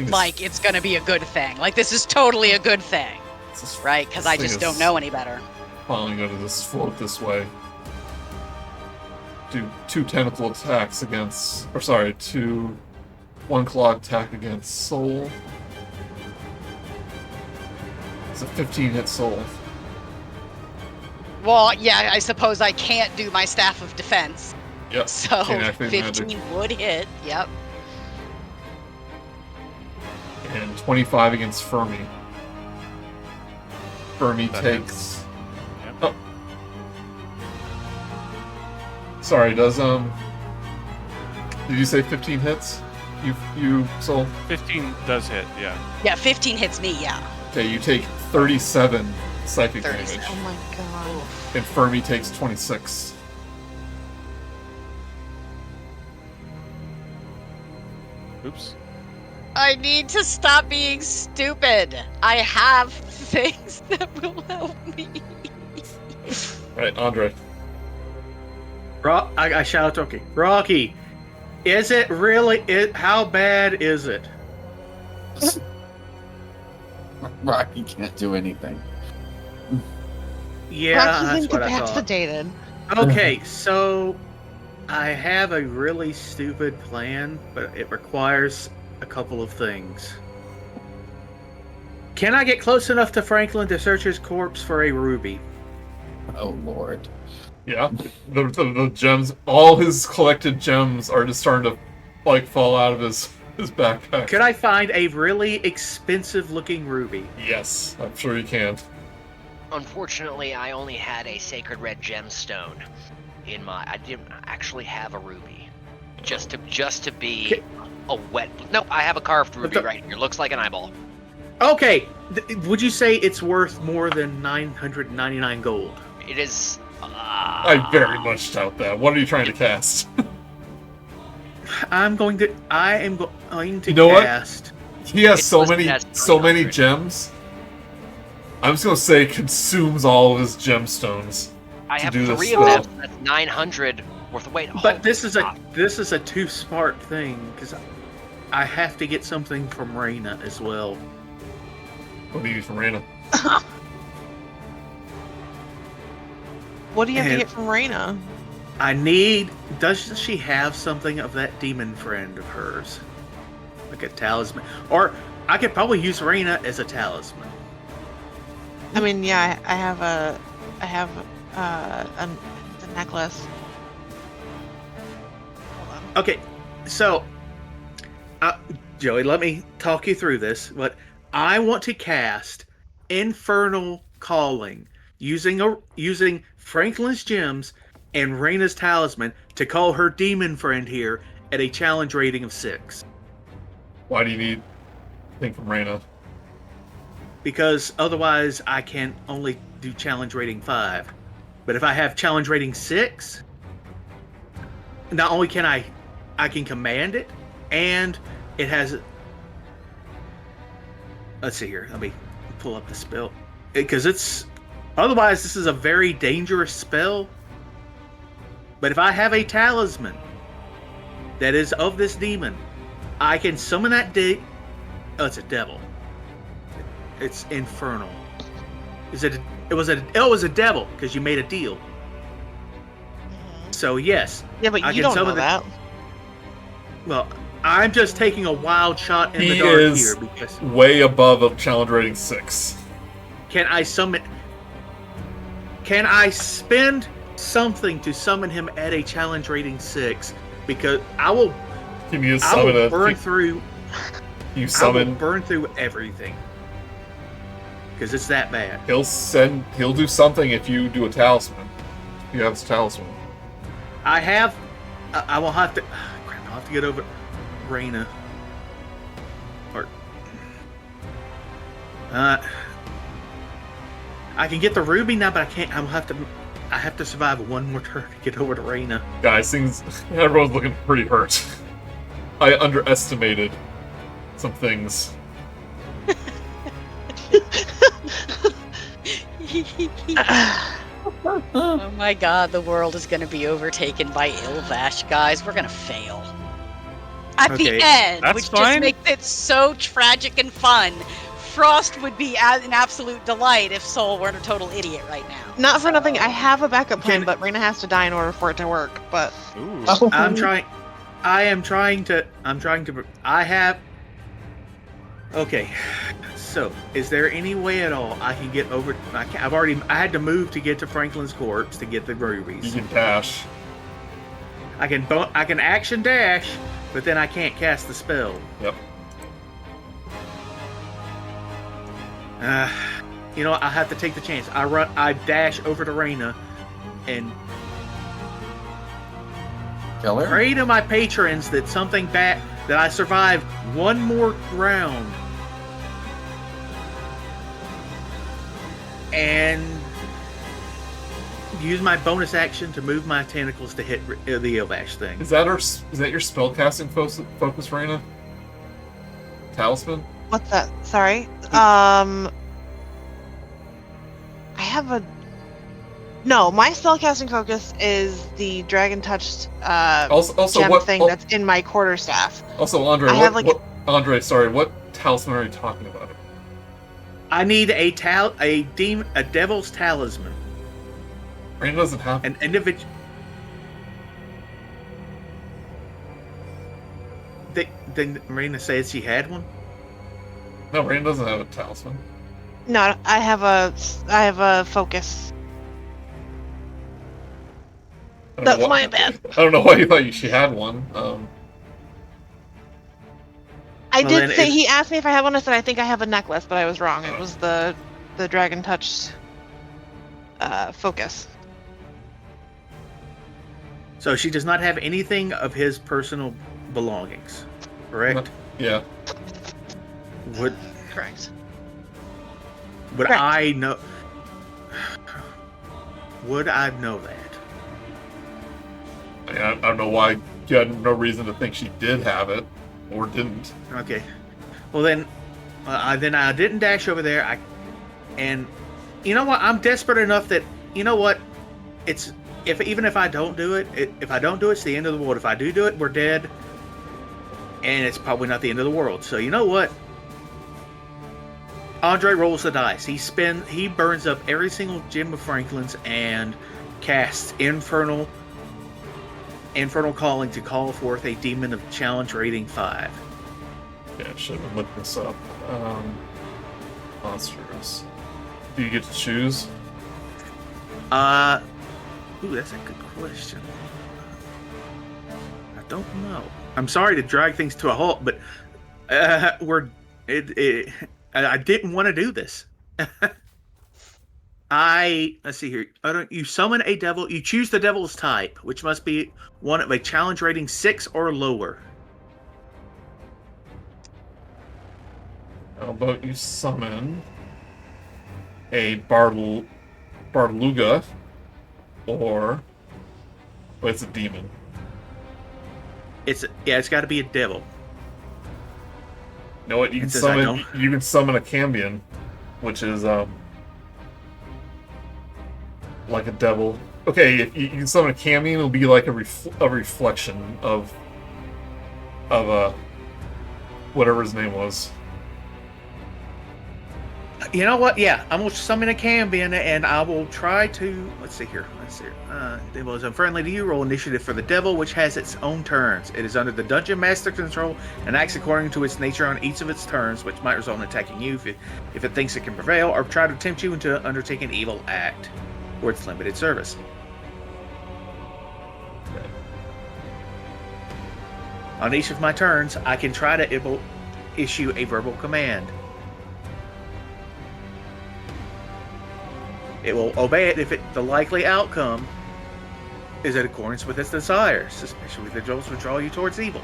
Like, it's gonna be a good thing. Like, this is totally a good thing. Right? Because I just don't know any better. Finally going to just float this way. do 2 tentacle attacks against, or sorry, 1 claw attack against soul. It's a 15 hit soul. Well, yeah, I suppose I can't do my Staff of Defense. Yep. So can't activate 15 magic. would hit. Yep. And 25 against Fermi. Fermi That takes. Yep. Oh. Sorry, does did you say 15 hits? You soul? 15 does hit, yeah. Yeah, 15 hits me, yeah. Okay, you take 37 psychic 37. damage. Oh my god. And Fermi takes 26. Oops. I need to stop being stupid. I have things that will help me. Right, Andre. I shout out to Rok'kee. Rok'kee, is it really? How bad is it? Rocky can't do anything. Yeah, Rocky's that's what I thought. incapacitated. Okay, so I have a really stupid plan, but it requires a couple of things. Can I get close enough to Franklin to search his corpse for a ruby? Oh Lord. Yeah. The gems, all his collected gems are just starting to, like, fall out of his backpack. Could I find a really expensive looking ruby? Yes, I'm sure you can. Unfortunately, I only had a sacred red gemstone in my. I didn't actually have a ruby. Just to be a wet. Nope, I have a carved ruby right here. Looks like an eyeball. Okay, would you say it's worth more than 999 gold? It is. I very much doubt that. What are you trying to cast? I am going to You know what? cast. He has It's so listed many as so many 300. gems. I'm just gonna say consumes all of his gemstones. I to have do this 3 of them. spell. That's 900 worth of weight. But Holy this is stop. a too smart thing because I have to get something from Raina as well. What do you use from Raina? What do you have to And- get from Raina? I need. Does she have something of that demon friend of hers, like a talisman? Or I could probably use Raina as a talisman. I mean, yeah, I have the necklace. Hold on. Okay, so Joey, let me talk you through this. But I want to cast Infernal Calling using Franklin's gems and Raina's talisman to call her demon friend here at a challenge rating of 6. Why do you need thing from Raina? Because otherwise I can only do challenge rating 5. But if I have challenge rating 6, not only can I can command it, and it has. Let's see here. Let me pull up the spell because it's. Otherwise, this is a very dangerous spell. But if I have a talisman that is of this demon, I can summon that Oh, it's a devil. It's infernal. It was a devil because you made a deal. So yes. Yeah, but I you can don't know summon that. Well, I'm just taking a wild shot in the He dark is here because way above a challenge rating 6. can I spend something to summon him at a challenge rating 6? Because I will Can you summon burn through You summon. everything. Because it's that bad. He'll do something if you do a talisman. You have his talisman. I will have to. Crap, I'll have to get over Raina. Or. I can get the ruby now, but I can't. I have to survive one more turn to get over to Raina. Guys, everyone's looking pretty hurt. I underestimated some things. Oh my god, the world is going to be overtaken by Ilvash, guys. We're going to fail. At Okay. the end, That's which fine. just makes it so tragic and fun. Frost would be an absolute delight if Sol weren't a total idiot right now. Not for nothing, I have a backup plan, Can- but Raina has to die in order for it to work. But Ooh. Oh, I have. Okay, so is there any way at all I can get over? I had to move to get to Franklin's corpse to get the You rubies. can dash. I can action dash, but then I can't cast the spell. Yep. You know, I have to take the chance. I dash over to Raina and kill her? pray to my patrons that that I survive one more round. And use my bonus action to move my tentacles to hit the Elvash thing. Is that your spellcasting focus, Raina? Talisman? what's that? Sorry. I have a. No, my spellcasting focus is the dragon touched Also, gem what thing that's in my quarterstaff. Also, Andre, I have, like, what talisman are you talking about? I need a devil's talisman. Raina doesn't have. An individual. Did Marina say she had one? No, Raina doesn't have a talisman. No, I have a focus. I don't know That's why- my bad. I don't know why you thought she had one. I Well, did then say if- he asked me if I have one. I said I think I have a necklace, but I was wrong. It was the dragon touched focus. So she does not have anything of his personal belongings, correct? Yeah. Would Correct. would Correct. I know? Would I know that? I mean, I don't know why you had no reason to think she did have it or didn't. Okay. Well then, I didn't dash over there. And you know what? I'm desperate enough that you know what? Even if I don't do it, it's the end of the world. If I do it, we're dead, and it's probably not the end of the world. So you know what? Andre rolls the dice. He burns up every single gem of Franklin's and casts Infernal Calling to call forth a demon of challenge rating 5. Yeah, I should have looked this up. Monsters. Do you get to choose? Ooh, that's a good question. I don't know. I'm sorry to drag things to a halt, but I didn't want to do this. Let's see here. You summon a devil. You choose the devil's type, which must be one of a challenge rating 6 or lower. How about you summon a Barluga, or it's a demon. It's got to be a devil. You know what? You can It says I summon. don't. You can summon a Cambion, which is like a devil. Okay, if you can summon a Cambion, it'll be like a reflection of whatever his name was. You know what? Yeah, I'm going to summon a Cambion, and I will try to... Let's see here. Devil is unfriendly to you. Roll initiative for the devil, which has its own turns. It is under the Dungeon Master control and acts according to its nature on each of its turns, which might result in attacking you if it thinks it can prevail, or try to tempt you into undertaking an evil act or its limited service. On each of my turns, I can try to issue a verbal command. It will obey it if the likely outcome is in accordance with its desires, especially if the jolts will draw you towards evil.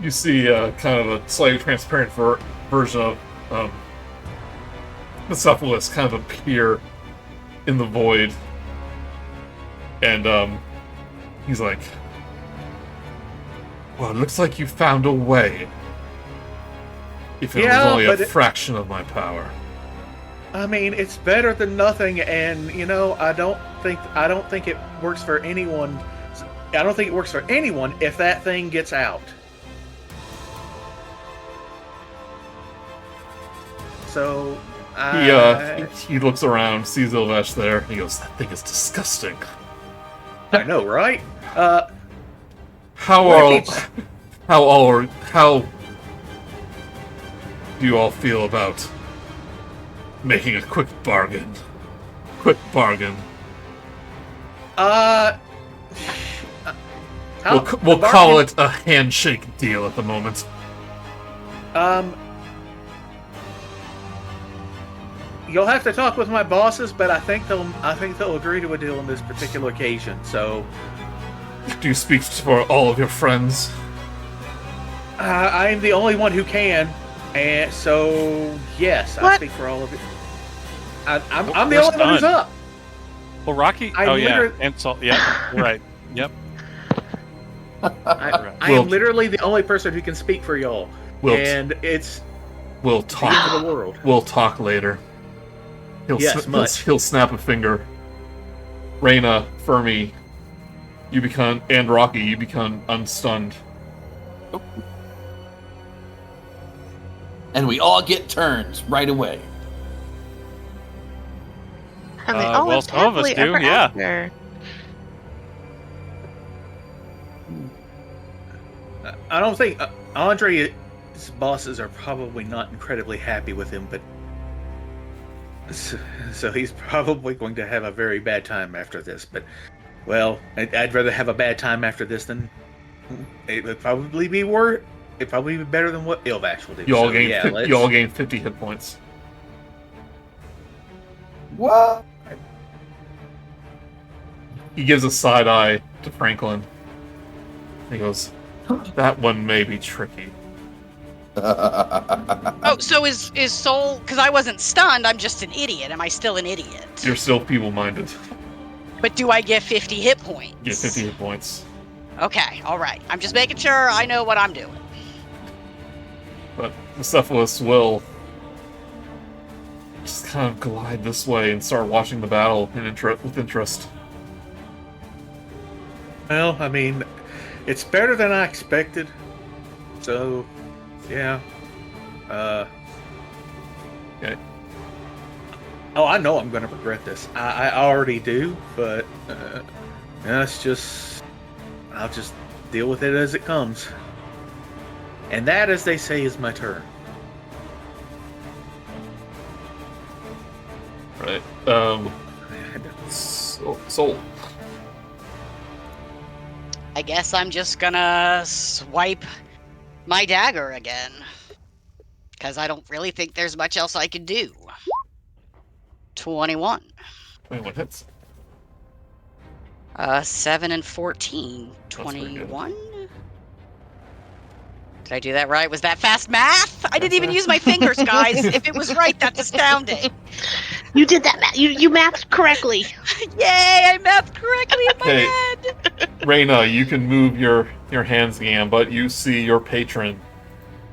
You see kind of a slightly transparent version of Mecephalus kind of appear in the void. And he's like, well, it looks like you found a way. If it was only a fraction of my power. I mean, it's better than nothing, and you know, I don't think it works for anyone. I don't think it works for anyone if that thing gets out. so He looks around, sees Ilvesh there, and he goes, "That thing is disgusting." I know, right? How do you all feel about making a quick bargain? We'll call it a handshake deal at the moment. You'll have to talk with my bosses, but I think they'll agree to a deal on this particular occasion. So, do you speak for all of your friends? I am the only one who can, and so yes, I speak for all of you. I'm the only one who's up. Well, Rok'kee. Insult. Yeah, right. Yep. I am literally the only person who can speak for y'all, We'll talk. the end of the world. We'll talk later. He'll snap a finger. Raina, Fermi, and Rok'kee, you become unstunned. And we all get turns right away. And they all well, live some of us happily do, ever yeah. after. I don't think Andre's bosses are probably not incredibly happy with him, but so he's probably going to have a very bad time after this. But well, I'd rather have a bad time after this than it would probably be worse. It'd probably be better than what Ilvesh will do. You all gain 50 hit points. What? He gives a side eye to Franklin. He goes, "That one may be tricky." Oh, so is Soul? Because I wasn't stunned. I'm just an idiot. Am I still an idiot? You're still feeble-minded. But do I get 50 hit points? Get 50 hit points. Okay, all right. I'm just making sure I know what I'm doing. But Cephalus will just kind of glide this way and start watching the battle with interest. Well, I mean, it's better than I expected. So, yeah. Okay. Oh, I know I'm going to regret this. I already do, but I'll just deal with it as it comes. And that, as they say, is my turn. Right. Soul. I guess I'm just gonna swipe my dagger again. Because I don't really think there's much else I can do. 21. 21 hits. 7 and 14. 21? Did I do that right? Was that fast math? I didn't even use my fingers, guys. If it was right, that's astounding. You did that math. You mathed correctly. Yay, I mathed correctly in my head. Raina, you can move your hands again, but you see your patron,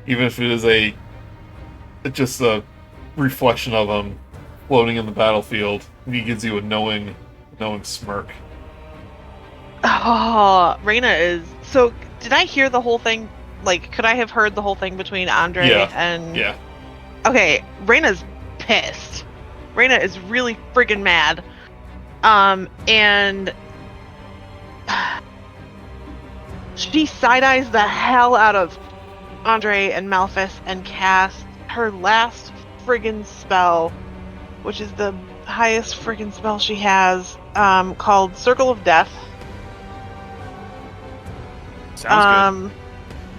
even if it is just a reflection of him floating in the battlefield, and he gives you a knowing smirk. Oh, Raina is... So, did I hear the whole thing? Like, could I have heard the whole thing between Andre and... Yeah. Okay, Raina's pissed. Raina is really friggin' mad. And... she side-eyes the hell out of Andre and Malphus and casts her last friggin' spell, which is the highest friggin' spell she has, called Circle of Death. Sounds good.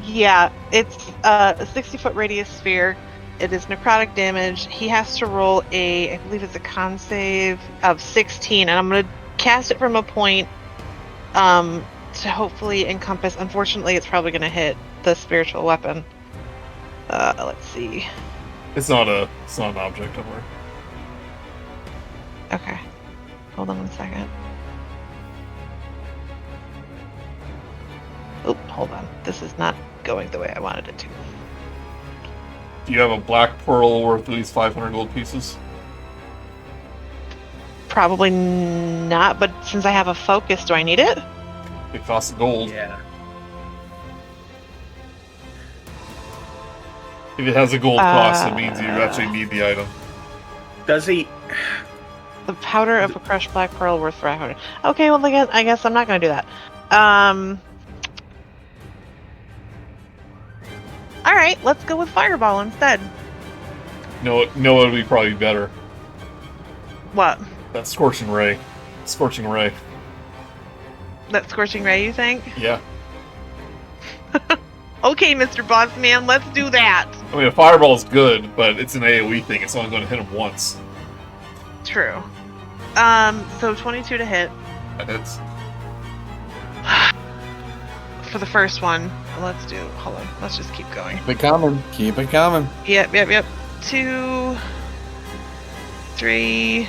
Yeah, it's a 60-foot radius sphere. It is necrotic damage. He has to roll I believe it's a con save of 16, and I'm going to cast it from a point to hopefully encompass. Unfortunately, it's probably going to hit the spiritual weapon. Let's see. It's not an object, don't worry. Okay. Hold on one second. Oh, hold on. This is not going the way I wanted it to. Do you have a black pearl worth at least 500 gold pieces? Probably not, but since I have a focus, do I need it? It costs gold. Yeah. If it has a gold cost, it means you actually need the item. Does he? The powder of a crushed black pearl worth 500. Okay, well, I guess I'm not going to do that. All right, let's go with fireball instead. No, it would be probably better. What? That scorching ray. Scorching ray. That scorching ray, you think? Yeah. Okay, Mr. Bossman, let's do that. I mean, a fireball's good, but it's an AoE thing. It's only going to hit him once. True. So 22 to hit. That hits. For the first one. Let's do... Hold on. Let's just keep going. Keep it coming. Keep it coming. Yep. 2, 3,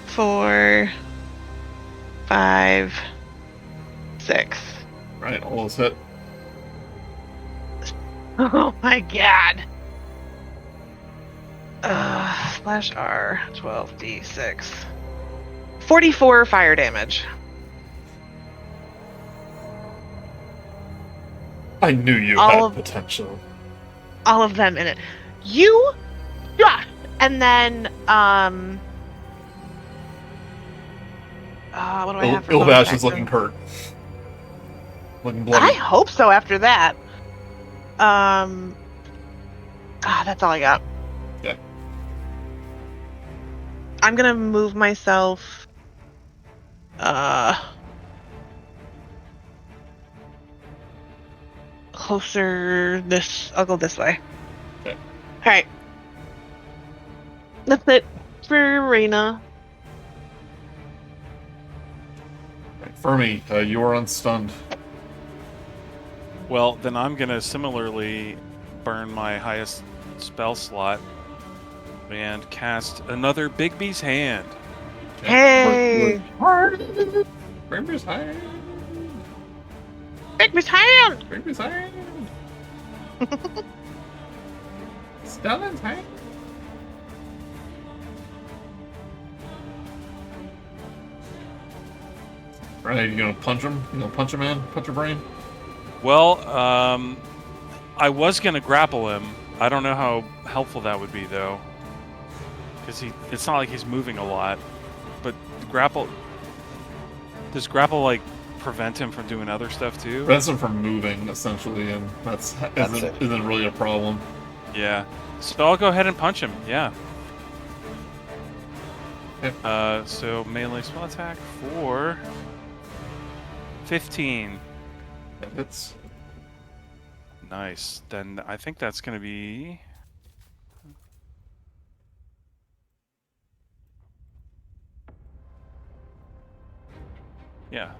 4, 5, 6. Right, all those hit. Oh my god. Slash R, 12d6. 44 fire damage. I knew you had potential. All of them in it. You just, and then what do I have for bonus Ilvash is action? looking hurt. Looking bloody. I hope so after that. That's all I got. Yeah. I'm gonna move myself closer I'll go this way. Okay. Alright. That's it for Raina. Right, Fermi, you are unstunned. Well, then I'm gonna similarly burn my highest spell slot and cast another Bigby's Hand. Hey! Fermi's hand! Bigby's hand! Fermi's hand! Stellan's hand! Right, you gonna punch him? You gonna punch him, man? Punch your brain? Well, I was gonna grapple him. I don't know how helpful that would be though, because it's not like he's moving a lot. But does grapple like prevent him from doing other stuff too? Prevents him from moving, essentially, and that's isn't really a problem. Yeah. So I'll go ahead and punch him. Yeah. Okay. So melee spell attack for 15. That hits. Nice. Then I think that's going to be... Yeah.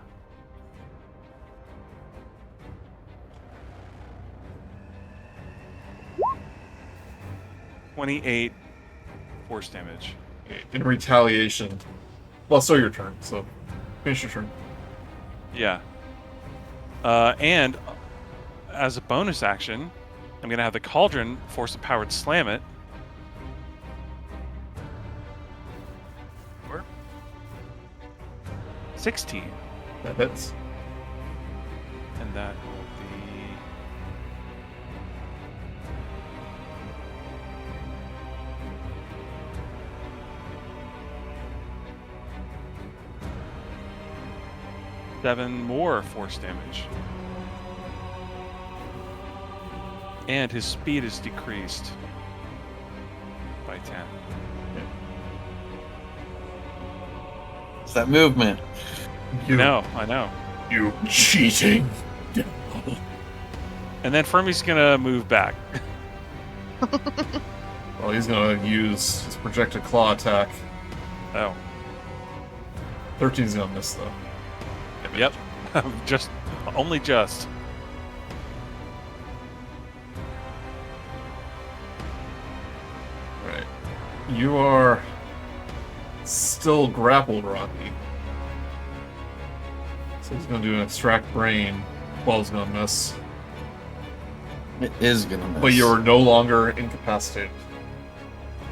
$28 force damage. In retaliation. Well, so your turn, so finish your turn. Yeah. And as a bonus action, I'm going to have the Cauldron force a powered slam it. 16. That hits. And that will be... seven more force damage. And his speed is decreased by 10. It's that movement. No, I know. You cheating. And then Fermi's gonna move back. Well, he's gonna use his projected claw attack. Oh. 13's gonna miss though. Yep. Only just. Right. You are still grappled, Rok'kee. So he's gonna do an extract brain. 12's gonna miss. It is gonna miss. But you're no longer incapacitated.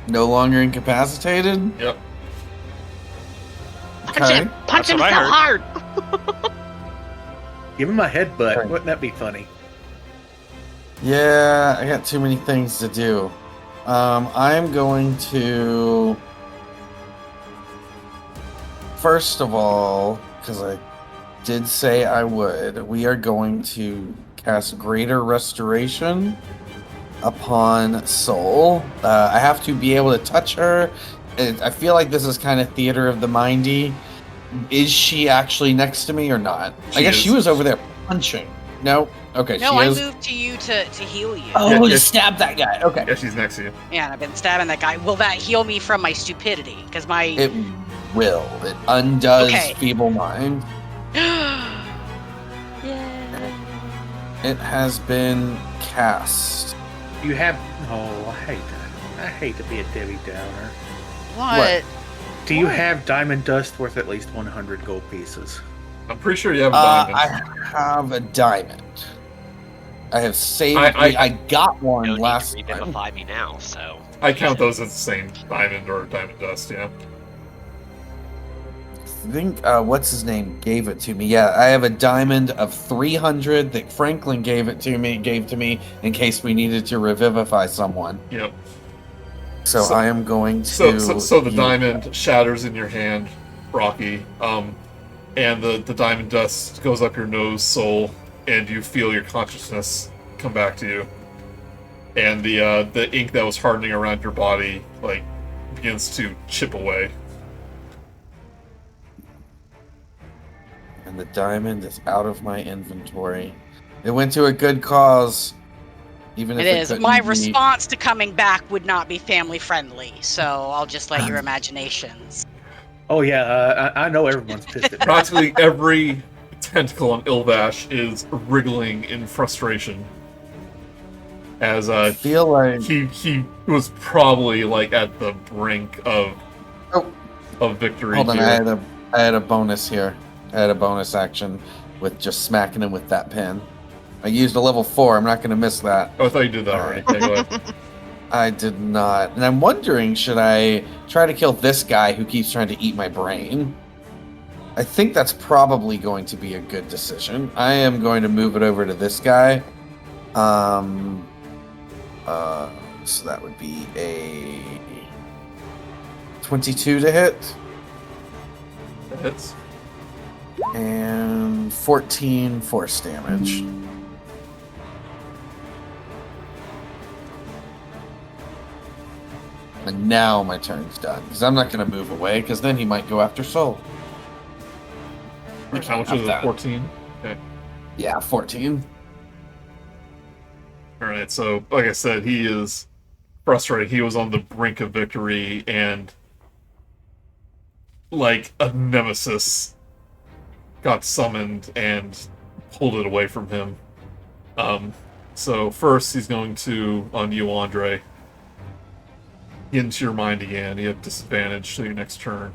No longer incapacitated? Yep. Punch him! Punch him so hard! Give him a headbutt. Wouldn't that be funny? Yeah, I got too many things to do. I'm going to... First of all, because I did say I would, we are going to cast Greater Restoration upon Soul. I have to be able to touch her. I feel like this is kind of theater of the mindy. Is she actually next to me or not? I guess she was over there punching. No? Okay, No, she I is. moved to you to heal you. Oh, Yeah, to stab that guy. Okay. Yeah, she's next to you. Yeah, and I've been stabbing that guy. Will that heal me from my stupidity? Because my... It will. It undoes Okay. Feeble Mind. Yeah. It has been cast. You have. Oh, I hate that. I hate to be a Debbie Downer. What? Do you have diamond dust worth at least 100 gold pieces? I'm pretty sure you have a diamond. I have a diamond. I have saved. I I got one No need last to time. revivify me now, so. I count those as the same diamond or diamond dust, yeah. I think what's his name gave it to me. Yeah, I have a diamond of 300 that Franklin gave to me in case we needed to revivify someone. Yep. So I am going to. So the diamond shatters in your hand, Rok'kee, and the diamond dust goes up your nose, Soul, and you feel your consciousness come back to you. And the ink that was hardening around your body begins to chip away. And the diamond is out of my inventory. It went to a good cause. Even if It is. couldn't My be- response to coming back would not be family friendly, so I'll just let your imaginations. Oh yeah, I know everyone's pissed at me. Practically every tentacle on Ilvash is wriggling in frustration. As I feel like he was probably at the brink of victory. Hold on, here. I had a bonus here. I had a bonus action with just smacking him with that pin. I used a level 4. I'm not going to miss that. Oh, I thought you did that already. Okay, go ahead. I did not. And I'm wondering, should I try to kill this guy who keeps trying to eat my brain? I think that's probably going to be a good decision. I am going to move it over to this guy. So that would be a 22 to hit. That hits. And 14 force damage. And now my turn's done. Because I'm not going to move away, because then he might go after Soul. How much was it? 14? Okay. Yeah, 14. Alright, so like I said, he is frustrated. He was on the brink of victory, and like a nemesis got summoned and pulled it away from him. So first he's going to, on you, Andre, get into your mind again. You have disadvantage to your next turn.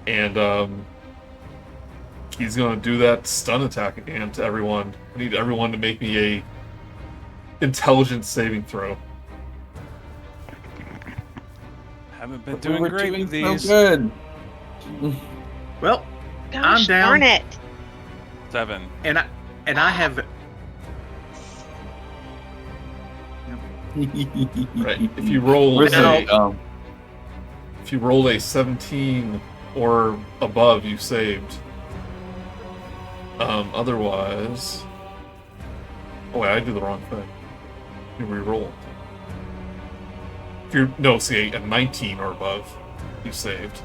And he's going to do that stun attack again to everyone. I need everyone to make me a intelligence saving throw. Haven't been doing great with these. So good. Well, Gosh, I'm down. darn it. 7. And I have. Right. If you roll if you rolled a 17 or above, you saved. Otherwise, oh wait, I did the wrong thing. You re-roll. If you're see a 19 or above, you saved.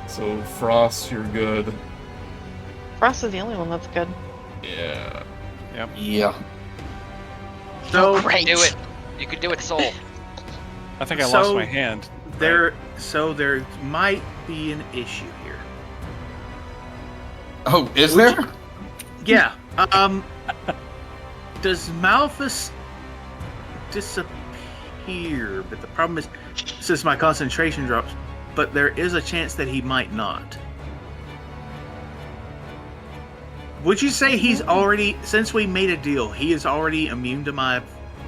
So Frost, you're good. Frost is the only one that's good. Yeah. Yep. Yeah. So Great. Do it. You could do it, Soul. I think I lost So, my hand. there might be an issue here. Oh, is there? Yeah. Does Malphus disappear? But the problem is, since my concentration drops, but there is a chance that he might not. Would you say he's already, since we made a deal, he is already immune to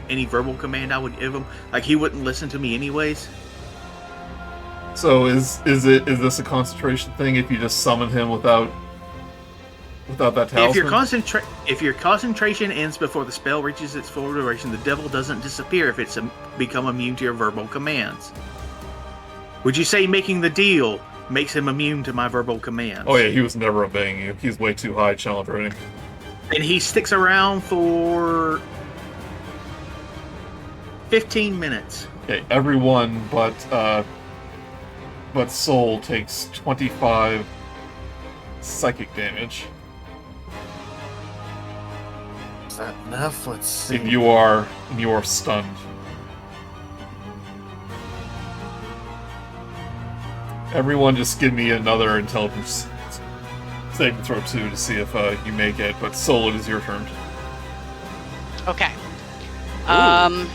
any verbal command I would give him? Like he wouldn't listen to me anyways? So is this a concentration thing if you just summon him without Without that talisman? If your concentration ends before the spell reaches its full duration, the devil doesn't disappear if it's become immune to your verbal commands. Would you say making the deal makes him immune to my verbal commands? Oh yeah, he was never obeying you. He's way too high challenge rating. And he sticks around for 15 minutes. Okay, everyone but Soul takes 25 psychic damage. Is that enough? Let's see. And you are stunned. Everyone just give me another intelligence saving throw too to see if you make it, but Soul, it is your turn. Okay. I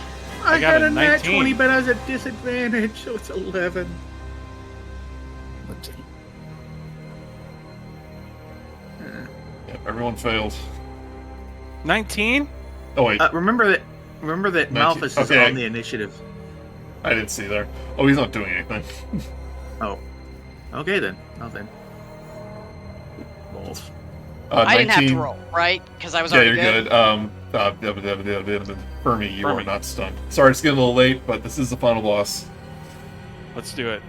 got got a a nat 19. 20, but I was at disadvantage, so it's 11. Yeah, everyone failed. 19? Oh wait, Remember that 19. Malthus is Okay. on the initiative. I didn't see there. Oh, he's not doing anything. Oh. Okay then. Nothing. Balls. I didn't have 19. to roll, right? Because I was Yeah, already you're good. Fermi, you are Fermi. not stunned. Sorry, it's getting a little late, but this is the final boss. Let's do it.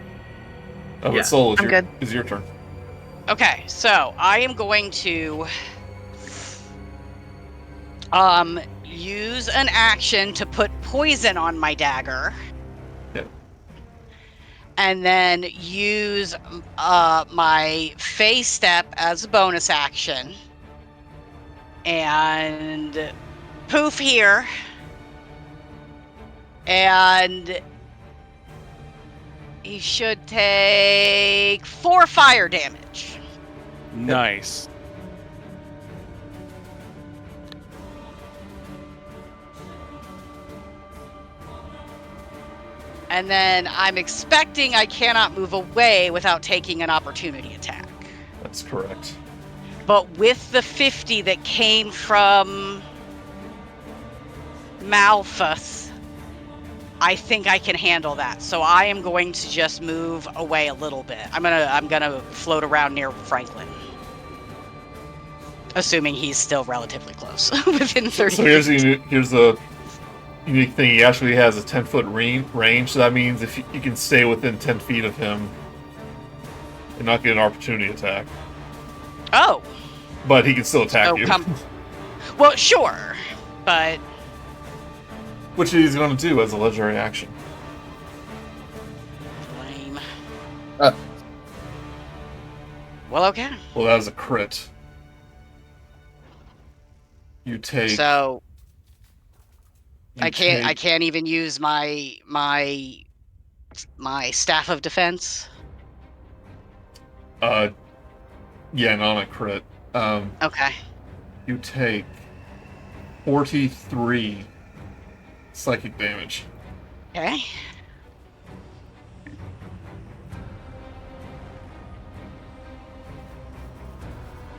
Oh, Yeah. but Soul, I'm good. is your turn. Okay, so I am going to use an action to put poison on my dagger. Yep. And then use my phase step as a bonus action. And poof here. And he should take 4 fire damage. Nice. And then I'm expecting I cannot move away without taking an opportunity attack. That's correct. But with the 50 that came from Malthus, I think I can handle that. So I am going to just move away a little bit. I'm gonna float around near Franklin. Assuming he's still relatively close, within 30 So here's the unique thing. He actually has a 10-foot range, so that means if you can stay within 10 feet of him and not get an opportunity attack. Oh, But he can still attack oh, you. well, sure, but Which he's going to do as a legendary action. lame. Uh. Well, okay. Well, that is a crit. You take... So you I take- can't even use my staff of defense. Yeah, not a crit. Okay. You take 43 psychic damage. Okay.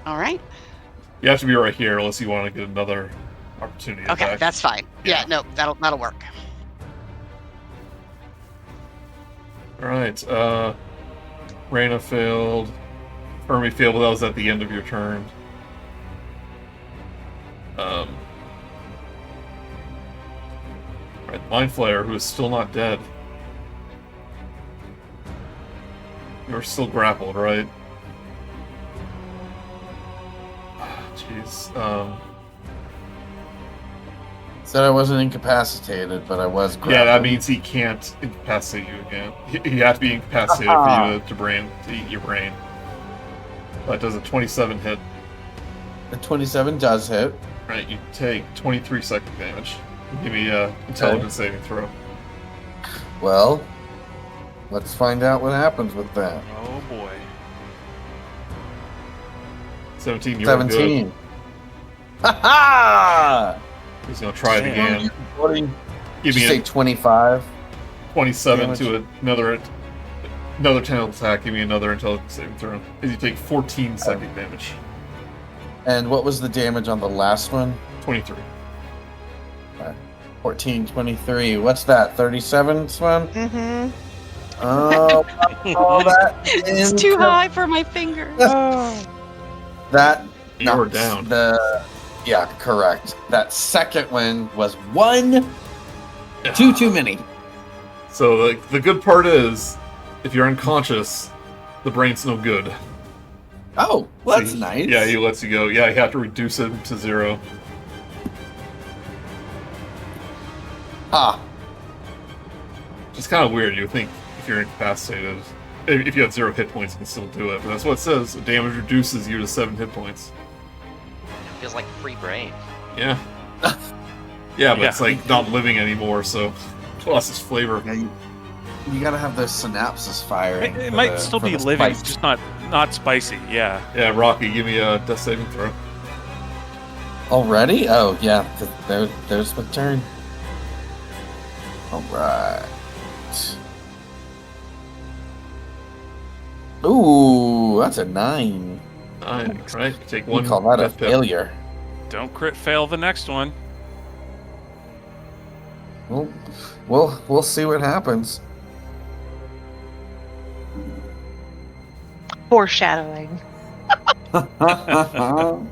All right. You have to be right here unless you want to get another opportunity Okay, attack. that's fine. Yeah. Yeah, no, that'll work. Alright, Raina failed. Fermi failed, but that was at the end of your turn. Right, Mind Flayer, who is still not dead. You're still grappled, right? Jeez. Said I wasn't incapacitated, but I was grappled. Yeah, that means he can't incapacitate you again. You have to be incapacitated for you to eat your brain. That does a 27 hit. The 27 does hit. Right, you take 23 psychic damage. Give me a intelligence saving throw. Well, let's find out what happens with that. Oh boy. 17, you're 17. good. Ha ha! He's gonna try it again. What did Give you me say? a 25. 27 damage? to another tentacle attack. Give me another intelligence saving throw. As you take 14 psychic damage. And what was the damage on the last one? 23. 14, 23. What's that? 37, Sven? Mm-hmm. Oh, all that It's too high for my finger. That You're down. Yeah, correct. That second one was one too many. So the good part is, if you're unconscious, the brain's no good. Oh, well, that's nice. Yeah, he lets you go. Yeah, you have to reduce it to 0. Ah. It's kind of weird. You would think if you're incapacitated, if you have 0 hit points, you can still do it. But that's what it says. The damage reduces you to 7 hit points. It feels like free brain. Yeah. Yeah, but it's like not living anymore, so it lost its flavor. Yeah, you gotta have those synapses firing. It might still be living, just not spicy. Yeah. Yeah, Rok'kee, give me a death saving throw. Already? Oh, yeah. There's my turn. All right. Ooh, that's a 9. 9, right? You take We 1 call that a death pip. failure. Don't crit fail the next one. Well, we'll see what happens. Foreshadowing. Well,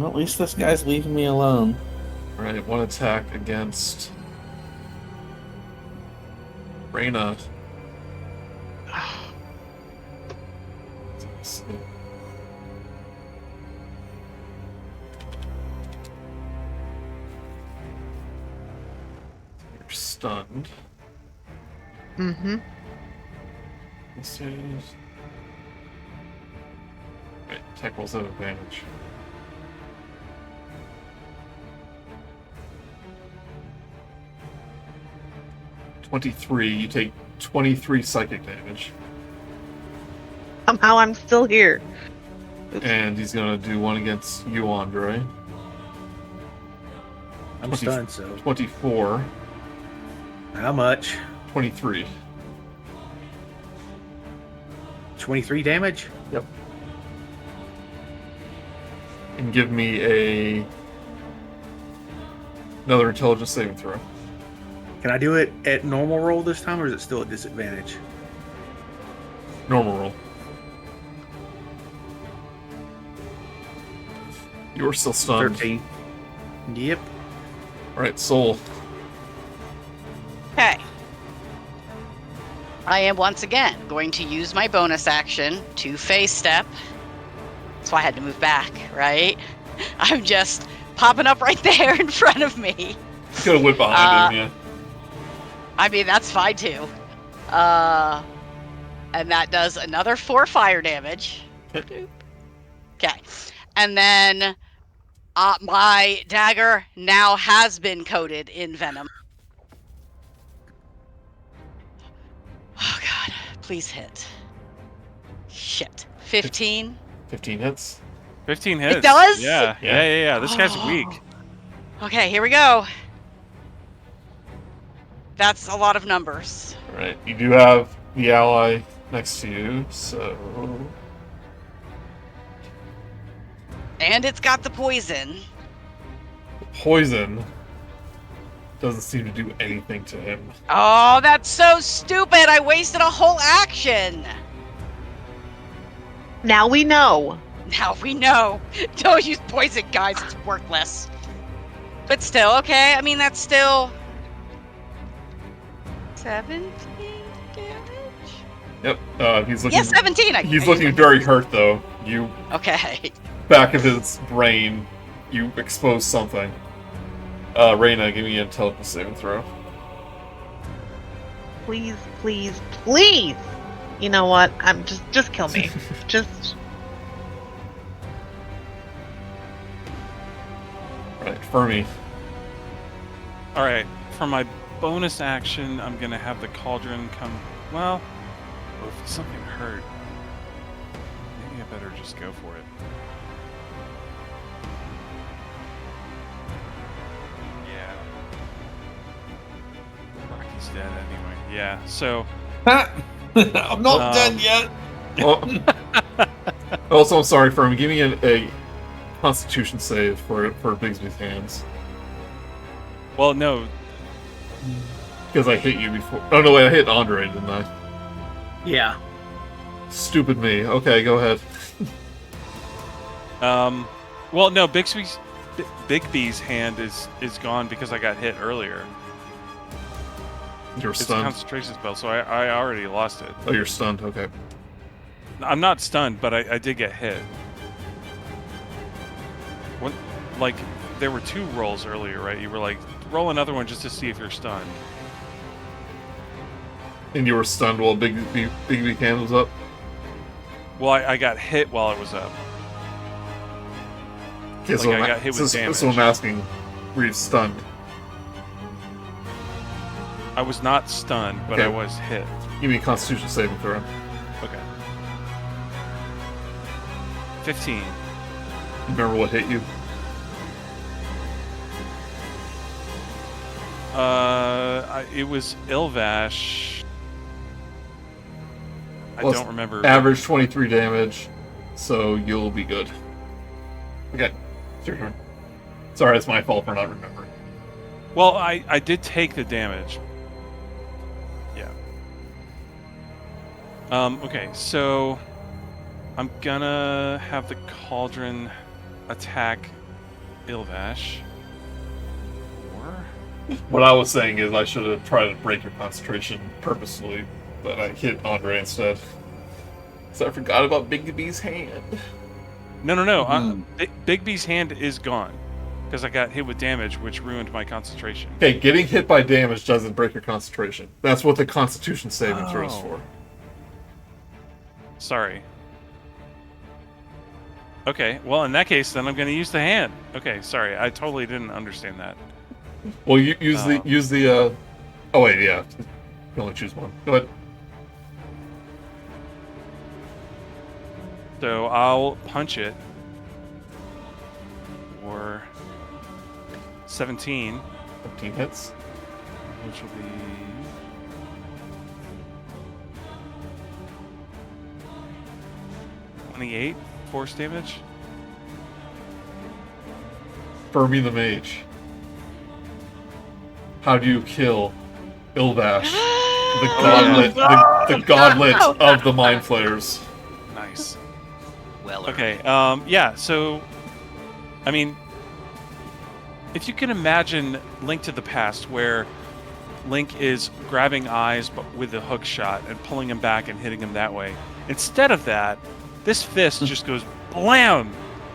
at least this guy's leaving me alone. Right, 1 attack against Raina. You're stunned. Mm-hmm. This is... Right, attack rolls have advantage. You take 23 psychic damage. Somehow I'm still here. And he's gonna do 1 against you, Andre. I'm stunned, so 24. how much? 23. 23 damage? Yep. And give me another intelligence saving throw. Can I do it at normal roll this time, or is it still at disadvantage? Normal roll. You're still stunned. 13. Yep. Alright, Soul. Okay. I am once again going to use my bonus action to phase step. That's why I had to move back, right? I'm just popping up right there in front of me. Could have went behind him, yeah. I mean, that's fine too. And that does another 4 fire damage. Okay. And then my dagger now has been coated in venom. Oh god, please hit. Shit. 15? 15 hits. 15 hits. It does? Yeah. This guy's weak. Okay, here we go. That's a lot of numbers. Alright, you do have the ally next to you, so... And it's got the poison. Poison doesn't seem to do anything to him. Oh, that's so stupid! I wasted a whole action! Now we know. Now we know. Don't use poison, guys. It's worthless. But still, okay. I mean, that's still... 17 damage? Yep, he's looking... Yeah, 17! He's looking very hurt, though. You... Okay. Back of his brain, you expose something. Raina, give me an intelligence saving throw. Please, please, please! You know what? I'm just kill me. Just... Right, Fermi. Alright, for my bonus action, I'm gonna have the cauldron come... Well, if something hurt, maybe I better just go for it. Yeah. Rocky's dead anyway. Yeah, so... I'm not dead yet. Also, I'm sorry, Fermi. Give me a Constitution save for Bigsby's hands. Well, no. Because I hit you before. Oh, no, wait, I hit Andre, didn't I? Yeah. Stupid me. Okay, go ahead. Well, no, Bigby's hand is gone because I got hit earlier. You're It's a stunned. concentration spell, so I already lost it. Oh, you're stunned. Okay. I'm not stunned, but I did get hit. When, like, there were 2 rolls earlier, right? You were like, roll another one just to see if you're stunned. And you were stunned while Bigby's hand was up? Well, I got hit while it was up. Okay, Like, I got hit with damage. So I'm asking, were you stunned? I was not stunned, but I Okay. was hit. Give me a Constitution saving throw. Okay. 15. Remember what hit you? It was Ilvash. I Well, don't remember. Average 23 damage, so you'll be good. Okay, it's your turn. Sorry, it's my fault for not remembering. Well, I did take the damage. Yeah. Okay, so I'm gonna have the Cauldron attack Ilvash. What I was saying is I should have tried to break your concentration purposefully, but I hit Andre instead. So I forgot about Bigby's hand. No. Bigby's hand is gone because I got hit with damage, which ruined my concentration. Okay, getting hit by damage doesn't break your concentration. That's what the Constitution saving throw is for. Sorry. Okay, well, in that case, then I'm going to use the hand. Okay, sorry, I totally didn't understand that. Well, you use the. Oh wait, yeah. You can only choose one. Go ahead. So I'll punch it for 17. 15 hits. Which will be 28 force damage. Fermi the Mage. How do you kill Ilvash, the godlet, the godlet of the Mind Flayers? Nice. Well. Okay. Yeah. So, I mean, if you can imagine Link to the Past, where Link is grabbing eyes but with a hook shot and pulling him back and hitting him that way, instead of that, this fist just goes blam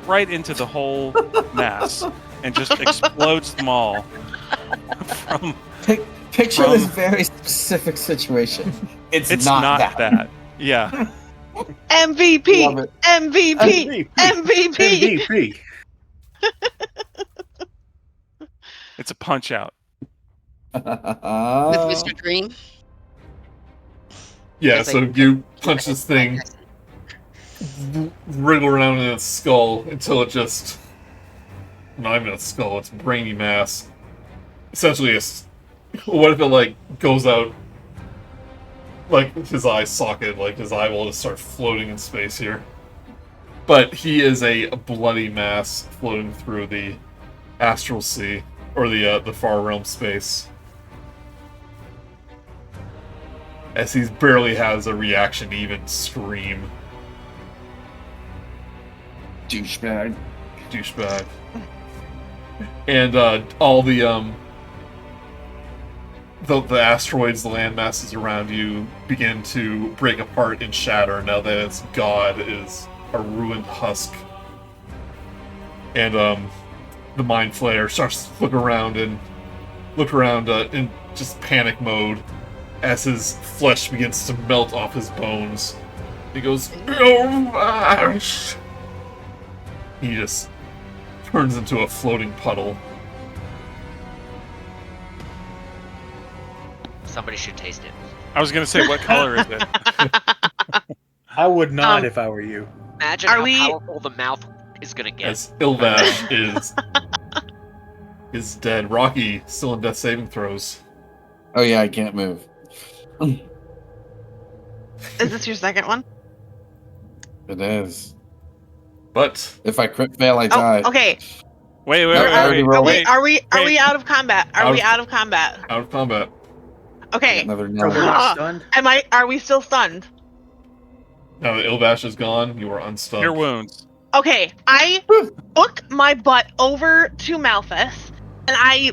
right into the whole mass and just explodes them all. Picture this very specific situation. It's not that. Yeah. MVP! Love it. MVP! MVP! MVP. It's a punch out. With Mr. Dream. Yeah, It's so like- you punch this thing, wriggle around in its skull until it just... Not even a skull, it's brainy mass. Essentially, what if it, like, goes out, like, his eye socket, like, his eyeball just starts floating in space here. But he is a bloody mass floating through the astral sea, or the far realm space. As he barely has a reaction to even scream. Douchebag. And all the asteroids, the land masses around you begin to break apart and shatter now that its god is a ruined husk. And the Mind Flayer starts to look around in just panic mode as his flesh begins to melt off his bones. He goes, "Oh gosh!" He just turns into a floating puddle. Somebody should taste it. I was gonna say, what color is it? I would not if I were you. Imagine Are how we- powerful the mouth is gonna get. As Ilvash is dead. Rok'kee still in death saving throws. Oh yeah, I can't move. Is this your second one? It is. But If I crit fail, I die. Oh, okay. Wait, I already rolled it. Are we wait. out of combat? Are we out of combat? out of combat. Okay. Another So we're no. not stunned? Are we still stunned? Now that Ilvash is gone, you are unstuck. Cure wounds. Okay, I book my butt over to Malthus, and I,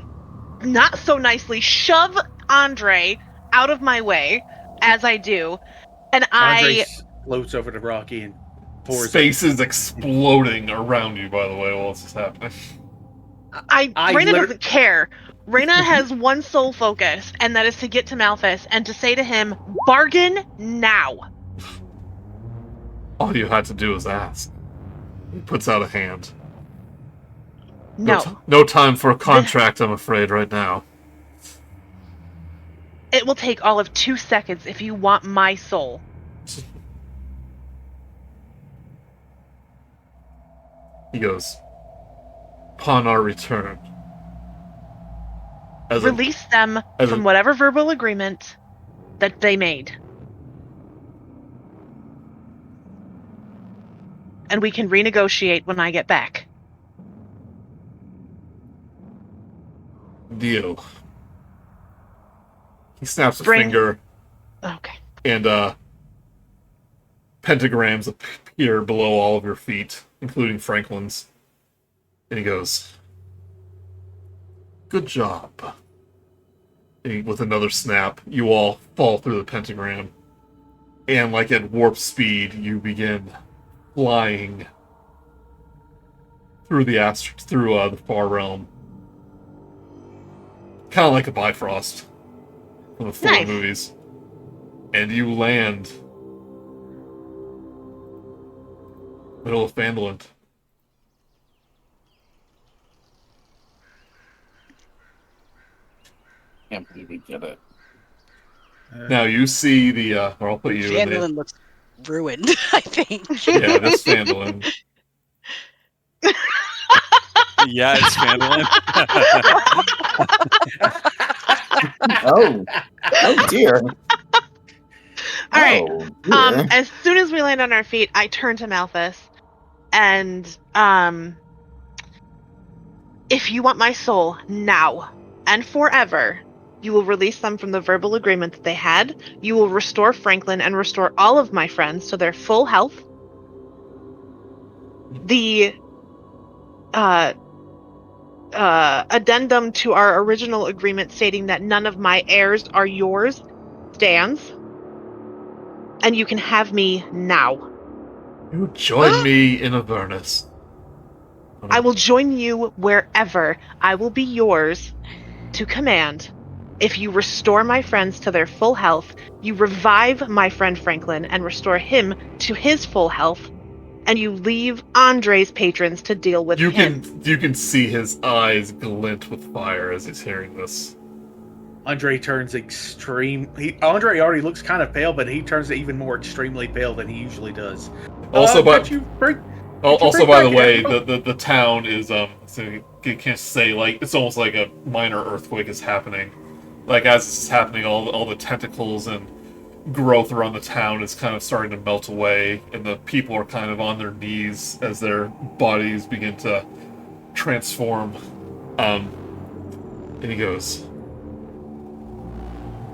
not so nicely, shove Andre out of my way, as I do, and Andre floats over to Rok'kee and pours Space is exploding around you, by the way, while this is happening. Raina doesn't care. Raina has one sole focus, and that is to get to Malthus and to say to him, bargain now. All you had to do was ask. He puts out a hand. No. No time for a contract, I'm afraid, right now. It will take all of 2 seconds if you want my soul. He goes, upon our return. Release them from whatever verbal agreement that they made. And we can renegotiate when I get back. Deal. He snaps a finger. Okay. And pentagrams appear below all of your feet, including Franklin's. And he goes, good job. And with another snap, you all fall through the pentagram. And like at warp speed, you begin flying through the far realm. Kind of like a Bifrost from the Thor movies. And you land middle of Phandelver. Can't believe we did it. Now you see the, or I'll put you in Phandelver looks ruined, I think. Yeah, this Phandelver. Yeah, it's Phandelver. Oh dear. All right. As soon as we land on our feet, I turn to Malthus, and if you want my soul now and forever, you will release them from the verbal agreement that they had. You will restore Franklin and restore all of my friends to their full health. The addendum to our original agreement stating that none of my heirs are yours stands. And you can have me now. You join me in Avernus. I will join you wherever. I will be yours to command. If you restore my friends to their full health, you revive my friend Franklin and restore him to his full health, and you leave Andre's patrons to deal with him. You can see his eyes glint with fire as he's hearing this. Andre turns Andre already looks kind of pale, but he turns even more extremely pale than he usually does. Also, by the way, Erro? the town is so you can't say, like, it's almost like a minor earthquake is happening. Like, as this is happening, all the tentacles and growth around the town is kind of starting to melt away, and the people are kind of on their knees as their bodies begin to transform. And he goes,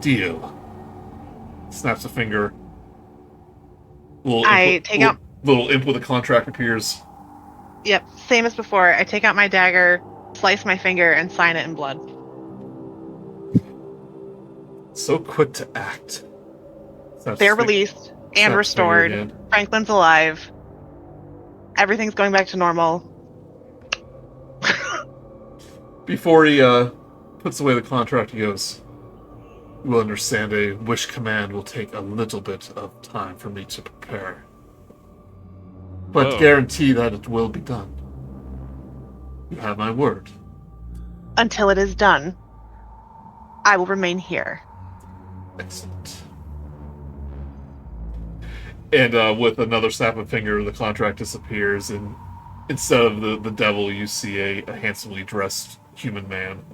deal. Snaps a finger. Little imp with a contract appears. Yep, same as before. I take out my dagger, slice my finger, and sign it in blood. So quick to act. They're released and restored. Franklin's alive. Everything's going back to normal. Before he puts away the contract, he goes, you will understand a wish command will take a little bit of time for me to prepare. But guarantee that it will be done. You have my word. Until it is done, I will remain here. Excellent. And with another snap of finger, the contract disappears, and instead of the devil, you see a handsomely dressed human man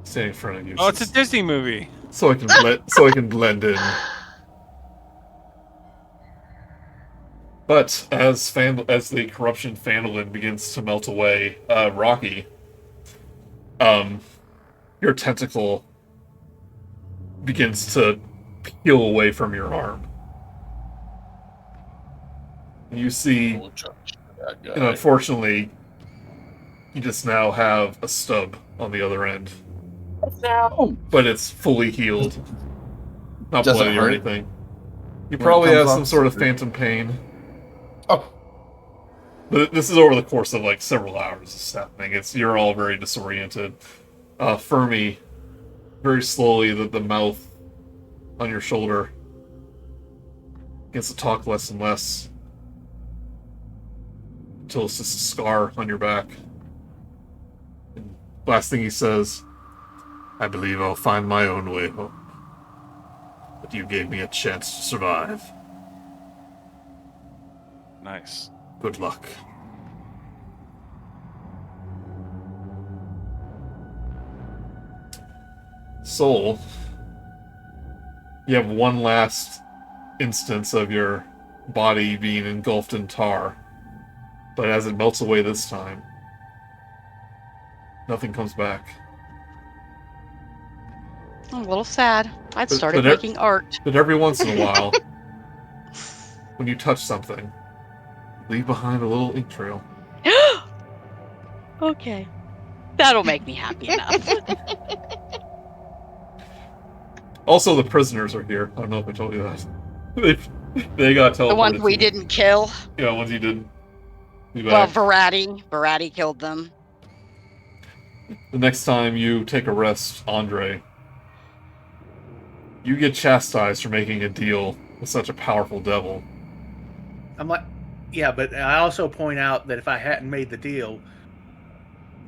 standing in front of you. Oh, it's a Disney movie. So I can blend in. But as the corruption Phandelver begins to melt away, Rok'kee, your tentacle begins to peel away from your arm. You see, We'll charge that guy. and unfortunately, you just now have a stub on the other end. No. But it's fully healed. Not Does it bloody or hurt anything. You when it probably comes have off some sort of surgery? phantom pain. Oh, But this is over the course of like several hours this is happening. You're all very disoriented. Fermi, very slowly, the mouth on your shoulder begins to talk less and less until it's just a scar on your back. And last thing he says, I believe I'll find my own way home. But you gave me a chance to survive. Nice. Good luck. Soul, you have one last instance of your body being engulfed in tar. But as it melts away this time, nothing comes back. I'm a little sad. I'd But- started but making art. But every once in a while, when you touch something, leave behind a little ink trail. Okay. That'll make me happy enough. Also, the prisoners are here. I don't know if I told you that. they got teleported. The ones we to you. didn't kill. Yeah, ones you didn't. Be Well, back. Verratti killed them. The next time you take a rest, Andre, you get chastised for making a deal with such a powerful devil. I'm like, yeah, but I also point out that if I hadn't made the deal,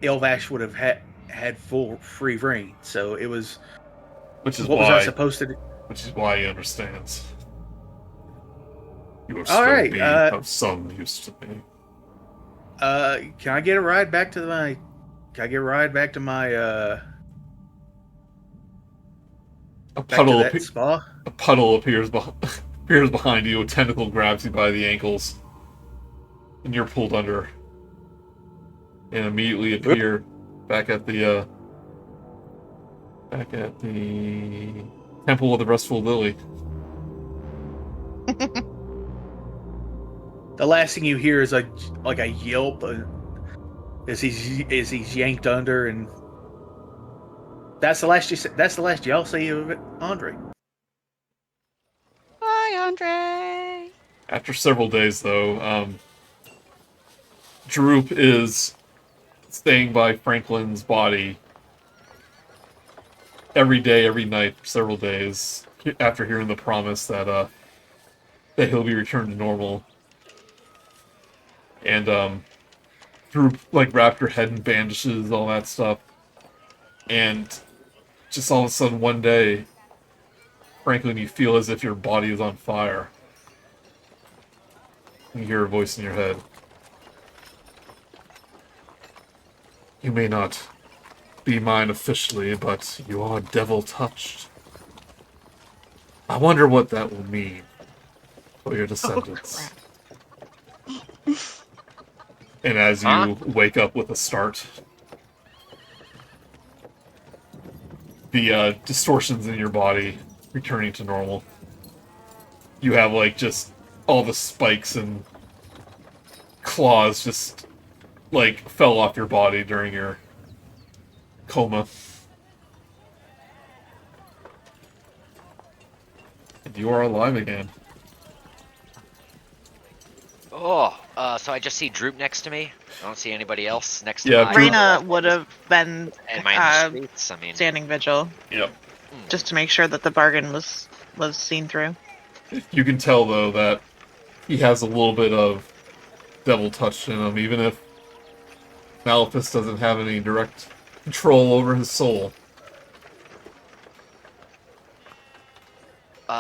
Ilvash would have had full free reign. So it was. Which is What why. was I supposed to do? Which is why he understands. You will All still right, be of some use to me. Can I get a ride back to my? Can I get a ride back to my? A Back to puddle, that spa. a puddle appears behind you. A tentacle grabs you by the ankles, and you're pulled under. And immediately appear back at the Temple of the Restful Lily. The last thing you hear is like a yelp as he's yanked under, and that's the last y'all see of it, Andre. Bye, Andre. After several days, though, Droop is staying by Franklin's body every day, every night, for several days, after hearing the promise that he'll be returned to normal. And Droop wrapped her head in bandages, all that stuff, and just all of a sudden one day, Franklin, you feel as if your body is on fire. You hear a voice in your head. You may not be mine officially, but you are devil-touched. I wonder what that will mean for your descendants. And as you wake up with a start, the distortions in your body returning to normal. You have just all the spikes and claws just fell off your body during your coma. And you are alive again. Oh, so I just see Droop next to me. I don't see anybody else next to Yeah, my Raina would have been and my in the streets. I mean, standing vigil Yep. just to make sure that the bargain was seen through. You can tell, though, that he has a little bit of devil touch in him, even if Malefus doesn't have any direct control over his soul.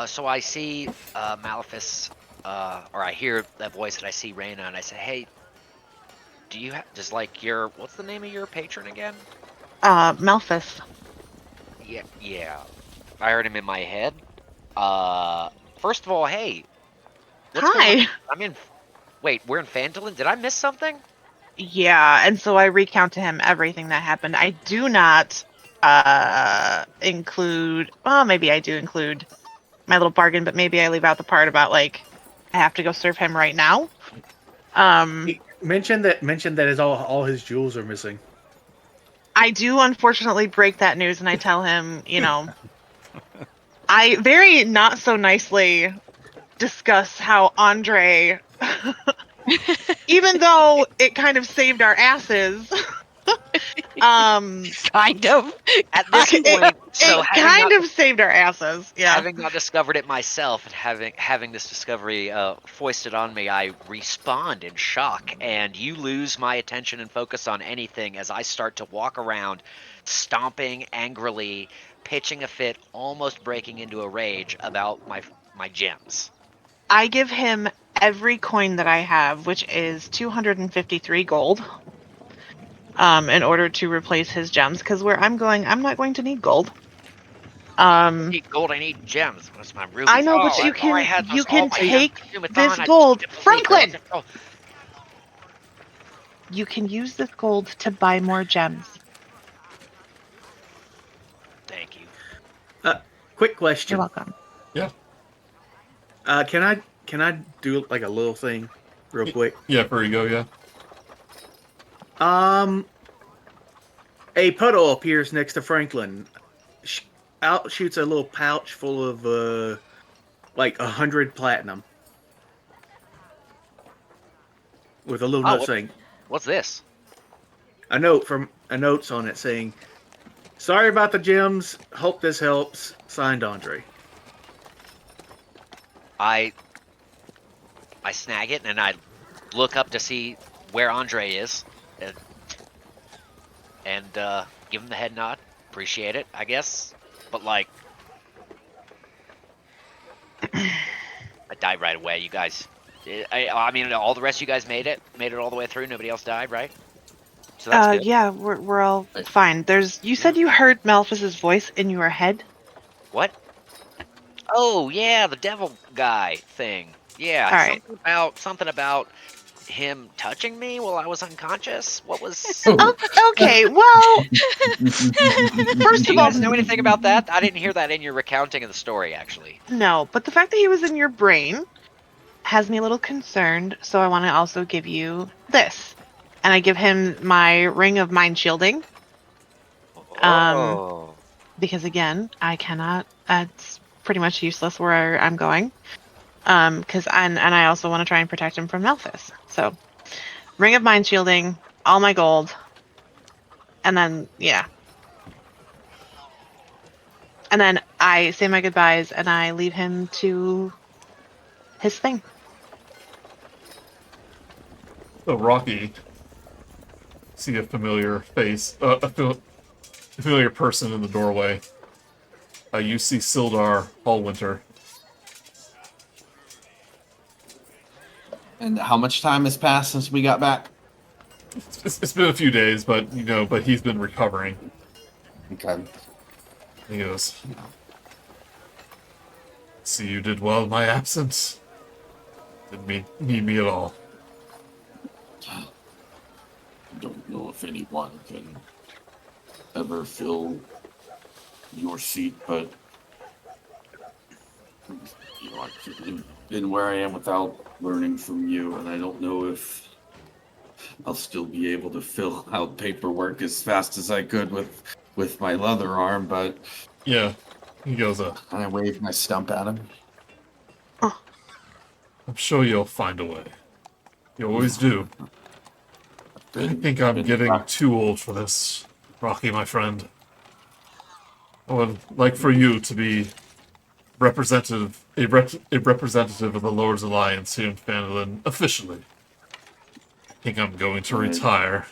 so I see Malefus, or I hear that voice, and I see Raina, and I say, "Hey, do you have just your what's the name of your patron again?" Malphus. Yeah. I heard him in my head. First of all, hey. What's Hi. going on? Wait, we're in Phandelver? Did I miss something? Yeah, and so I recount to him everything that happened. I do not include. Well, maybe I do include my little bargain, but maybe I leave out the part about I have to go serve him right now. Mention that is all his jewels are missing. I do unfortunately break that news, and I tell him, I very not so nicely discuss how Andre, even though it kind of saved our asses, Kind of. At this point, so it kind of saved our asses. Yeah. having not discovered it myself and having this discovery foisted on me, I respawn in shock, and you lose my attention and focus on anything as I start to walk around, stomping angrily, pitching a fit, almost breaking into a rage about my gems. I give him every coin that I have, which is 253 gold, in order to replace his gems. Because where I'm going, I'm not going to need gold. I need gold. I need gems. What's my ruby? I know, but you can take this gold, Franklin. You can use this gold to buy more gems. Thank you. Quick question. You're welcome. Yeah. Can I do like a little thing, real quick? Yeah, there you go. Yeah. A puddle appears next to Franklin. Out shoots a little pouch full of like 100 platinum, with a little note saying, "What's this?" A note's on it saying, "Sorry about the gems. Hope this helps. Signed, Andre." I snag it and I look up to see where Andre is, and give him the head nod. Appreciate it, I guess. But like, I died right away. You guys, I mean, all the rest of you guys made it all the way through. Nobody else died, right? So that's good. Yeah, we're all fine. You said you heard Malphus's voice in your head. What? Oh yeah, the devil guy thing. Yeah, all right. something about him touching me while I was unconscious. What was? Okay, well, first Do of you all, guys know anything about that? I didn't hear that in your recounting of the story, actually. No, but the fact that he was in your brain has me a little concerned. So I want to also give you this, and I give him my ring of mind shielding. Because again, I cannot. It's pretty much useless where I'm going. Because and I also want to try and protect him from Malphus. So, ring of mind shielding, all my gold, and then and then I say my goodbyes and I leave him to his thing. So Rok'kee, see a familiar face, a familiar person in the doorway. You see Sildar Hallwinter. And how much time has passed since we got back? It's been a few days, but but he's been recovering. Okay. He goes, "See, you did well in my absence. Didn't need me at all." I don't know if anyone can ever fill your seat, but I've been where I am without learning from you, and I don't know if I'll still be able to fill out paperwork as fast as I could with my leather arm, but yeah, he goes, and I wave my stump at him. "I'm sure you'll find a way. You always do. I think I'm getting too old for this, Rok'kee, my friend. I would like for you to be a representative of the Lord's Alliance here in Phandelver officially. I think I'm going to retire."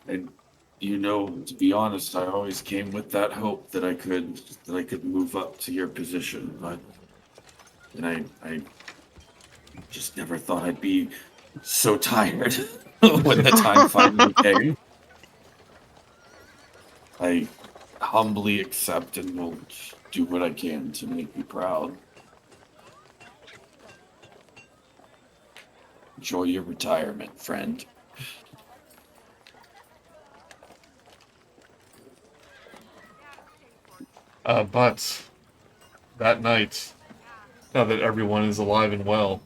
And to be honest, I always came with that hope that I could move up to your position, but I just never thought I'd be so tired when the time finally came. I humbly accept and will do what I can to make you proud. Enjoy your retirement, friend. But that night, now that everyone is alive and well.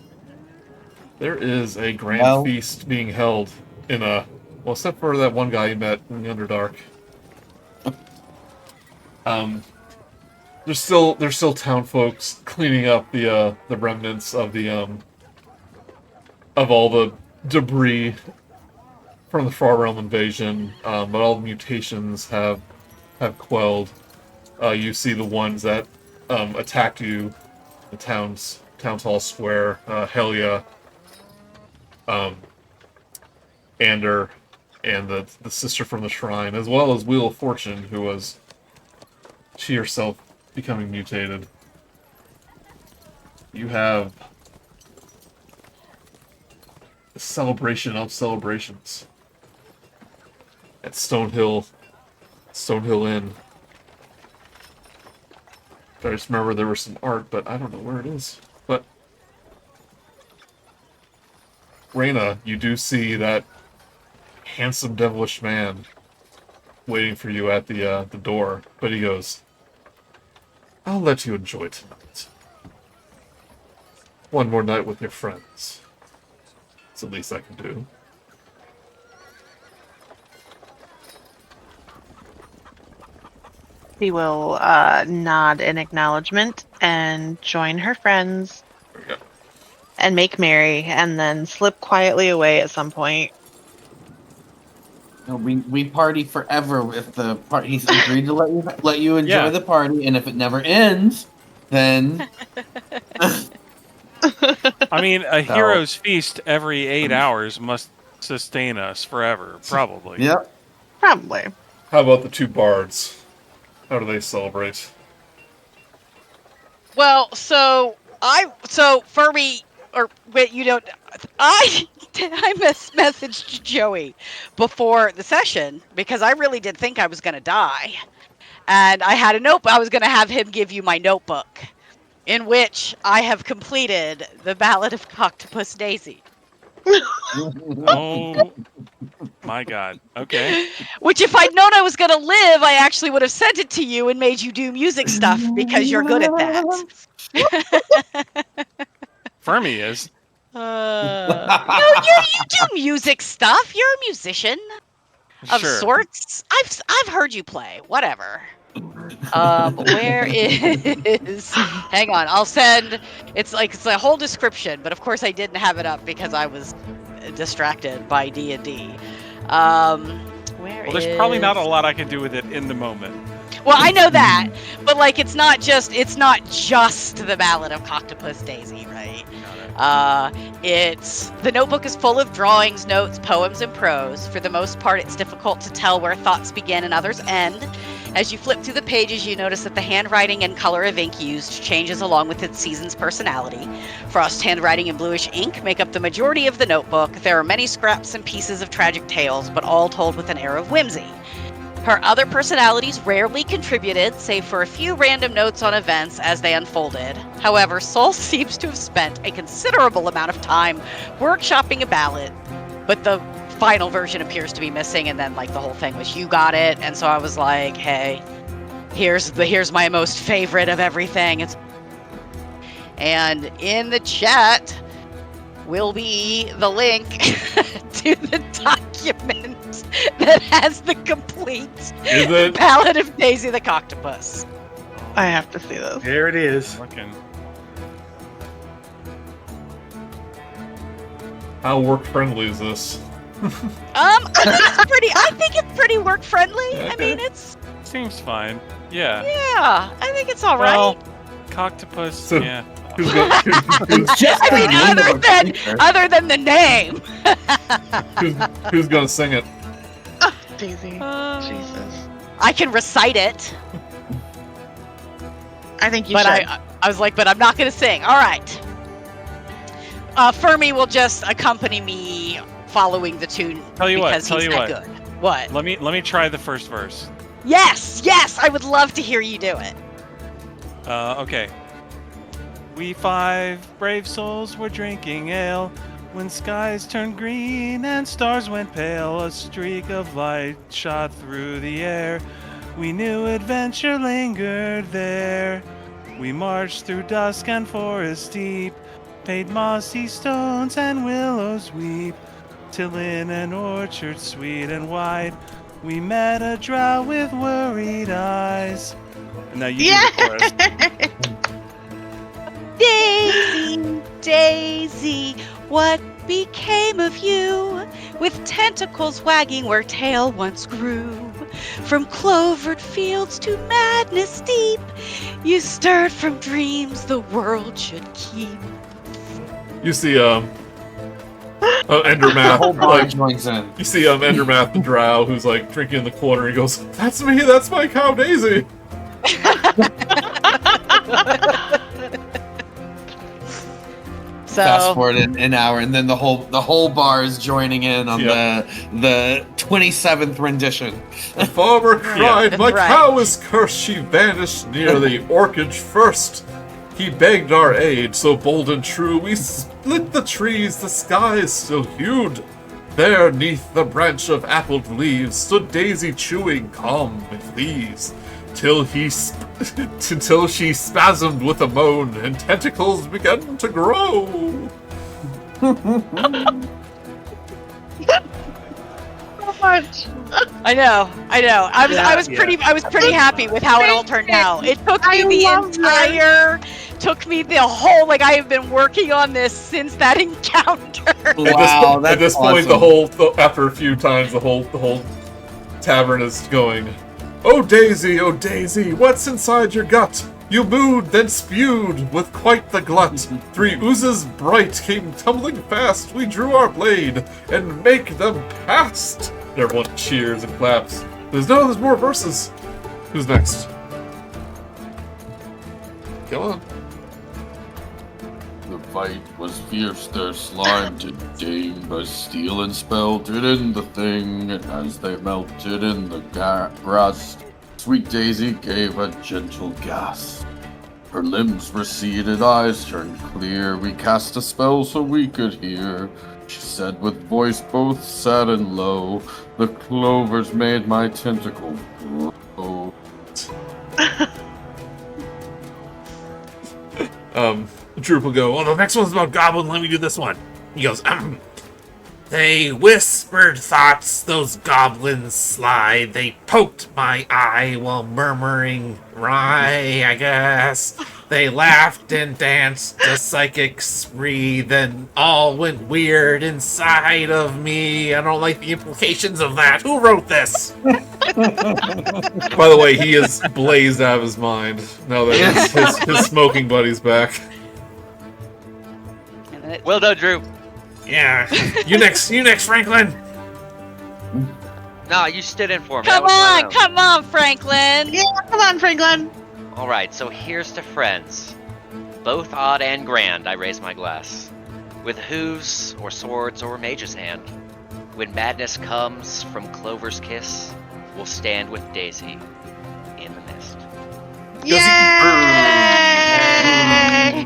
There is a grand feast being held in a... Well, except for that one guy you met in the Underdark. There's still town folks cleaning up the remnants of the of all the debris from the Far Realm invasion, but all the mutations have quelled. You see the ones that attacked you, the town hall square, Helia, Ander, and the sister from the shrine, as well as Wheel of Fortune, who was she herself becoming mutated. You have a celebration of celebrations at Stonehill Inn. I just remember there was some art, but I don't know where it is. But Raina, you do see that handsome devilish man waiting for you at the door, but he goes, "I'll let you enjoy tonight. One more night with your friends. It's the least I can do." She will nod in acknowledgement and join her friends and make merry, and then slip quietly away at some point. No, we party forever if the party's agreed to let you enjoy the party, and if it never ends, then I mean, a hero's feast every 8 hours must sustain us forever, probably. Yep. Probably. How about the two bards? How do they celebrate? Well, so Fermi, or wait, you don't. I messaged Joey before the session because I really did think I was going to die, and I had a notebook. I was going to have him give you my notebook, in which I have completed the Ballad of Octopus Daisy. Oh my God. Okay. Which, if I'd known I was going to live, I actually would have sent it to you and made you do music stuff because you're good at that. Fermi is. No, you do music stuff. You're a musician of sorts. I've heard you play. Whatever. Where is? Hang on. I'll send. It's a whole description, but of course I didn't have it up because I was distracted by D&D. Well, there's probably not a lot I can do with it in the moment. Well, I know that, but like it's not just the Ballad of Octopus Daisy, right? The notebook is full of drawings, notes, poems, and prose. For the most part, it's difficult to tell where thoughts begin and others end. As you flip through the pages, you notice that the handwriting and color of ink used changes along with its season's personality. Frost handwriting and bluish ink make up the majority of the notebook. There are many scraps and pieces of tragic tales, but all told with an air of whimsy. Her other personalities rarely contributed, save for a few random notes on events as they unfolded. However, Sol seems to have spent a considerable amount of time workshopping a ballad, but the final version appears to be missing, and then like the whole thing was you got it, and so I was like, hey, here's my most favorite of everything. And in the chat will be the link to the document that has the complete Ballad of Daisy the Octopus. I have to see this. There it is. How work friendly is this? I think it's pretty work friendly. Okay. I mean, it's seems fine. Yeah. Yeah, I think it's all right. Well, Coctopus. So, yeah. Other than the name. who's gonna sing it? Daisy. Jesus. I can recite it. I think you but should. I was like, but I'm not going to sing. All right. Fermi will just accompany me following the tune because he's that good. What? Let me try the first verse. Yes, I would love to hear you do it. Okay. We 5 brave souls were drinking ale when skies turned green and stars went pale. A streak of light shot through the air. We knew adventure lingered there. We marched through dusk and forest deep, made mossy stones and willows weep, till in an orchard sweet and wide, we met a drow with worried eyes. And now you do the chorus. Daisy, Daisy, what became of you? With tentacles wagging where tail once grew. From clovered fields to madness deep, you stirred from dreams the world should keep. You see, Endermath, whole bar joins in. You see, Endermath the Drow, who's like drinking in the corner. He goes, "That's me. That's my cow Daisy." So fast forward an hour, and then the whole bar is joining in on the 27th rendition. The farmer cried, "My right. cow is cursed. She vanished near the orchard first." He begged our aid, so bold and true. We split the trees, the sky is still hued. There, neath the branch of appled leaves, stood Daisy chewing, calm with ease, till she spasmed with a moan, and tentacles began to grow. I know. I was pretty happy with how it all turned out. It took me the whole, like, I have been working on this since that encounter. Wow, at this point, after a few times, the whole tavern is going, oh Daisy, what's inside your gut? You mooed, then spewed with quite the glut. 3 oozes bright came tumbling fast. We drew our blade and make them past. Everyone cheers and claps. There's more verses. Who's next? Come on. The fight was fierce, their slime did ding, but steel and spelted in the thing, and as they melted in the grass, sweet Daisy gave a gentle gasp. Her limbs receded, eyes turned clear. We cast a spell so we could hear. She said with voice both sad and low, the clovers made my tentacle grow. Droop will go, oh, the next one's about Goblin, let me do this one. He goes, They whispered thoughts, those goblins sly. They poked my eye while murmuring rye, I guess. They laughed and danced a psychic spree, then all went weird inside of me. I don't like the implications of that. Who wrote this? By the way, he is blazed out of his mind now that his smoking buddy's back. Well done, Drew. Yeah. You next, Franklin. No, you stood in for me. Come on, Franklin. Yeah, come on, Franklin. All right, so here's to friends, both odd and grand. I raise my glass, with hooves or swords or mage's hand. When madness comes from Clover's kiss, we'll stand with Daisy in the mist. Yay!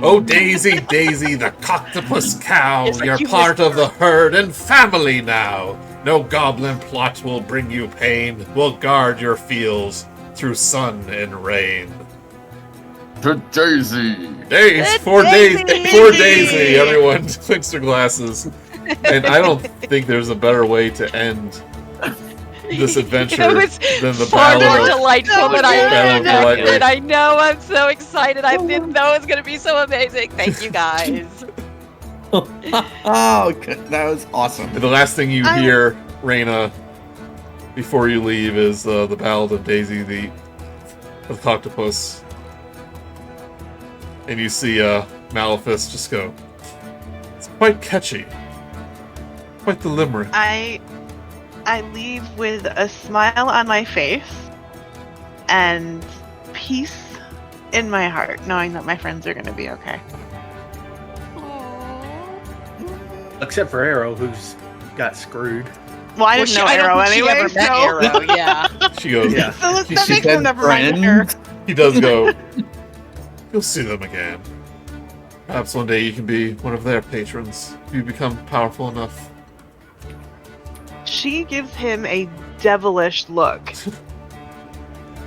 Oh, Daisy, the coctopus cow, It's like you're you part missed of the herd and family now. No goblin plot will bring you pain. We'll guard your fields through sun and rain. To Daisy! For Daisy! Everyone clinks their glasses. And I don't think there's a better way to end this adventure It was than the far more battle. delightful than I Battle of expected. I know, I'm so excited. I didn't know it was going to be so amazing. Thank you, guys. Oh, good. That was awesome. And the last thing you hear, Raina, before you leave, is the ballad of Daisy, the octopus. And you see Malefice just go, it's quite catchy. Quite the limerick. I leave with a smile on my face and peace in my heart, knowing that my friends are going to be okay. Except for Erro, who's got screwed. Well, I didn't know Erro anyway. She ever met Erro, yeah. She goes, Yeah. So She that makes said them never mind her. he does go, you'll see them again. Perhaps one day you can be one of their patrons. You become powerful enough. She gives him a devilish look.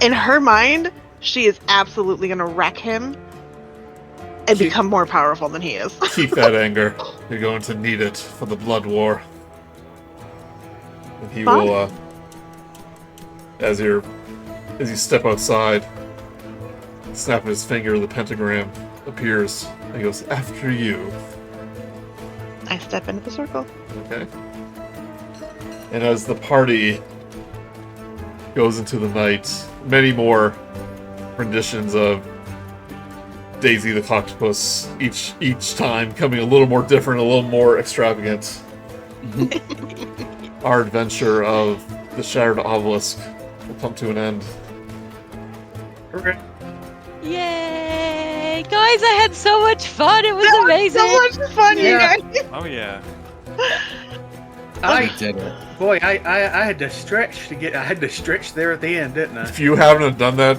In her mind, she is absolutely going to wreck him, and become more powerful than he is. Keep that anger. You're going to need it for the blood war. And he Fun. will, as you step outside, snap his finger, the pentagram appears. And he goes, after you. I step into the circle. Okay. And as the party goes into the night, many more renditions of Daisy the Octopus, each time coming a little more different, a little more extravagant. Our adventure of the Shattered Obelisk will come to an end. Okay. Yay! Guys, I had so much fun. It was amazing. So much fun, Yeah. you guys. Oh yeah. I did it. Boy, I had to stretch to get. I had to stretch there at the end, didn't I? If you haven't done that,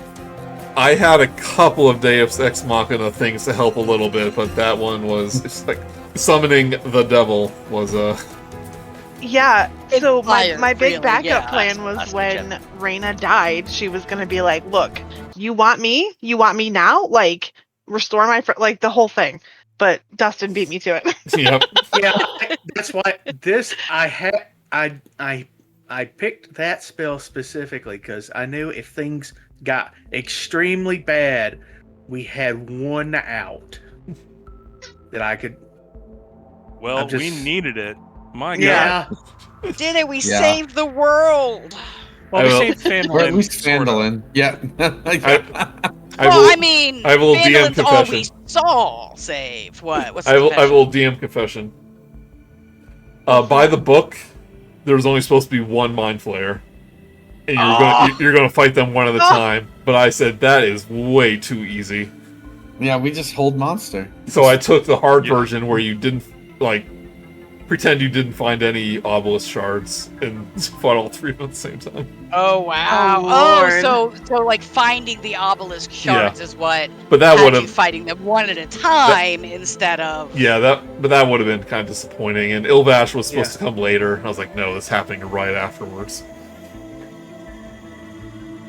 I had a couple of Deus Ex Machina things to help a little bit, but that one was it's like summoning the devil was Yeah, so Inspired, my big really, backup yeah. plan was That's when legit. Raina died, she was gonna be like, look, you want me? You want me now? Like, restore my like the whole thing. But Dustin beat me to it. yep. Yeah, that's why I picked that spell specifically because I knew if things got extremely bad, we had one out that I could. Well, I'm just- we needed it. My God. Yeah, Did it? We Yeah. saved the world. Well, I we will- saved family. Or at least sort of. Phandalin. Yeah. Well, I mean, I have a little DM Phandalin's all we confession. saw save. What? What's I the have a confession? little DM confession. By the book, there was only supposed to be one Mind Flayer, and you're going to fight them one at a time. But I said that is way too easy, Yeah, we just hold monster. so I took the hard Yeah. version where you didn't pretend you didn't find any obelisk shards and fought all three of them at the same time. Oh wow! Oh, Oh, so like finding the obelisk shards is what But that had would you have fighting them one at a time instead of. but that would have been kind of disappointing. And Ilvash was supposed Yeah. to come later. I was like, no, this happening right afterwards.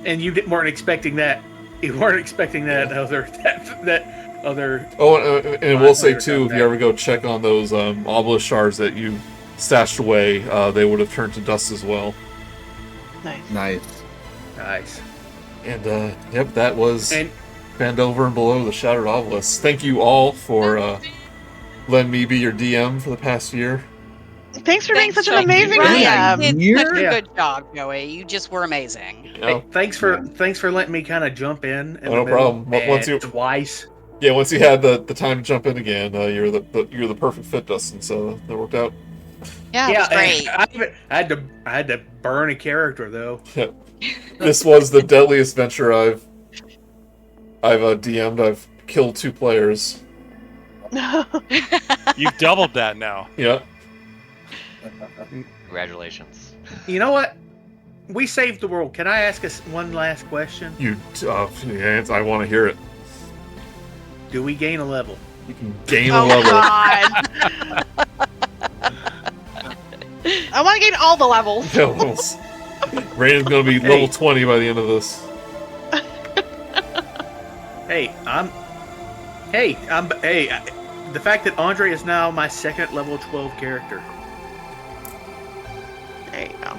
and you weren't expecting that. You weren't expecting that other that other. Oh, and we'll say Mind Flayer too, if come you ever go check on those obelisk shards that you stashed away, they would have turned to dust as well. Nice. Nice. Nice. And yep, that was And Phandelver and Below the Shattered Obelisk. Thank you all for letting me be your DM for the past year. Thanks for being Thanks such an so amazing much. DM. You did Year? such a Yeah. good job, Joey. You just were amazing. hey, thanks for letting me kind of jump in. Oh, no the problem. middle Once you- twice. Yeah, once you had the time to jump in again, you're the perfect fit, Dustin. So that worked out. Yeah, it was great. and I had to burn a character though. Yeah. This was the deadliest venture I've DM'd. I've killed 2 players. You've doubled that now. Yeah. Congratulations. You know what? We saved the world. Can I ask us one last question? Yeah, I want to hear it. Do we gain a level? You can gain a Oh level. God. I want to gain all the levels. Levels. Raina's gonna be level 20 by the end of this. The fact that Andre is now my second level 12 character. There you go.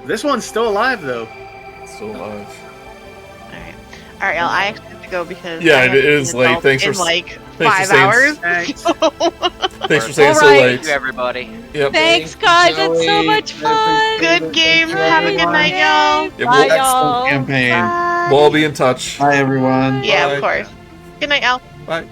This one's still alive though. Still alive. All right, y'all. I actually have to go because Yeah, I have it to is be late. adult Thanks in for- like thanks for 5 saying- hours. Thanks. Thanks for staying so Alright. late. Thank you, everybody. Yep. Thanks, guys. It's so much fun. Good game. Have a good night, y'all. Yeah, Bye, we'll- y'all. Excellent campaign. Bye. We'll all be in touch. Hi, everyone. Yeah, Bye. of course. Good night, y'all. Bye.